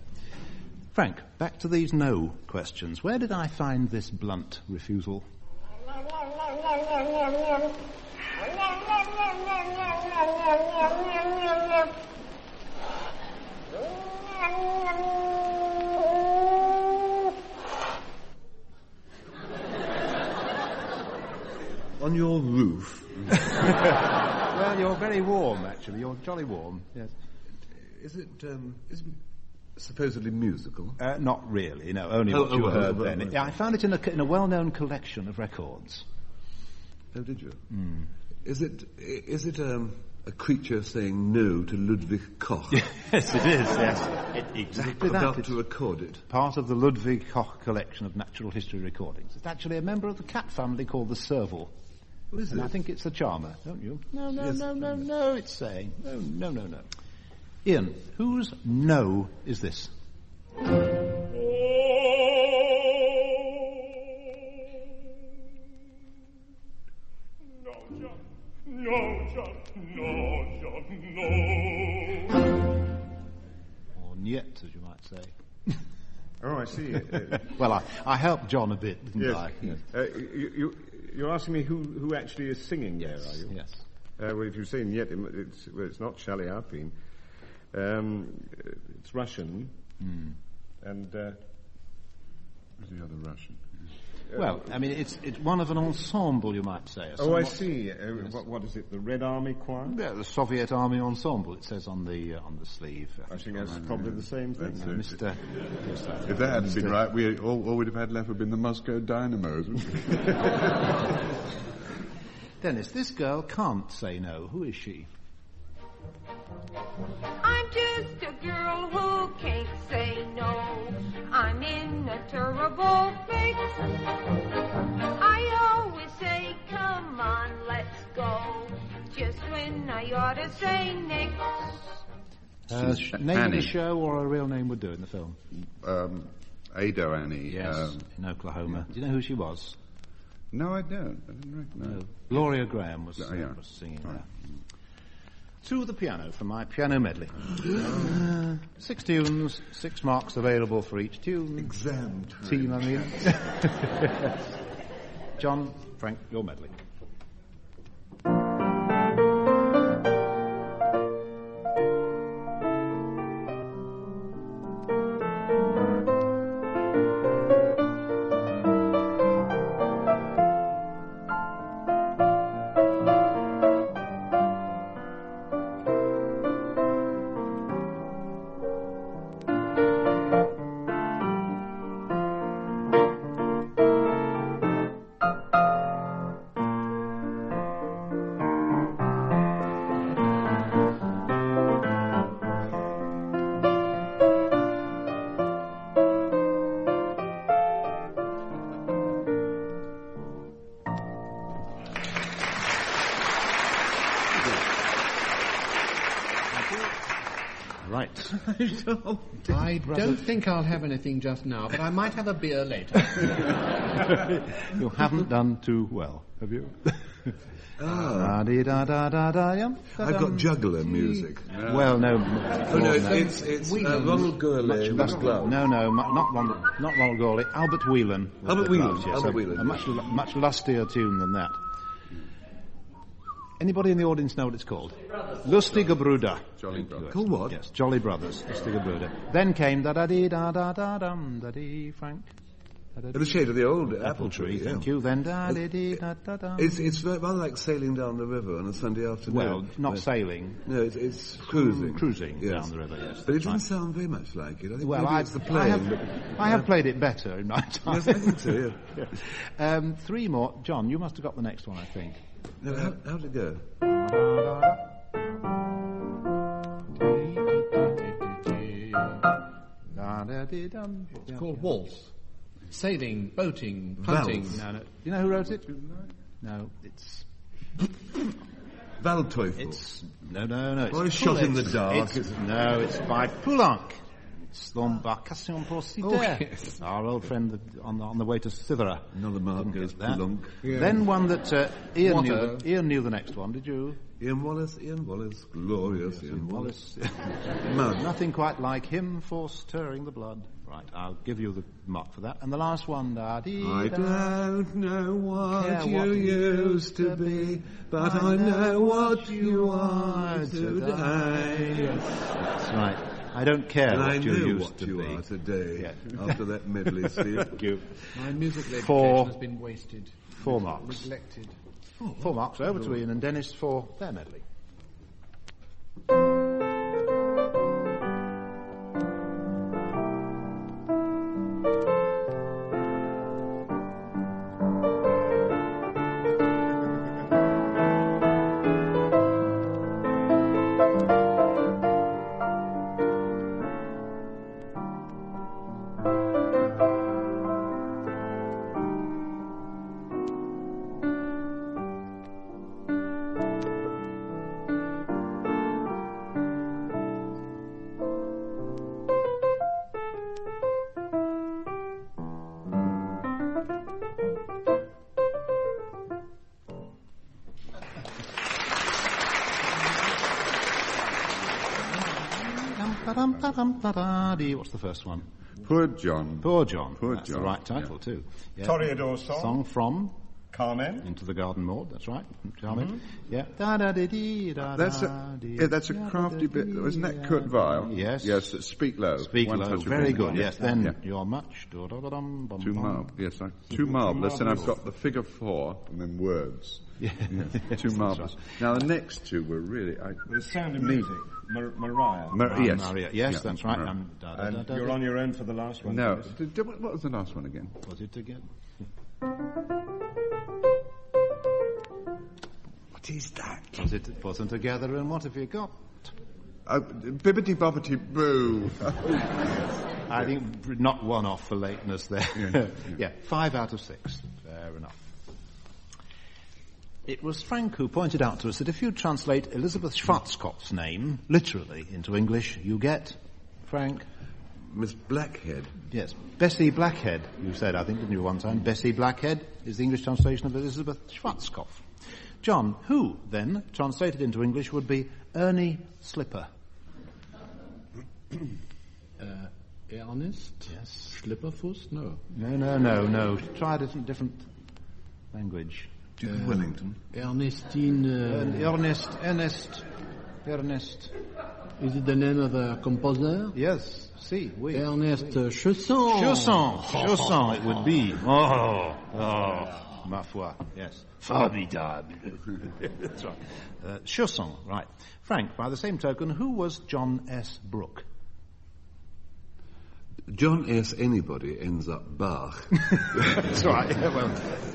Frank, back to these no questions. Where did I find this blunt refusal? On your roof. Well, you're very warm, actually. You're jolly warm. Yes. Is it supposedly musical? Not really. No, only what you heard then. I found it in a well-known collection of records. Oh, did you? Mm. Is it a creature saying no to Ludwig Koch? Yes, it is. Yes, exactly that. About to record it. Part of the Ludwig Koch collection of natural history recordings. It's actually a member of the cat family called the serval. Who is it? I think it's a charmer, don't you? No, it's saying. No. Ian, whose no is this? Or niet, as you might say. Oh, I see. Well, I helped John a bit, didn't yes. I? Yes. You're asking me who actually is singing there, are you? Yes. Well, if you're saying yet, it's not Shally Arpin. It's Russian. Mm. And who's the other Russian? Well, I mean, it's one of an ensemble, you might say. I see. Yes. What is it? The Red Army Choir? Yeah, the Soviet Army Ensemble. It says on the sleeve. I think that's probably the same thing. Mr. If that hadn't been right, all we'd have had left would have been the Moscow Dynamos. Dennis, this girl can't say no. Who is she? I'm just a girl who can't say no. I'm in a terrible fix. I always say, come on, let's go. Just when I ought to say nix. Name of the show or a real name would do in the film? Ado Annie. Yes, in Oklahoma. Do you know who she was? No, I don't. I didn't recognize. No. Gloria Graham was singing right. there. to the piano for my piano medley. 6 tunes, 6 marks available for each tune. Exam team, I mean. John, Frank, your medley. I don't think I'll have anything just now, but I might have a beer later. You haven't done too well, have you? I've got juggler music. Well, no. It's Ronald Gourlay. No, not Ronald Gourlay. Albert Whelan. Albert Whelan. Yes, a much lustier tune than that. Anybody in the audience know what it's called? Lustige Brüder. Jolly Brothers. Called what? Yes, Jolly Brothers. Lustige Brüder. Then came da-da-dee-da-da-da-dum, da-dee, Frank. The shade of the old apple tree. Thank you. Then da-dee-dee-da-da-dum. It's rather like sailing down the river on a Sunday afternoon. Well, not sailing. No, it's cruising. Cruising yes. down the river, yes. But it didn't sound very much like it. I think well, it's the playing. I have played it better in my time. Yes, I think so, yeah. 3 more. John, you must have got the next one, I think. No, how'd it go? It's called waltz. Sailing, boating, hunting. No. You know who wrote it? No, it's... Waldteufel. No. It's or a shot in the dark. No, it's by Poulenc. It's l'embarcation pour Cythère. Yes. Our old friend on the way to Cythera. Another mark goes Poulenc. Yeah. Then one that Ian knew the next one, did you? Ian Wallace, glorious Ian Wallace. Nothing quite like him for stirring the blood. Right, I'll give you the mark for that. And the last one, I don't know what you used to be, but I know what you are today. That's right. I don't care what you used to be. And I know what you are today, after that medley, Steve. Thank you. My music education has been wasted. 4 marks. Neglected. 4 marks. Over to Ian and Dennis for their medley. What's the first one? Poor John. That's the right title, too. Yeah. Toreador song. Song from Carmen. Into the Garden Mode, that's right. Carmen. Mm-hmm. Yeah. That's a crafty bit. Isn't that Kurt Weill? Yes. Yes, Speak Low. Speak Low. Very good. Yes. Then yeah. You're much. Too marvellous. Yes, too marvellous. And I've got the figure 4 and then words. Yeah. Too marvellous. Right. Now the next 2 were really... The Sound of Music. Mariah. Yes. Maria. Yes, yeah. that's right. And you're on your own for the last one. No. What was the last one again? Was it again? What is that? Was it wasn't together, and what have you got? Bibbity bobbity boo. I think not one off for lateness there. Yeah, 5 out of 6. Fair enough. It was Frank who pointed out to us that if you translate Elizabeth Schwarzkopf's name literally into English, you get, Frank? Miss Blackhead. Yes, Bessie Blackhead, you said, I think, didn't you, one time? Bessie Blackhead is the English translation of Elizabeth Schwarzkopf. John, who, then, translated into English, would be Ernie Slipper? Ernest? Yes. Schlipperfuss? No. No. Try a different language. Duke of Wellington. Ernestine... Ernest. Is it the name of a composer? Yes. Si, oui. Ernest Chausson. Chausson, it would be. Oh, ma foi. Yes. Formidable. That's right. Chausson, right. Frank, by the same token, who was John S. Brooke? John S. Anybody ends up Bach. That's right. Well,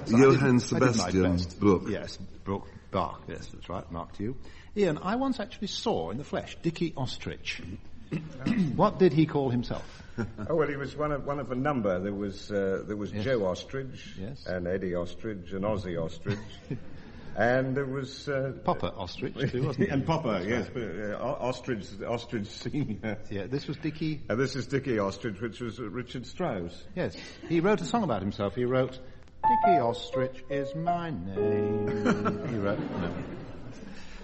Johann Sebastian Brooke. Yes, Brooke, Bach. Yes, that's right. Mark to you. Ian, I once actually saw in the flesh Dickie Ostrich. What did he call himself? Oh, well, he was one of a number. There was Yes. Joe Ostrich, Yes. and Eddie Ostrich, and Ozzy Ostrich, and there was Popper Ostrich too, wasn't it? And Popper, yes, but Ostrich Senior. Yeah, this was Dickie. This is Dickie Ostrich, which was Richard Strauss. Yes, he wrote a song about himself. He wrote, "Dickie Ostrich is my name." He wrote. No.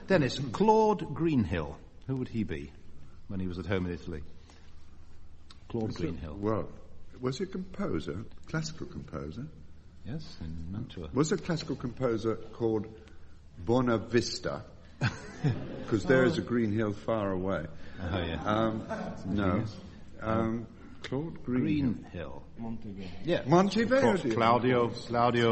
Dennis, Claude Greenhill. Who would he be when he was at home in Italy? Claude Greenhill. Well, was he a composer? Classical composer? Yes, in Mantua. Was a classical composer called Bonavista? Because there is a green hill far away. Oh, yeah. No. Claude Greenhill. Monteverdi. Yeah. Monteverdi. Claudio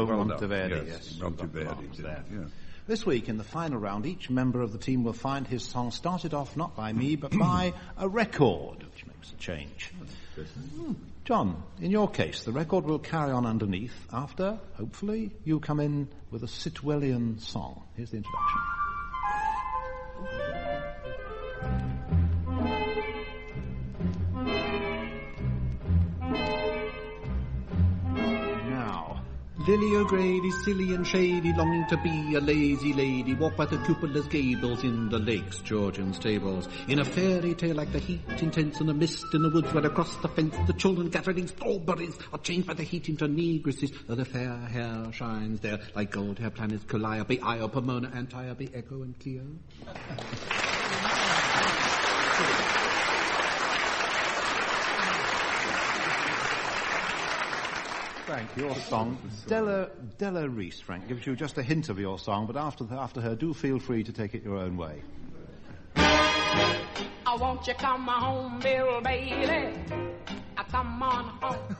Well Monteverdi. done. Yes. Monteverdi. There. Yeah. This week, in the final round, each member of the team will find his song started off not by me, but by a record, which makes a change. John, in your case, the record will carry on underneath after, hopefully, you come in with a Sitwellian song. Here's the introduction. Lily O'Grady, silly and shady, longing to be a lazy lady, walk by the cupola's gables in the lakes, Georgian stables. In a fairy tale like the heat intense and a mist in the woods, where across the fence the children gathering strawberries are changed by the heat into negresses, though the fair hair shines there like gold hair planets Calliope, Io, Pomona, Antiope, Echo and Clio. Frank, your song, Della Reese, Frank, gives you just a hint of your song, but after her, do feel free to take it your own way. I want you come home, Bill Bailey. I come on home.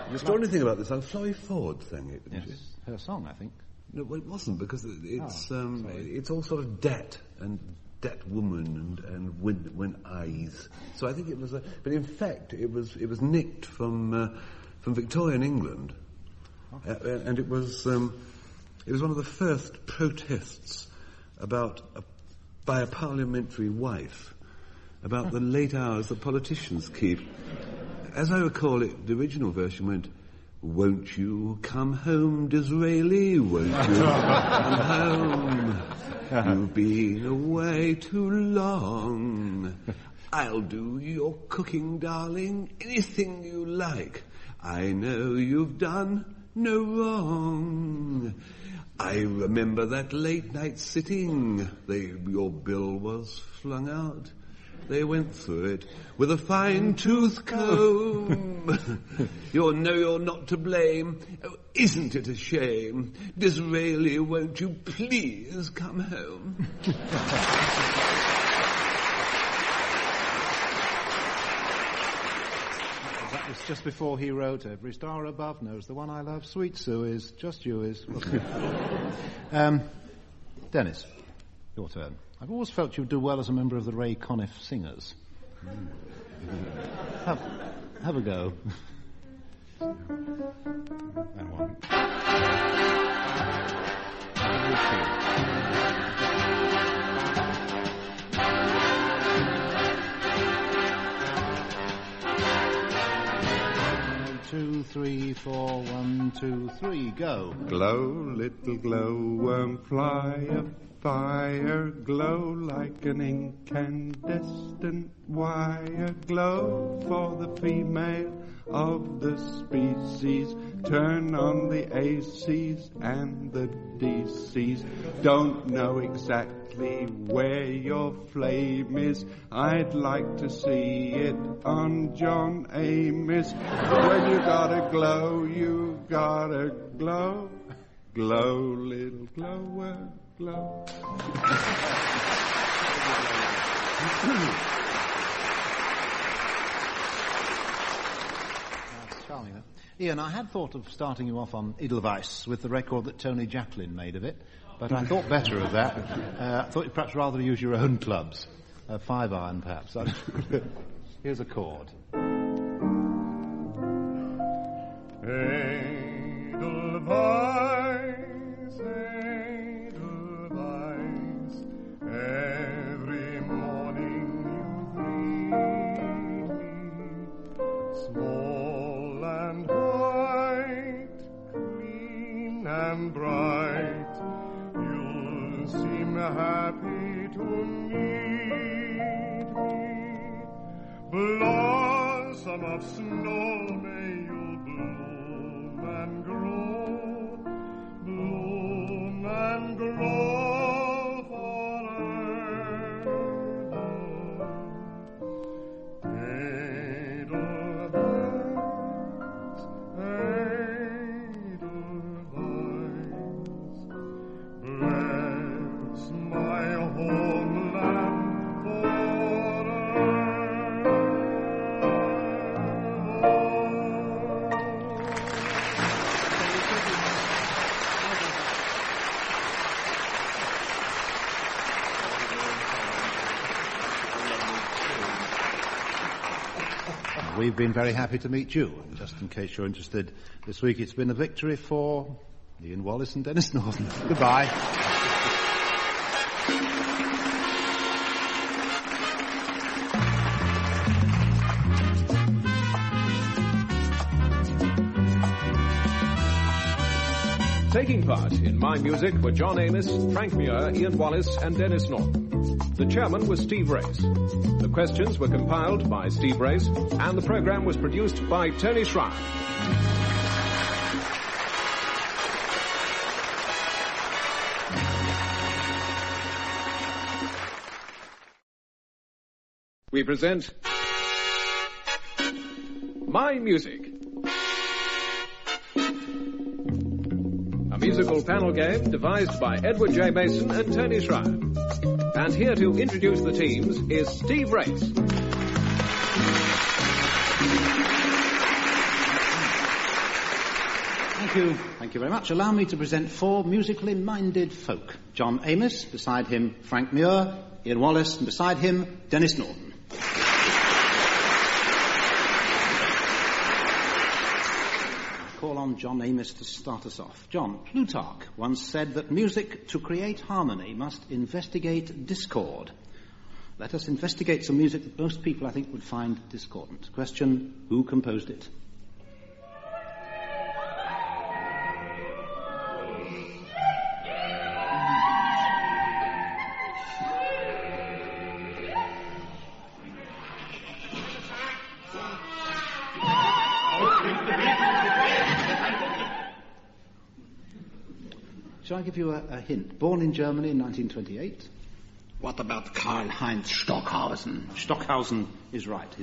The extraordinary thing about this song, Florrie Ford sang it, didn't Yes, her song, I think. No, well, it wasn't, because it's all sort of debt and debt woman and when eyes. So I think it was but in fact it was nicked from Victorian England, and it was one of the first protests by a parliamentary wife about the late hours that politicians keep. As I recall it, the original version went, "Won't you come home, Disraeli? Won't you come home? You've been away too long. I'll do your cooking, darling, anything you like. I know you've done no wrong. I remember that late night sitting. Your bill was flung out. They went through it with a fine-tooth comb. You're not to blame. Oh, isn't it a shame? Disraeli, won't you please come home?" That was just before he wrote, "Every star above knows the one I love, sweet Sue is, just you is." Wasn't it? Dennis, your turn. I've always felt you'd do well as a member of the Ray Conniff Singers. Have a go. And one. 2, 3, 4, 1, 2, 3, go. Glow, little glowworm, fly fire, glow like an incandescent wire, glow for the female of the species. Turn on the ACs and the DCs. Don't know exactly where your flame is. I'd like to see it on John Amos. When you gotta glow, you gotta glow. Glow, little glower, glow. That's charming, though. Ian, I had thought of starting you off on Edelweiss with the record that Tony Jacklin made of it, but I thought better of that. I thought you'd perhaps rather use your own clubs. 5-iron, perhaps. Here's a chord. Edelweiss, Edelweiss, every morning you greet me, small and white, clean and bright, you'll seem happy to meet me, blossom of snow, may you bloom and grow, bloom and grow forever. Edelweiss, Edelweiss, bless my homeland We've been very happy to meet you. And just in case you're interested, this week it's been a victory for Ian Wallace and Denis Norden. Goodbye. Taking part in My Music were John Amos, Frank Muir, Ian Wallace and Denis Norden. The chairman was Steve Race. The questions were compiled by Steve Race, and the program was produced by Tony Schreier. We present My Music, a musical panel game devised by Edward J. Mason and Tony Schreier. And here to introduce the teams is Steve Race. Thank you. Thank you very much. Allow me to present 4 musically minded folk. John Amos, beside him Frank Muir, Ian Wallace, and beside him Denis Norden. Call on John Amos to start us off. John, Plutarch once said that music, to create harmony, must investigate discord. Let us investigate some music that most people, I think, would find discordant. Question, who composed it? Shall I give you a hint? Born in Germany in 1928. What about Karl-Heinz Stockhausen? Stockhausen is right.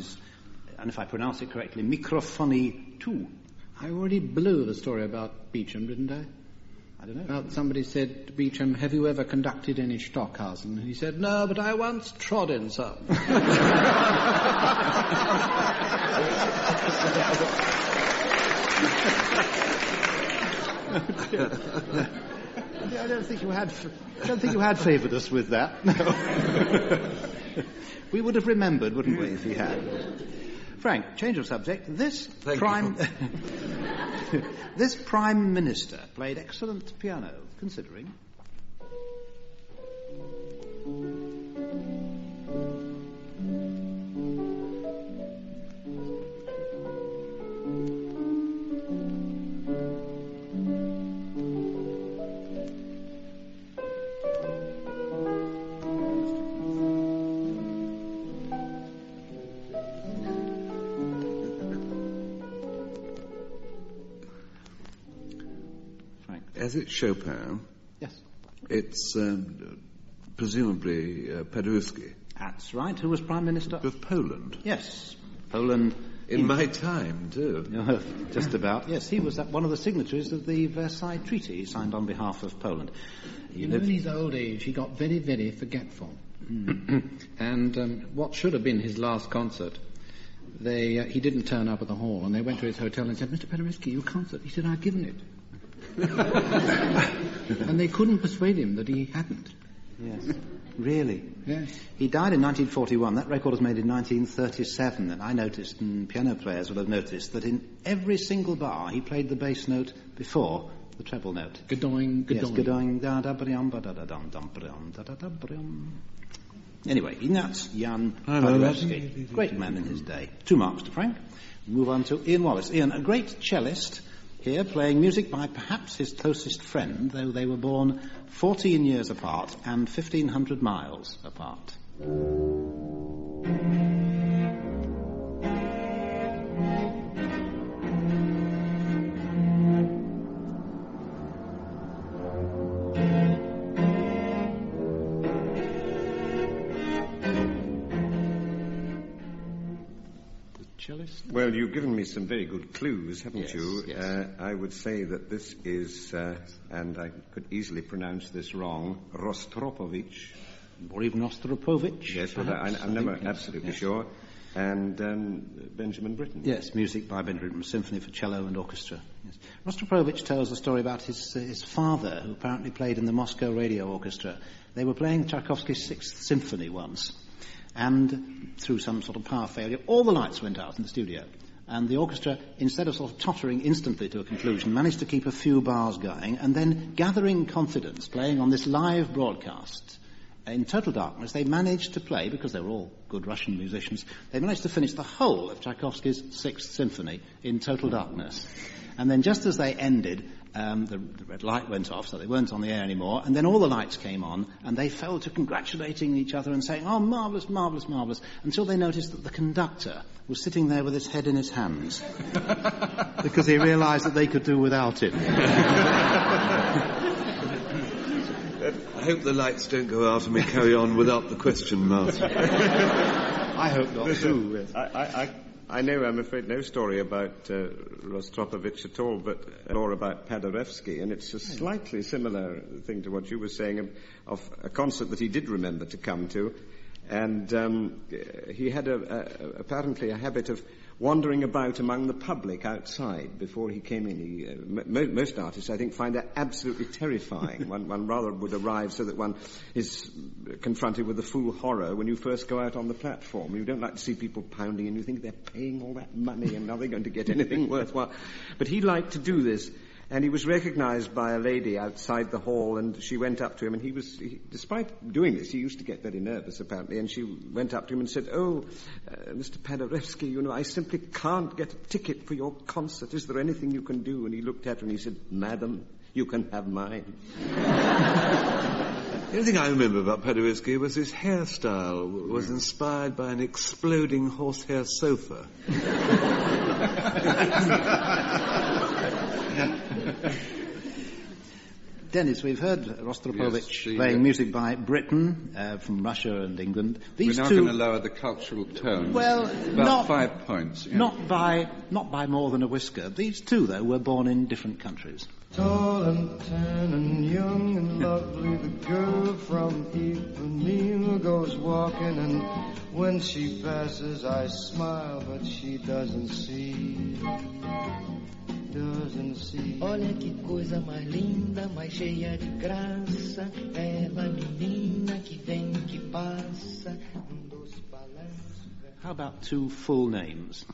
And if I pronounce it correctly, Microphony 2. I already blew the story about Beecham, didn't I? I don't know. Well, somebody said to Beecham, have you ever conducted any Stockhausen? And he said, no, but I once trod in some. I don't think you had favoured us with that. No. We would have remembered, wouldn't we, if we had? Frank, change of subject. This Prime Minister played excellent piano, considering. as it's Chopin, Yes. it's presumably Paderewski. That's right. Who was Prime Minister? Of Poland. Yes. Poland. In my time, too. Just about. Yes, he was one of the signatories of the Versailles Treaty. He signed on behalf of Poland. In his old age, he got very, very forgetful. And what should have been his last concert, he didn't turn up at the hall, and they went to his hotel and said, "Mr. Paderewski, your concert." He said, "I've given it." And they couldn't persuade him that he hadn't. Yes. Really? Yes. He died in 1941. That record was made in 1937, and I noticed, and piano players will have noticed, that in every single bar he played the bass note before the treble note. Gadoing, gadoing. Yes, gadoing, da-da-ba-dum, ba-da-da-dum, dum-ba-dum, da-da-da-ba-dum. Anyway, that's Jan Paderewski. Great man in his day. 2 marks to Frank. Move on to Ian Wallace. Ian, a great cellist here, playing music by perhaps his closest friend, though they were born 14 years apart and 1,500 miles apart. Well, you've given me some very good clues, haven't you? Yes. I would say that this is, and I could easily pronounce this wrong, Rostropovich. Or even Rostropovich. Yes, well, I'm never absolutely sure. And Benjamin Britten. Yes, music by Benjamin Britten, symphony for cello and orchestra. Yes. Rostropovich tells a story about his father, who apparently played in the Moscow Radio Orchestra. They were playing Tchaikovsky's 6th Symphony once. And through some sort of power failure, all the lights went out in the studio. And the orchestra, instead of sort of tottering instantly to a conclusion, managed to keep a few bars going, and then, gathering confidence, playing on this live broadcast, in total darkness, they managed to play, because they were all good Russian musicians, they managed to finish the whole of Tchaikovsky's 6th Symphony in total darkness. And then just as they ended, the red light went off, so they weren't on the air anymore, and then all the lights came on, and they fell to congratulating each other and saying, "Oh, marvellous, marvellous, marvellous," until they noticed that the conductor was sitting there with his head in his hands, because he realised that they could do without him. I hope the lights don't go out and we carry on without the question mark. I hope not, too. I know, I'm afraid, no story about Rostropovich at all, but more about Paderewski, and it's a slightly similar thing to what you were saying of a concert that he did remember to come to, and he had apparently a habit of wandering about among the public outside before he came in. Most artists, I think, find that absolutely terrifying. One rather would arrive so that one is confronted with the full horror when you first go out on the platform. You don't like to see people pounding, and you think they're paying all that money and are they going to get anything worthwhile? But he liked to do this, and he was recognized by a lady outside the hall, and she went up to him, and despite doing this, he used to get very nervous, apparently, and she went up to him and said, "Oh, Mr. Paderewski, you know, I simply can't get a ticket for your concert. Is there anything you can do?" And he looked at her and he said, "Madam, you can have mine." The only thing I remember about Paderewski was his hairstyle was inspired by an exploding horsehair sofa. Dennis, we've heard Rostropovich playing music by Britain, from Russia and England. We're now going to lower the cultural tone. Well, about 5 points. Yeah. Not by more than a whisker. These two, though, were born in different countries. Tall and tan and young and lovely, the girl from Ipanema goes walking, and when she passes I smile, but she doesn't see. Olha que coisa mais linda, mais cheia de graça, ela menina que vem que passa, dos balanços. How about 2 full names?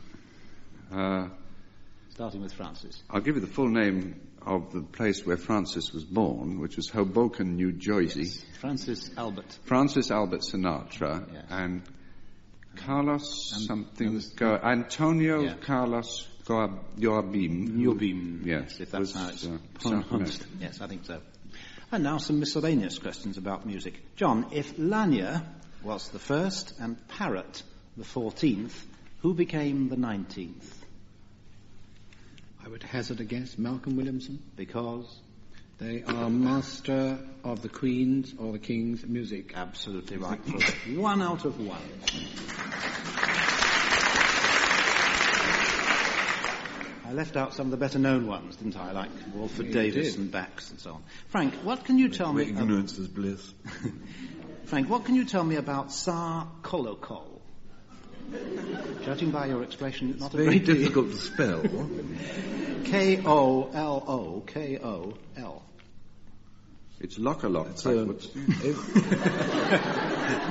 Starting with Francis. I'll give you the full name of the place where Francis was born, which was Hoboken, New Jersey. Yes. Francis Albert Sinatra, yes. And Carlos Antonio Carlos Jobim. Yes. If that's how it's pronounced. Yes, I think so. And now some miscellaneous questions about music. John, if Lanya was the first and Parrot the 14th, who became the 19th? I would hazard a guess, Malcolm Williamson. Because? They are master of the Queen's or the King's music. Absolutely right. 1 out of 1. I left out some of the better-known ones, didn't I? Like Walford Davis and Bax and so on. Frank, what can you tell me... Ignorance is bliss. Frank, what can you tell me about Tsar Kolokol? Judging by your expression, not a great deal. Very difficult to spell. Kolokol. It's Lock-a-Lock.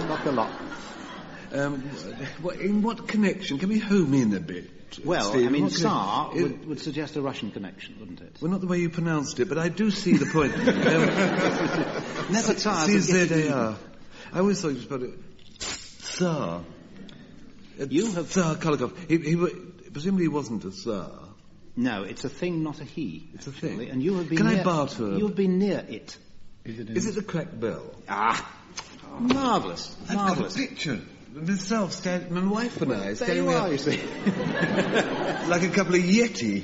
Lock-a-Lock. In what connection? Can we home in a bit? Well, Steve, I mean, Tsar would suggest a Russian connection, wouldn't it? Well, not the way you pronounced it, but I do see the point. Never Tsar. C-Z-A-R. I always thought you spelled it Tsar. You have... Tsar Kolokov. Presumably he wasn't a Tsar. No, it's a thing, not a he. It's a thing. And you have been Can I barter? You have been near it. Is it a cracked bell? Marvellous. I've got a picture. Myself, my wife and I, there you are, you see. Like a couple of Yeti.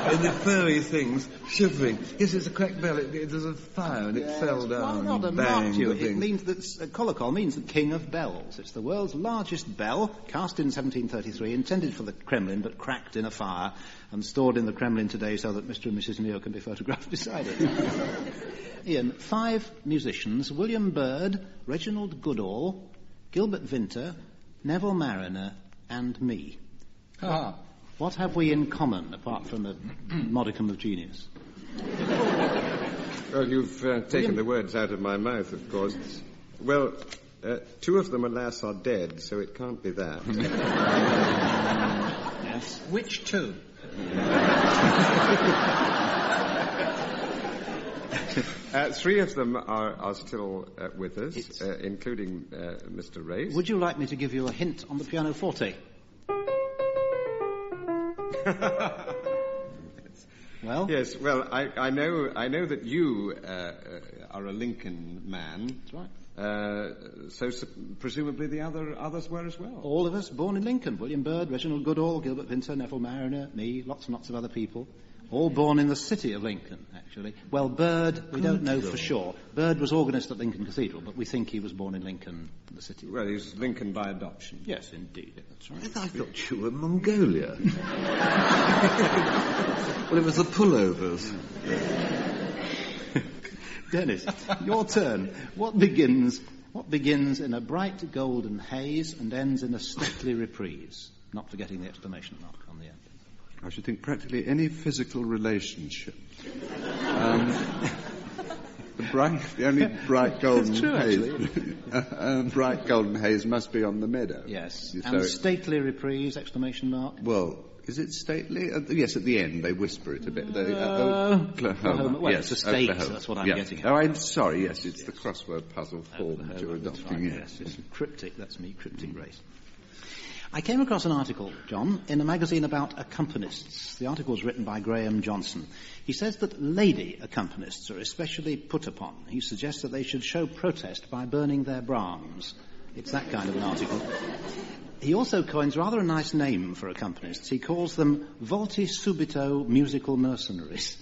And the furry things shivering. Yes, it's a cracked bell. There's a fire and it fell down. Well, not bang, you. It means that Kolokol means the king of bells. It's the world's largest bell, cast in 1733, intended for the Kremlin, but cracked in a fire and stored in the Kremlin today so that Mr. and Mrs. Muir can be photographed beside it. Ian, 5 musicians: William Byrd, Reginald Goodall, Gilbert Vinter, Neville Mariner, and me. What have we in common, apart from a modicum of genius? Well, you've taken the words out of my mouth, of course. Well, 2 of them, alas, are dead, so it can't be that. Yes. Which 2? 3 of them are still with us, including Mr. Race. Would you like me to give you a hint on the pianoforte? Well? Yes, well, I know that you are a Lincoln man. That's right. So presumably the others were as well. All of us born in Lincoln. William Byrd, Reginald Goodall, Gilbert Vinter, Neville Mariner, me, lots and lots of other people. All born in the city of Lincoln, actually. Well, Byrd, we don't know for sure. Byrd was organist at Lincoln Cathedral, but we think he was born in Lincoln, the city. Well, he's Lincoln by adoption. Yes, indeed. That's right. I thought you were Mongolia. Well, it was the pullovers. Dennis, your turn. What begins in a bright golden haze and ends in a stately reprise? Not forgetting the exclamation mark on the end. I should think practically any physical relationship. The only bright golden haze. Bright golden haze must be on the meadow. Yes. And stately reprise, exclamation mark. Well, is it stately? Yes, at the end they whisper it a bit. Oklahoma. Well, yes, it's a state, Oklahoma. that's what I'm getting at. Oh, I'm sorry, yes, it's the crossword puzzle form that you're adopting. Right, yes, it's cryptic, that's me, cryptic race. I came across an article, John, in a magazine about accompanists. The article was written by Graham Johnson. He says that lady accompanists are especially put upon. He suggests that they should show protest by burning their Brahms. It's that kind of an article. He also coins rather a nice name for accompanists. He calls them volti subito musical mercenaries,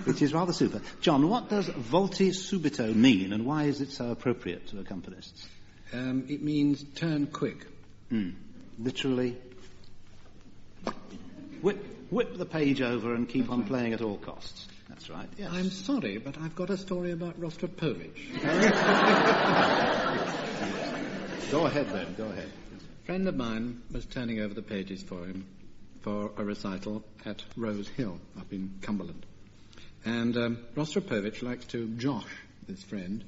which is rather super. John, what does volti subito mean, and why is it so appropriate to accompanists? It means turn quick. Literally, whip the page over and keep on playing at all costs. That's right, yes. I'm sorry, but I've got a story about Rostropovich. Go ahead, then, go ahead. A friend of mine was turning over the pages for him for a recital at Rose Hill up in Cumberland. And Rostropovich likes to josh this friend.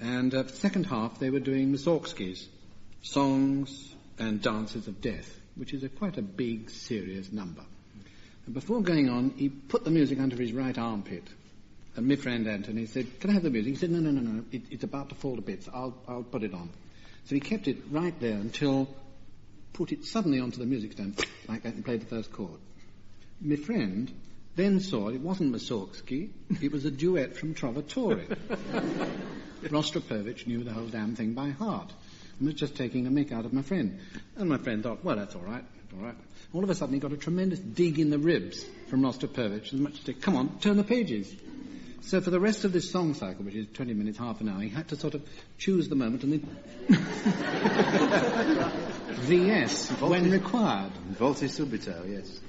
And the second half they were doing Mussorgsky's Songs and Dances of Death, which is quite a big, serious number. And before going on, he put the music under his right armpit. And my friend Anthony said, "Can I have the music?" He said, No, it's about to fall to bits. I'll put it on. So he kept it right there until put it suddenly onto the music stand, like that, and played the first chord. My friend then saw it wasn't Mussorgsky, it was a duet from Trovatore. Rostropovich knew the whole damn thing by heart and was just taking a mick out of my friend. And my friend thought, well, that's all right. all right. All of a sudden he got a tremendous dig in the ribs from Rostropovich, as much as to, come on, turn the pages. So for the rest of this song cycle, which is 20 minutes, half an hour, he had to sort of choose the moment and then VS when required. Volte subito, yes.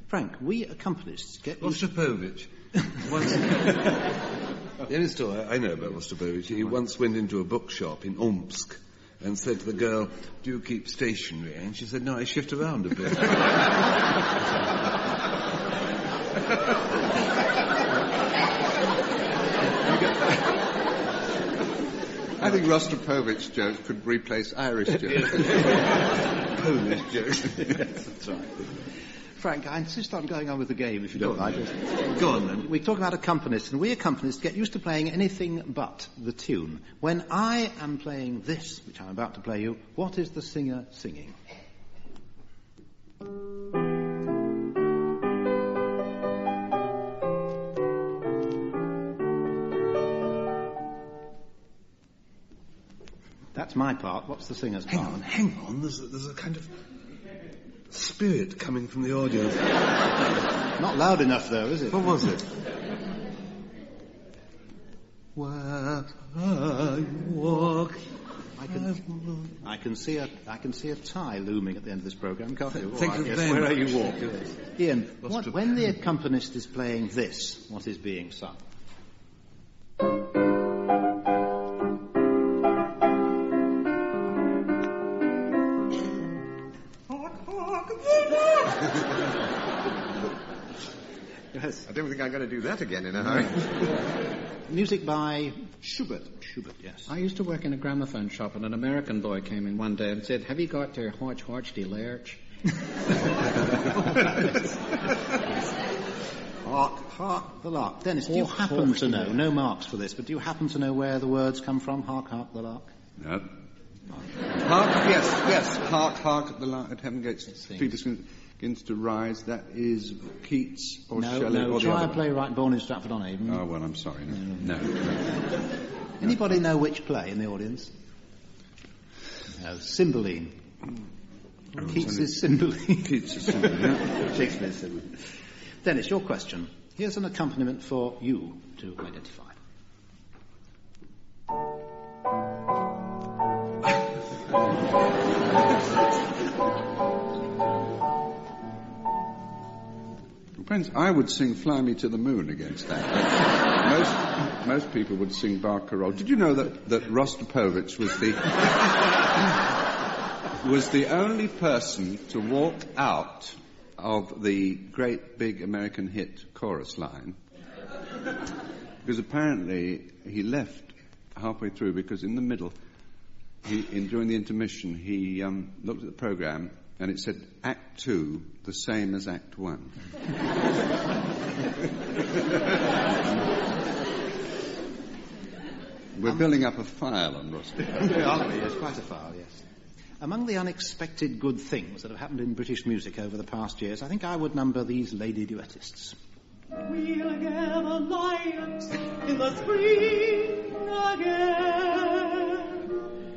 Frank, we accompanists get... Rostropovich. The only story I know about Rostropovich, he once went into a bookshop in Omsk and said to the girl, do you keep stationery? And she said, no, I shift around a bit. I think Rostropovich jokes could replace Irish jokes. Polish jokes. That's right. Frank, I insist on going on with the game, if you don't mind. Go on, then. We talk about accompanists, and we accompanists get used to playing anything but the tune. When I am playing this, which I'm about to play you, what is the singer singing? That's my part. What's the singer's part? Hang on. There's a kind of spirit coming from the audience. Not loud enough, though, is it? What was it? Where I walk. I can see a tie looming at the end of this programme, can't you? Thank you very Where much. are you walk? Ian, when the accompanist is playing this, what is being sung? Yes. I don't think I'm going to do that again in a hurry. Music by Schubert. Schubert, yes. I used to work in a gramophone shop, and an American boy came in one day and said, have you got your Hodge de Lurch? Hark the lark. Dennis, do you happen to know, no marks for this, but do you happen to know where the words come from? Hark, hark the lark? No. Hark, yes. Hark, hark at the light at heaven gates. Feet begins to rise. That is Keats or Shelley or the try other. a playwright born in Stratford-on-Avon. Oh, well, I'm sorry. No. Anybody know which play in the audience? No, Cymbeline. Keats is Cymbeline. Keats is Cymbeline, yeah. Shakespeare's Cymbeline. Dennis, your question. Here's an accompaniment for you to identify. Friends, I would sing Fly Me to the Moon against that. Most people would sing Barcarolle. Did you know that Rostropovich was the only person to walk out of the great big American hit chorus line? Because apparently he left halfway through because in the middle, during the intermission, he looked at the programme and it said Act 2, the same as Act 1. We're building up a file on Rostropovich. Yes, quite a file, yes. Among the unexpected good things that have happened in British music over the past years, I think I would number these lady duettists. We'll gather lions in the spring again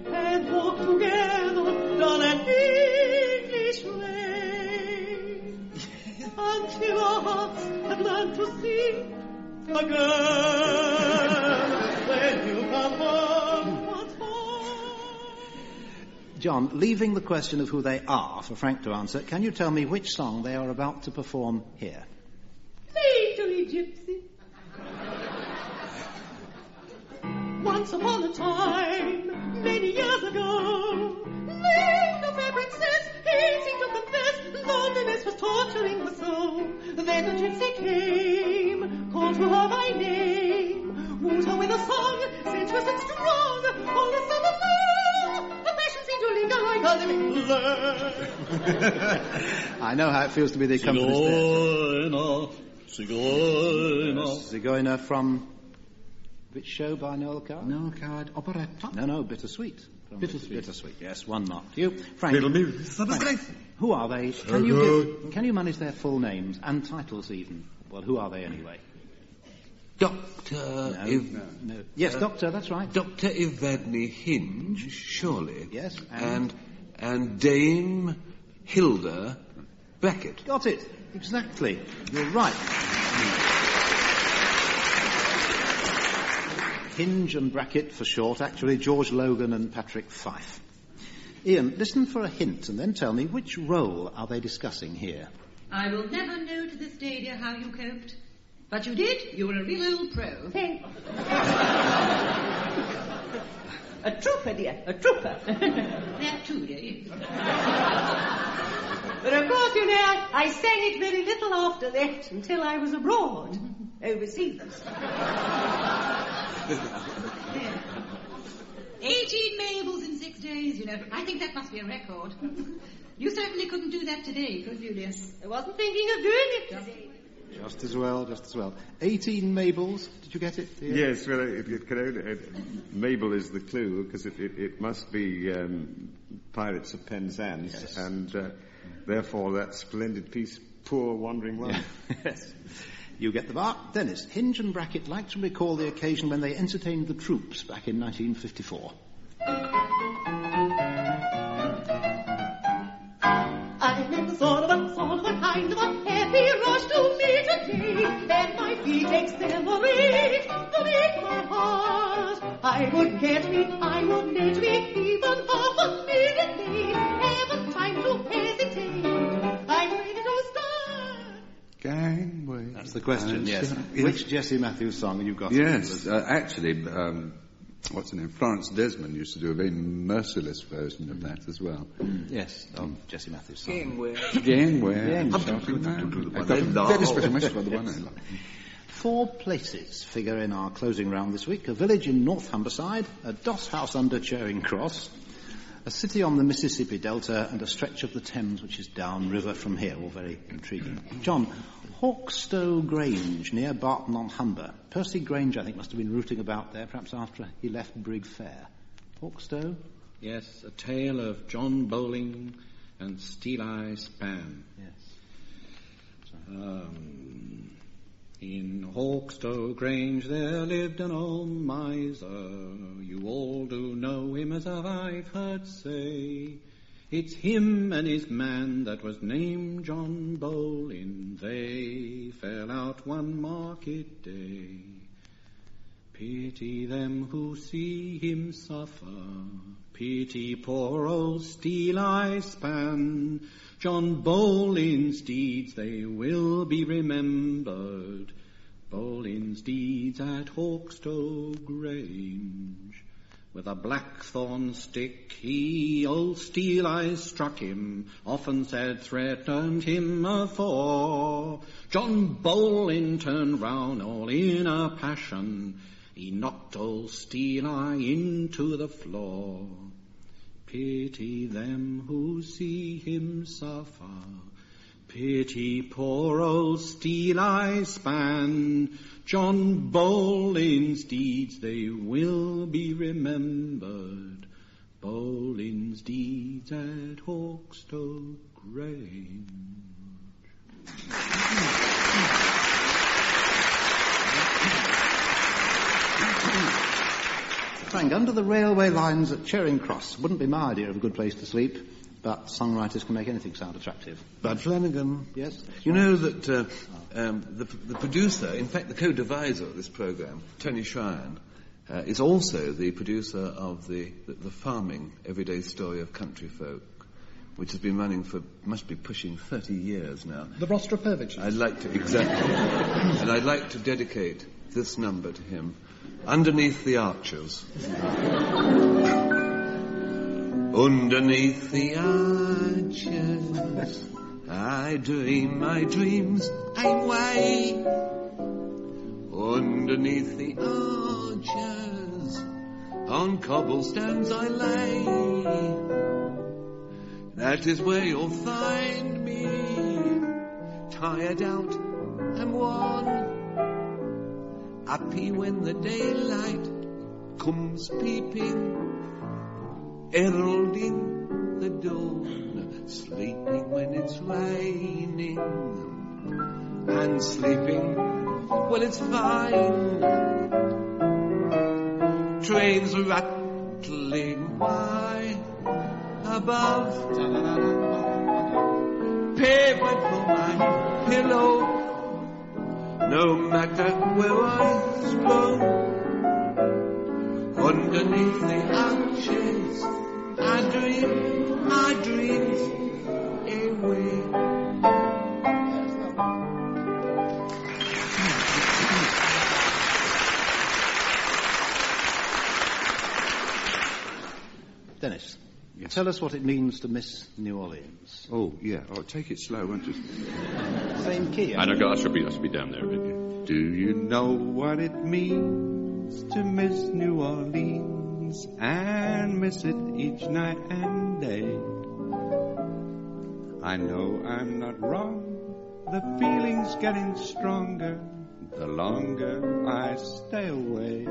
and walk together down an English lane until our hearts have learned to sing again when you come home once more. John, leaving the question of who they are for Frank to answer, can you tell me which song they are about to perform here? Victory Gypsy. Once upon a time, many years ago, lived a fair princess. Hating to confess, loneliness was torturing her soul. Then a gypsy came, called to her by name, wooed her with a song, sensuous and strong. All the summer long, the passion seemed to linger like a living blur. I know how it feels to be the accompanist there. Zigeuner. Zigeuner from which show by Noel Coward? Noel Coward Operetta. No, Bittersweet. Bittersweet, yes, 1 mark to you. Frank, who are they? Can you manage their full names and titles even? Well, who are they anyway? Dr. No. Yes, Doctor, that's right. Dr. Evadne Hinge, surely. Yes. And Dame Hilda Bracket. Got it. Exactly. You're right. Hinge and bracket for short, actually, George Logan and Patrick Fife. Ian, listen for a hint and then tell me which role are they discussing here? I will never know to this day, dear, how you coped. But you did. You were a real old pro. Thank A trooper, dear, a trooper. That too, dear, yes. But of course, you know, I sang it very little after that until I was abroad, overseas. 18 Mabels in 6 days, you know. I think that must be a record. You certainly couldn't do that today, could you, dear? I wasn't thinking of doing it today. Just as well, just as well. 18 Mabels, did you get it? Ian? Yes, well, it can only, Mabel is the clue, because it must be Pirates of Penzance, yes. And therefore that splendid piece, Poor Wandering One. Yes. You get the mark. Dennis, Hinge and Bracket like to recall the occasion when they entertained the troops back in 1954. I met the sort of a kind of a happy rush to meet a day, and my feet accelerate to meet my heart. I would get me, even half a minute late, haven't time to hesitate. I'm ready to start. Gangway. That's the question, yes. Which Jessie Matthews song have you got? Yes, actually, what's her name? Florence Desmond used to do a very merciless version of that as well. Yes, of Jessie Matthews' song. Gangway. Four places figure in our closing round this week. A village in North Humberside, a doss house under Charing Cross, a city on the Mississippi Delta, and a stretch of the Thames which is downriver from here. All very intriguing. John, Hawkstow Grange, near Barton-on-Humber. Percy Grange, I think, must have been rooting about there, perhaps after he left Brig Fair. Hawkstow? Yes, a tale of John Bowling and Steeleye Span. Yes. In Hawkstow Grange there lived an old miser. You all do know him, as I've heard say. It's him and his man that was named John Bowling. They fell out one market day. Pity them who see him suffer. Pity poor old Steeleye Span. John Bowling's deeds, they will be remembered. Bowling's deeds at Hawkstow Grange. With a blackthorn stick old Steeleye struck him, often said threatened him afore. John Bowling turned round all in a passion. He knocked old Steeleye into the floor. Pity them who see him suffer. Pity poor old Steeleye Span. John Bowling's deeds, they will be remembered. Bowling's deeds at Hawkstow Grange. Frank, under the railway lines at Charing Cross wouldn't be my idea of a good place to sleep, but songwriters can make anything sound attractive. Bud Flanagan. Yes? You know that the producer, in fact the co-deviser of this programme, Tony Shryan, is also the producer of the farming everyday story of country folk, which has been running for, must be pushing 30 years now. The Rostropovich. I'd like to, exactly. And I'd like to dedicate this number to him. Underneath the Arches. Underneath the arches, I dream my dreams away. Underneath the arches, on cobblestones I lay. That is where you'll find me, tired out and worn, happy when the daylight comes peeping, heralding the dawn, sleeping when it's raining, and sleeping when it's fine. Trains rattling by above, pavement for my pillow. No matter where winds blow, underneath the arches, I dream my dreams away. Dennis, tell us what it means to miss New Orleans. Oh, yeah. Oh, take it slow, won't you? Same key. I should be down there a bit. Yeah. Do you know what it means to miss New Orleans and miss it each night and day? I know I'm not wrong. The feeling's getting stronger the longer I stay away.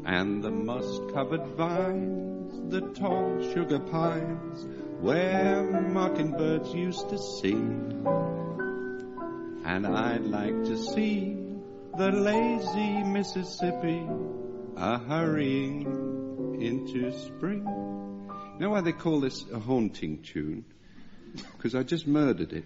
And the moss-covered vines, the tall sugar pines, where mockingbirds used to sing. And I'd like to see the lazy Mississippi a-hurrying into spring. You know why they call this a haunting tune? Because I just murdered it.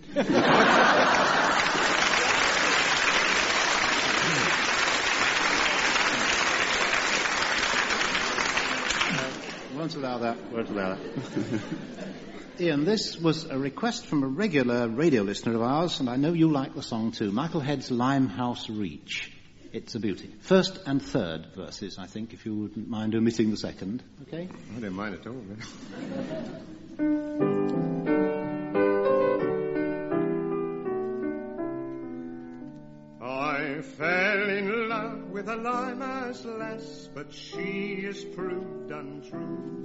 Won't allow that. Ian, this was a request from a regular radio listener of ours, and I know you like the song too. Michael Head's Limehouse Reach. It's a beauty. First and third verses, I think, if you wouldn't mind omitting the second. Okay? I don't mind at all. I fell in love with a limehouse lass, but she is proved untrue.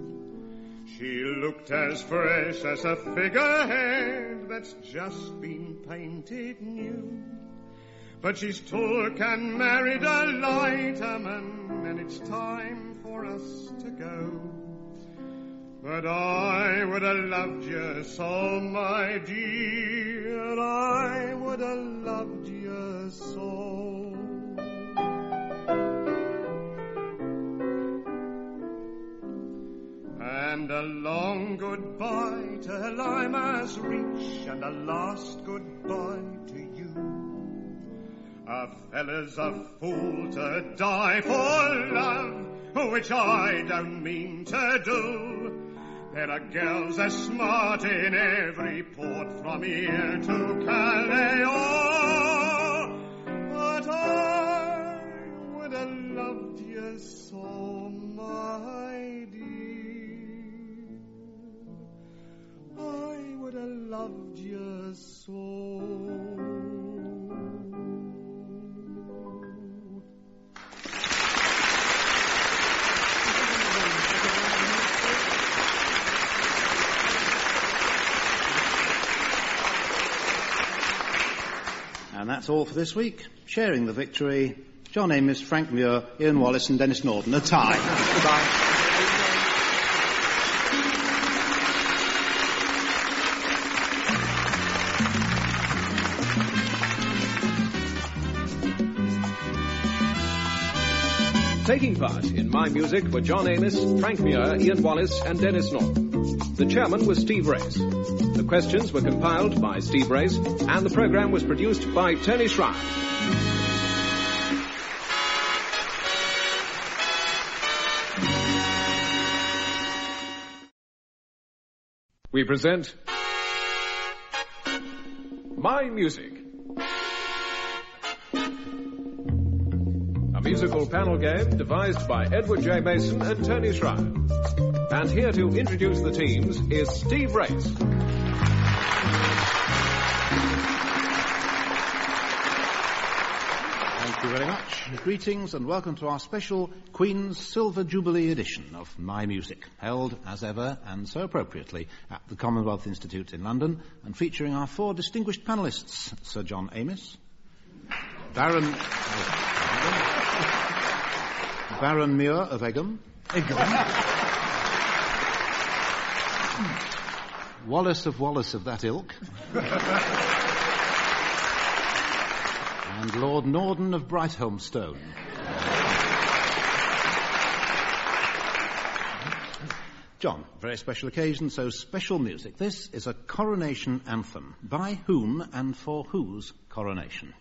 She looked as fresh as a figurehead that's just been painted new. But she's took and married a lighterman, and it's time for us to go. But I would have loved you so, my dear, I would have loved you so. And a long goodbye to Limehouse Reach, and a last goodbye to you. A fella's a fool to die for love, which I don't mean to do. There are girls as smart in every port from here to Calais. Oh, but I would have loved you so, my dear. I would have loved you so. And that's all for this week. Sharing the victory, John Amos, Frank Muir, Ian Wallace and Denis Norden. A tie. Goodbye. Taking part in My Music were John Amos, Frank Muir, Ian Wallace and Denis Norden. The chairman was Steve Race. The questions were compiled by Steve Race, and the programme was produced by Tony Schreier. We present My Music, a musical panel game devised by Edward J. Mason and Tony Schreier. And here to introduce the teams is Steve Race. Thank you very much. Greetings and welcome to our special Queen's Silver Jubilee edition of My Music, held as ever and so appropriately at the Commonwealth Institute in London, and featuring our four distinguished panellists: Sir John Amos, Baron Muir of Egham, Wallace of that ilk, and Lord Norden of Brighthelmstone. John, very special occasion, so special music. This is a coronation anthem. By whom and for whose coronation?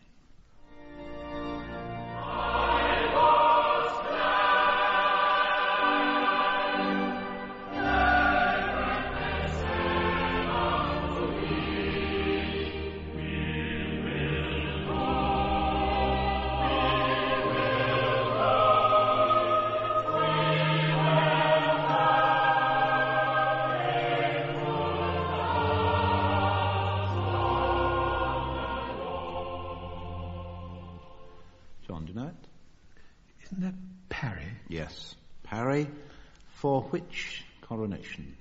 For which coronation?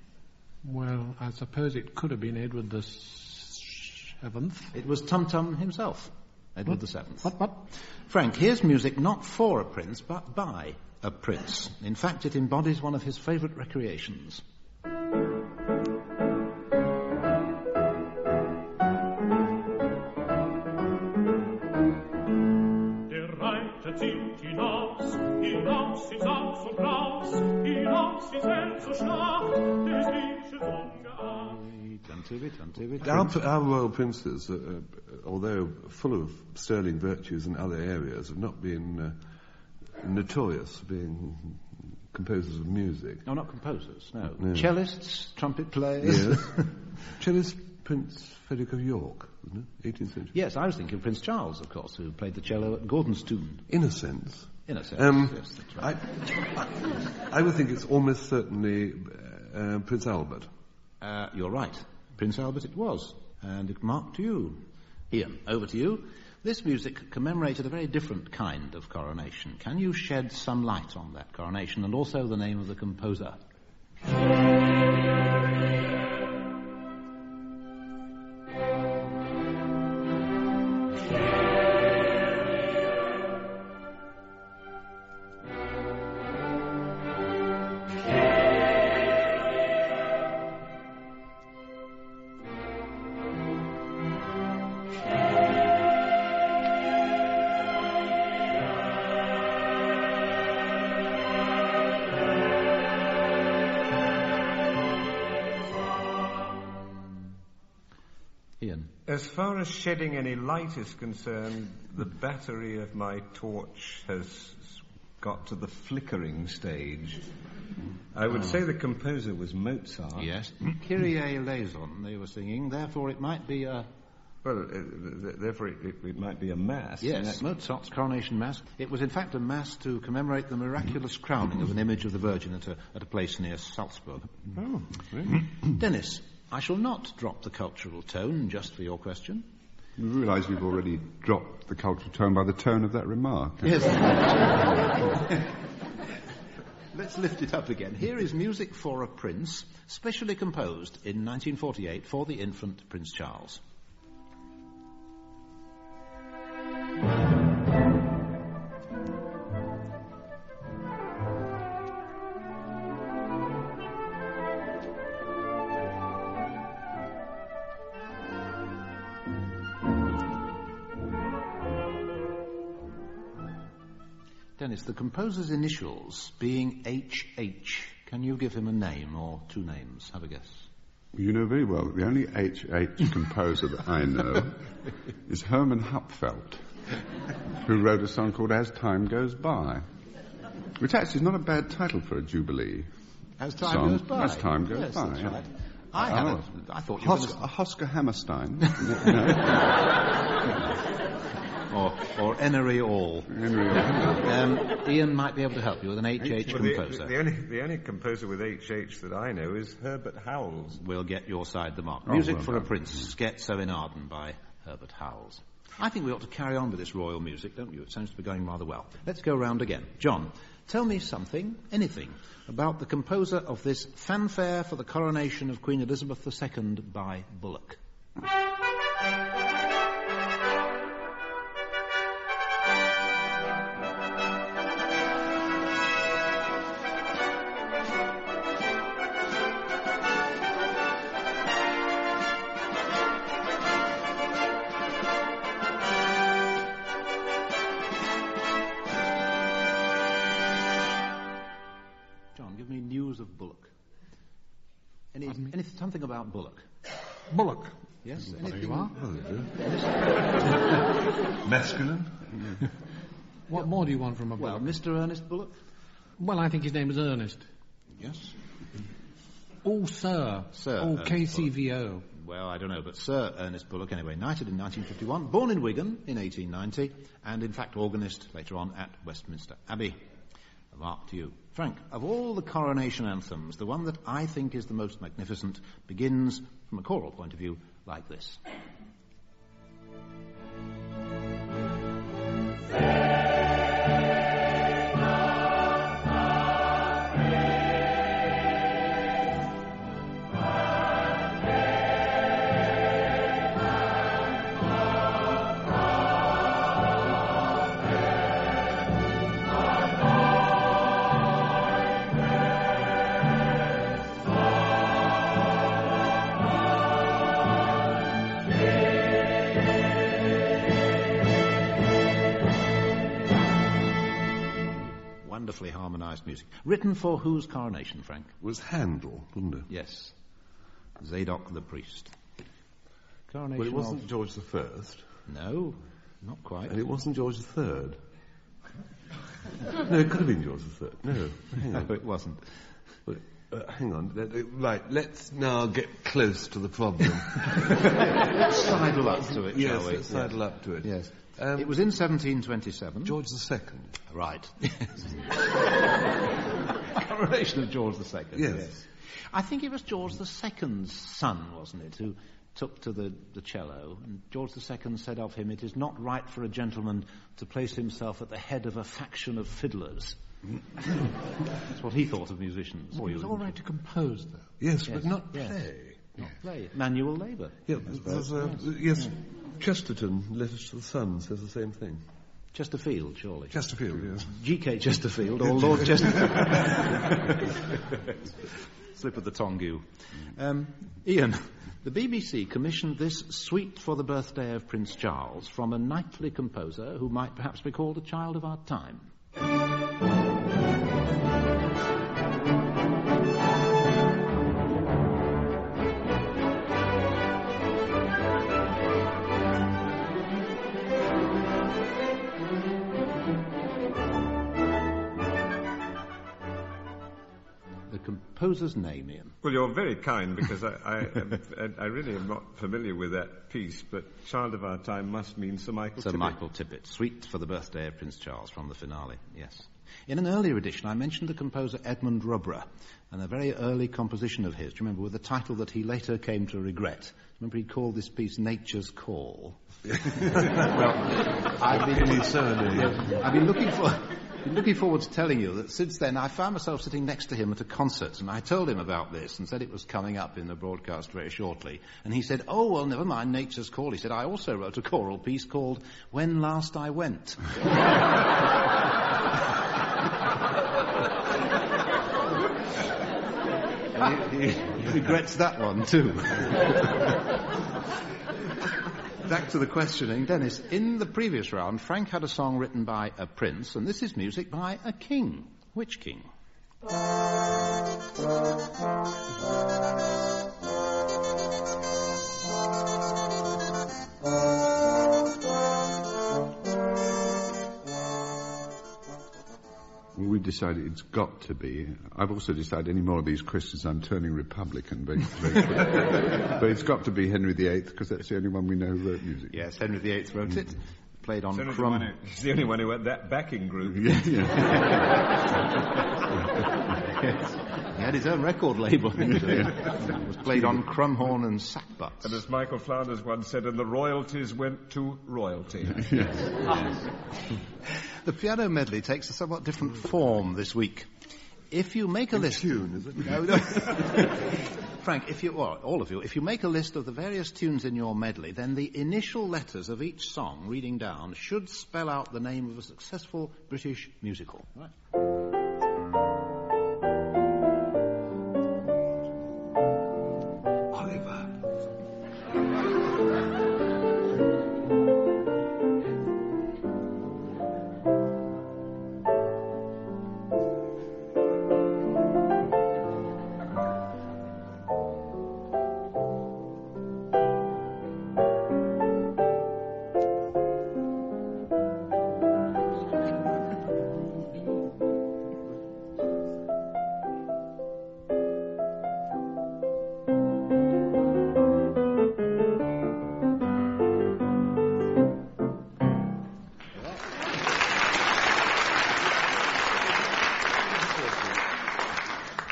Well, I suppose it could have been Edward the Seventh. It was Tum Tum himself, Edward the Seventh. What? Frank, here's music not for a prince, but by a prince. In fact, it embodies one of his favourite recreations. Our royal princes, although full of sterling virtues in other areas, have not been notorious for being composers of music. No, not composers, no. Cellists, trumpet players. Yes. Cellist Prince Frederick of York, wasn't it? 18th century. Yes, I was thinking of Prince Charles, of course, who played the cello at Gordonstoun. In a sense. In a sense, yes, that's right. I would think it's almost certainly Prince Albert. You're right. Prince Albert it was. And it marked you. Ian, over to you. This music commemorated a very different kind of coronation. Can you shed some light on that coronation and also the name of the composer? As far as shedding any light is concerned, the battery of my torch has got to the flickering stage. I would say the composer was Mozart. Yes. Kyrie eleison, they were singing. Therefore, it might be a... Well, therefore it might be a mass. Yes, Mozart's coronation mass. It was in fact a mass to commemorate the miraculous crowning of an image of the Virgin at a place near Salzburg. Oh, really? Dennis, I shall not drop the cultural tone just for your question. You realise you've already dropped the cultural tone by the tone of that remark. Yes. Let's lift it up again. Here is music for a prince, specially composed in 1948 for the infant Prince Charles. Dennis, the composer's initials being H.H., can you give him a name or two names? Have a guess. You know very well that the only H.H. composer that I know is Hermann Hupfeld, who wrote a song called As Time Goes By, which actually is not a bad title for a Jubilee As Time song. Goes By. As Time Goes Yes, By. That's Yeah. right. I thought you were Hosker Hammerstein. or Enery All. Ian might be able to help you with an H.H. composer. The only composer with H.H. that I know is Herbert Howells. We'll get your side the mark. Music for a Prince, Scherzo in Arden by Herbert Howells. I think we ought to carry on with this royal music, don't you? It seems to be going rather well. Let's go round again. John, tell me something, anything, about the composer of this fanfare for the coronation of Queen Elizabeth II by Bullock. Something about Bullock. Bullock. Yes. There Anything? you are. Masculine. What more do you want from a Well, Bullock? Mr. Ernest Bullock? Well, I think his name is Ernest. Yes. Oh, Sir. Sir Oh, Ernest KCVO. Well, I don't know, but Sir Ernest Bullock, anyway, knighted in 1951, born in Wigan in 1890, and in fact organist later on at Westminster Abbey. A mark to you. Frank, of all the coronation anthems, the one that I think is the most magnificent begins, from a choral point of view, like this. Wonderfully harmonised music. Written for whose coronation, Frank? Was Handel, wasn't it? Yes. Zadok the priest. Coronation Well, it wasn't of... George the First. No, not quite. And it wasn't George the Third. No, it could have been George the Third. No, hang on. No, it wasn't. But, hang on. Right, let's now get close to the problem. Let's sidle up to it, Yes, shall we? let's sidle up to it. Yes. It was in 1727. George the Second. Right. Coronation of George II. Yes. I think it was George II's son, wasn't it, who took to the cello, and George II said of him, "It is not right for a gentleman to place himself at the head of a faction of fiddlers." That's what he thought of musicians. Well, it was all right to compose, though. Yes, but not play. Yes. Not play. Manual labour. Yeah, yes. Chesterton, Letters to the Sun, says the same thing. Chesterfield, surely. Chesterfield, yes. G.K. Chesterfield, or Lord Chesterfield. Slip of the tongue. Ian, the BBC commissioned this suite for the birthday of Prince Charles from a knightly composer who might perhaps be called a child of our time. Composer's name, Ian? Well, you're very kind, because I really am not familiar with that piece, but Child of Our Time must mean Sir Michael Tippett. Sir Michael Tippett, Suite for the Birthday of Prince Charles, from the finale, yes. In an earlier edition, I mentioned the composer Edmund Rubbra, and a very early composition of his, do you remember, with a title that he later came to regret. Remember he called this piece Nature's Call? Well, I've been looking forward to telling you that since then I found myself sitting next to him at a concert, and I told him about this and said it was coming up in the broadcast very shortly, and he said, "Oh, well, never mind, Nature's Call." He said, "I also wrote a choral piece called When Last I Went." He regrets that one too. Back to the questioning. Dennis, in the previous round, Frank had a song written by a prince, and this is music by a king. Which king? We've decided it's got to be. I've also decided any more of these questions I'm turning Republican, very but it's got to be Henry VIII, because that's the only one we know who wrote music. Yes, Henry VIII wrote it. Played on He's Crumb. He's the only one who had that backing group. Yes. He had his own record label. It was played on crumhorn and sackbuts. And as Michael Flounders once said, and the royalties went to royalty. The piano medley takes a somewhat different form this week. If you make a list... tune, is it? No. Frank, all of you, if you make a list of the various tunes in your medley, then the initial letters of each song, reading down, should spell out the name of a successful British musical. Right.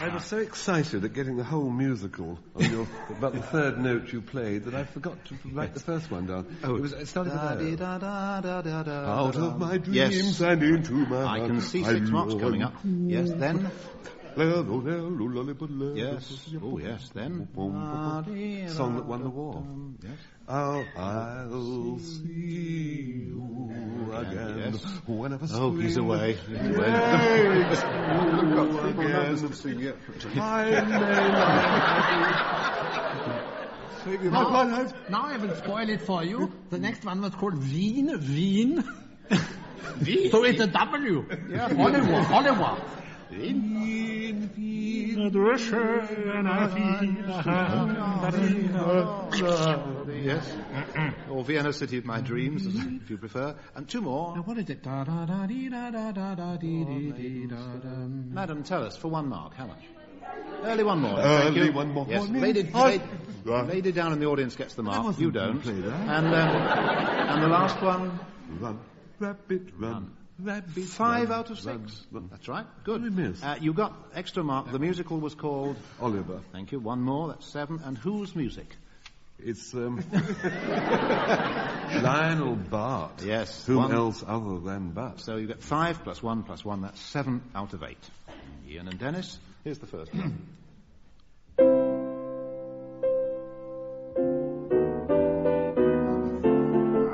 I was so excited at getting the whole musical on your about the third note you played that I forgot to write the first one down. It started with out of my dreams and into my heart. I can see 6 marks coming up. Yes, then. Yes. Oh, yes, then. Song that won the war. Yes. I'll see you again. Yes. Whenever Oh, he's away. Now I will spoil it for you. The next one was called Wien. So it's a W. Yeah. Oliver. Yes. Or Vienna, city of my dreams, if you prefer. And 2 more. Now, what is it? Madam, tell us, for 1 mark, how much? Early one more. Early one more. Yes, lady down in the audience gets the mark. You don't. And the last one. Run, rabbit, run. Rabbit, 5 out of 6. That's right. Good. You got extra mark. The musical was called Oliver. Thank you. 1 more. That's 7. And whose music? It's Lionel Bart. Yes. Whom else other than Bart? So you get 5 plus 1 plus 1. That's 7 out of 8. Ian and Dennis. Here's the first one.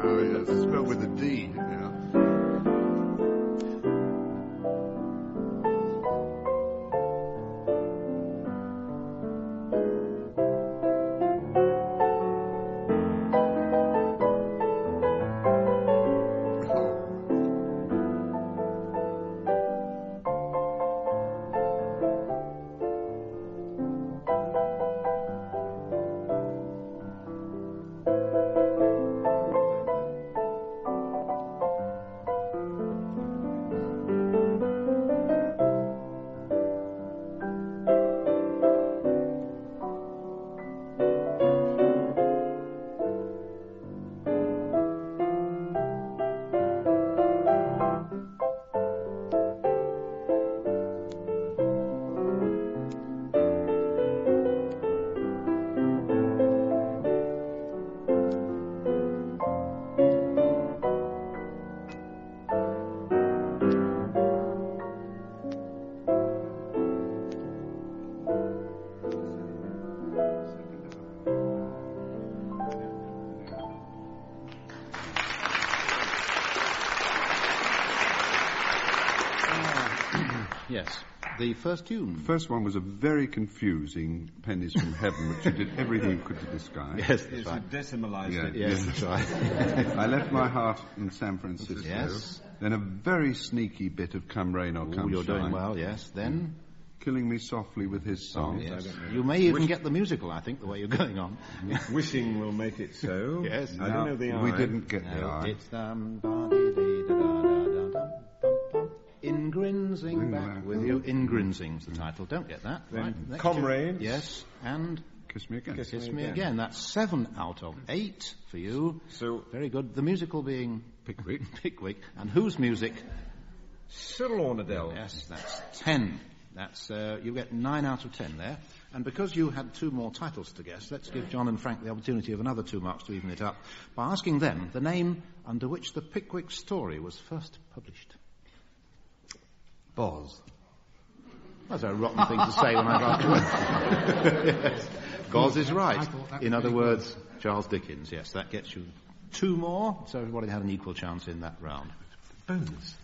Oh, yes. Spelled with a D. Yeah. Yes. The first tune. The first one was a very confusing Pennies from Heaven, which you did everything you could to describe. Yes, that's right. You decimalised it. Yes, that's right. I left my heart in San Francisco. Yes. Then a very sneaky bit of Come Rain or Come You're Shine. doing well, yes. Then? Killing Me Softly with his song. Yes. You may even get the musical, I think, the way you're going on. Wishing will make it so. Yes. I don't know the I. We didn't get the I. It's In Grinsing Back With You. In Grinsing's the title. Don't get that. Then Right. Comrades. Yes. And Kiss Me Again. Kiss Me Again. That's 7 out of 8 for you. So very good. The musical being Pickwick. And whose music? Sir Launadell. Yes, that's 10. That's you get 9 out of 10 there. And because you had 2 more titles to guess, let's give John and Frank the opportunity of another 2 marks to even it up by asking them the name under which the Pickwick story was first published. Boz. That's a rotten thing to say when I got to it. Yes. Boz is right. In other words, Charles Dickens. Yes, that gets you 2 more, so everybody had an equal chance in that round. Bonus.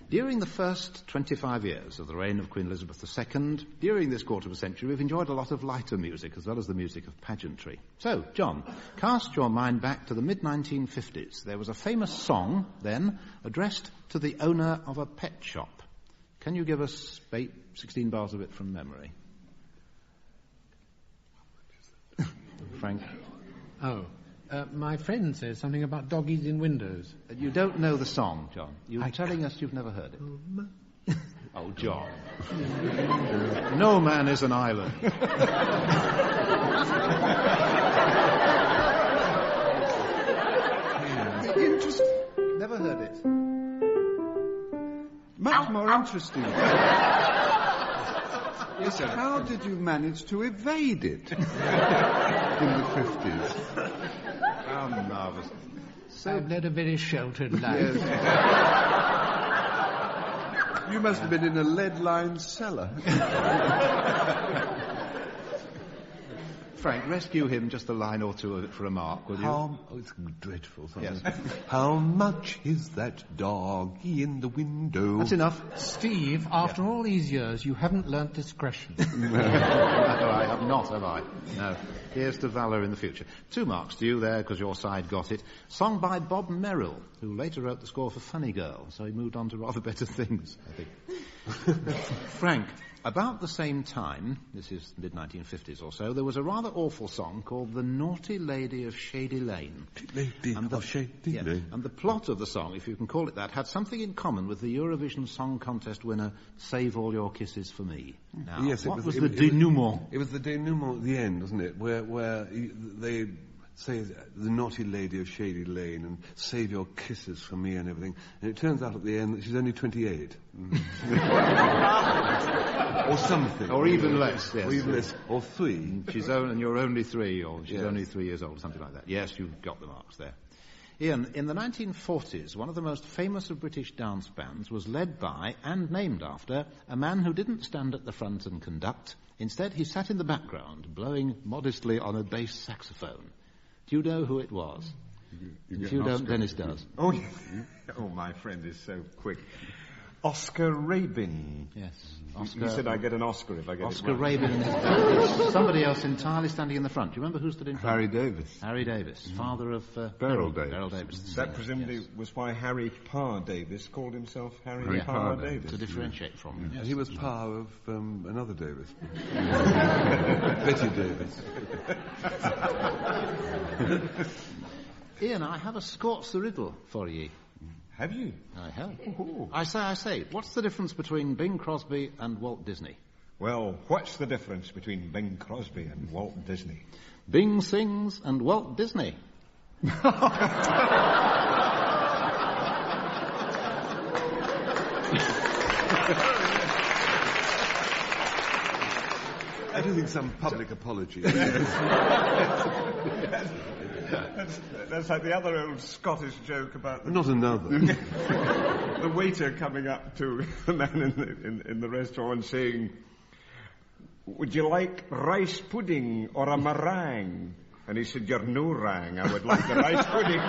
During the first 25 years of the reign of Queen Elizabeth II, during this quarter of a century, we've enjoyed a lot of lighter music as well as the music of pageantry. So, John, cast your mind back to the mid-1950s. There was a famous song then addressed to the owner of a pet shop. Can you give us 16 bars of it from memory? Frank? My friend says something about doggies in windows. You don't know the song, John. You're telling us you've never heard it. Oh, John. No man is an island. Never heard it. Much more interesting. Yes, sir. How did you manage to evade it in the 50s? How marvellous. So I've led a very sheltered life. Yes. You must have been in a lead-lined cellar. Frank, rescue him just a line or two of it for a mark, will you? Oh, it's dreadful. Yes. How much is that doggy in the window? That's enough. Steve, after all these years, you haven't learnt discretion. No, I have not, have I? No. Here's to valour in the future. 2 marks to you there, because your side got it. Song by Bob Merrill, who later wrote the score for Funny Girl, so he moved on to rather better things, I think. Frank, about the same time, this is mid-1950s or so, there was a rather awful song called The Naughty Lady of Shady Lane. Lady of Shady Lane. And the plot of the song, if you can call it that, had something in common with the Eurovision Song Contest winner, Save All Your Kisses for Me. Now, yes, what was the denouement? It was the denouement at the end, wasn't it? Where they say the naughty lady of Shady Lane and save your kisses for me and everything. And it turns out at the end that she's only 28. Or something. Or even less, yes. Or even less. Or 3. And you're only 3, or she's only 3 years old, something like that. Yes, you've got the marks there. Ian, in the 1940s, one of the most famous of British dance bands was led by, and named after, a man who didn't stand at the front and conduct. Instead, he sat in the background, blowing modestly on a bass saxophone. Do you know who it was? If you don't, Dennis does. Oh, yes. Oh, my friend is so quick. Oscar Rabin. Yes. You said I get an Oscar if I get Oscar it right. Rabin. Somebody else entirely standing in the front. Do you remember who stood in front? Harry Davis. Harry Davis, father of Beryl Davis. Beryl Davis. That presumably was why Harry Parr Davis called himself Harry Parr Davis. To differentiate from him. Yes. He was Parr of another Davis. Betty Davis. Ian, I have a Scorch the Riddle for ye. Have you? I have. Ooh. I say, what's the difference between Bing Crosby and Walt Disney? Well, what's the difference between Bing Crosby and Walt Disney? Bing sings and Walt Disney. I do think some public apology. That's like the other old Scottish joke about... Not another. The waiter coming up to the man in the restaurant and saying, "Would you like rice pudding or a meringue?" And he said, "You're no rang, I would like the rice pudding."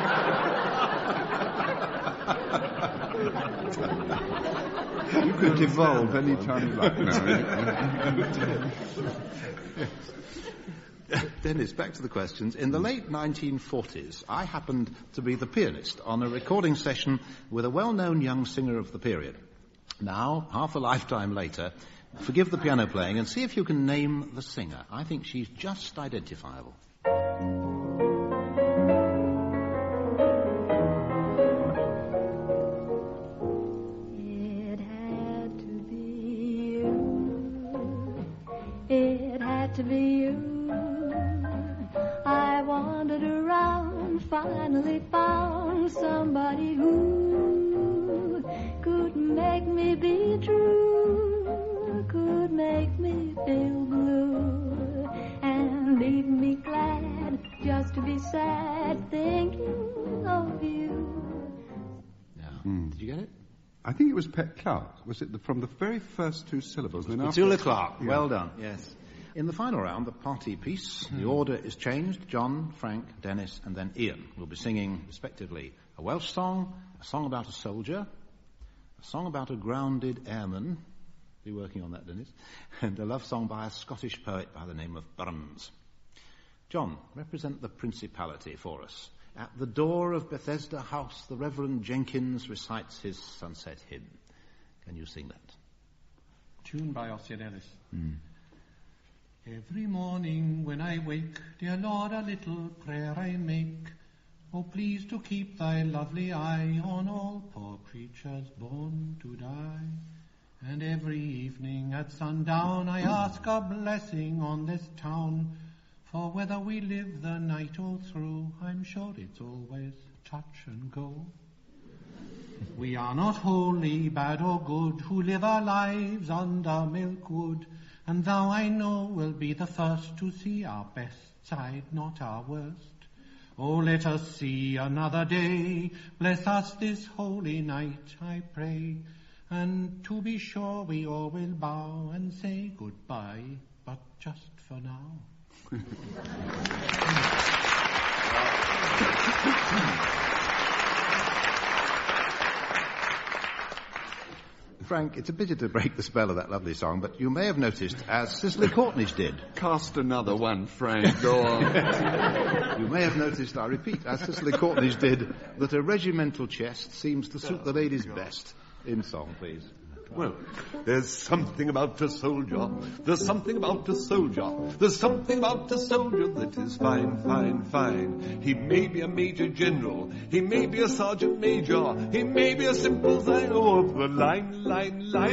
You could devolve any time you like now. Dennis, back to the questions. In the late 1940s, I happened to be the pianist on a recording session with a well-known young singer of the period. Now, half a lifetime later, forgive the piano playing and see if you can name the singer. I think she's just identifiable. It had to be you. It had to be you. I wandered around, finally found somebody who could make me be true, could make me feel blue, and leave me glad just to be sad thinking of you. Did you get it? I think it was Pet Clark. Was it from the very first 2 syllables? Petula Clark. Yeah. Well done. Yes. In the final round, the party piece, the order is changed. John, Frank, Dennis, and then Ian will be singing, respectively, a Welsh song, a song about a soldier, a song about a grounded airman, be working on that, Dennis, and a love song by a Scottish poet by the name of Burns. John, represent the Principality for us. At the door of Bethesda House, the Reverend Jenkins recites his sunset hymn. Can you sing that? Tune by Ossian Ellis. Every morning when I wake, dear Lord, a little prayer I make. Oh, please to keep thy lovely eye on all poor creatures born to die. And every evening at sundown I ask a blessing on this town. For whether we live the night all through, I'm sure it's always touch and go. We are not wholly bad or good, who live our lives under milk wood, And thou, I know, will be the first to see our best side, not our worst. Oh, let us see another day. Bless us this holy night, I pray. And to be sure we all will bow and say goodbye, but just for now. Frank, it's a pity to break the spell of that lovely song, but you may have noticed, as Cicely Courtnidge did. Cast another one, Frank. Go on. You may have noticed, I repeat, as Cicely Courtnidge did, that a regimental chest seems to suit the ladies best. In song, please. Well, there's something about a soldier. There's something about a soldier. There's something about a soldier that is fine, fine, fine. He may be a major general. He may be a sergeant major. He may be a simple Zino of the line,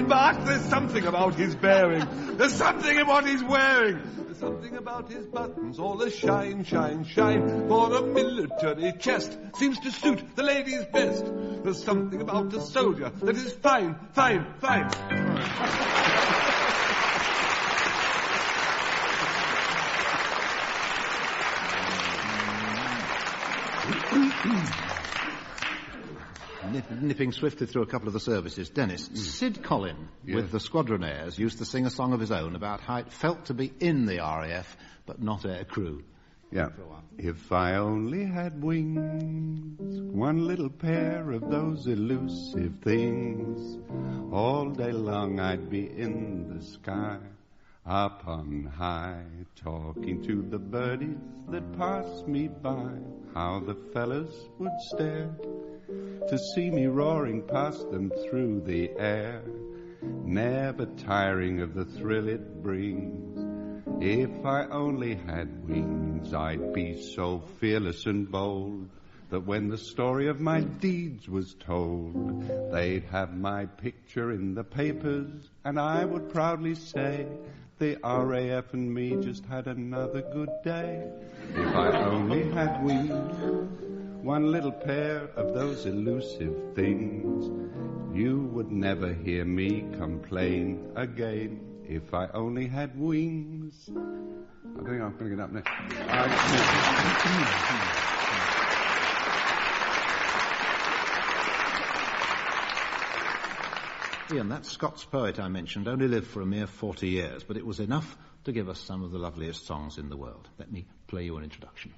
but there's something about his bearing. There's something in what he's wearing. There's something about his buttons, all a shine, shine, shine. For a military chest seems to suit the ladies best. There's something about a soldier that is fine, fine, fine. Nipping swiftly through a couple of the services, Dennis, Sid Collin, with the Squadronaires, used to sing a song of his own about how it felt to be in the RAF, but not air crew. Yeah. If I only had wings, one little pair of those elusive things, all day long I'd be in the sky, up on high, talking to the birdies that pass me by. How the fellas would stare to see me roaring past them through the air, never tiring of the thrill it brings. If I only had wings, I'd be so fearless and bold that when the story of my deeds was told, they'd have my picture in the papers, and I would proudly say, the RAF and me just had another good day. If I only had wings, one little pair of those elusive things, you would never hear me complain again. If I only had wings. I think I'm going to get up next. Ian, that Scots poet I mentioned only lived for a mere 40 years, but it was enough to give us some of the loveliest songs in the world. Let me play you an introduction.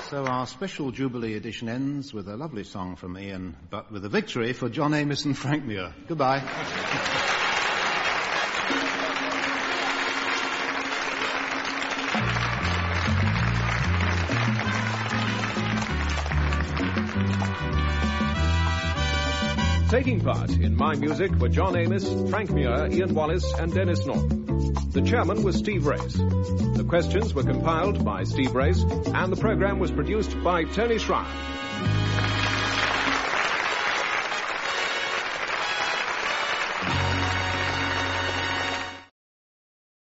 So our special Jubilee edition ends with a lovely song from Ian, but with a victory for John Amos and Frank Muir. Goodbye. Taking part in My Music were John Amos, Frank Muir, Ian Wallace and Denis Norden. The chairman was Steve Race. The questions were compiled by Steve Race and the programme was produced by Tony Schreier.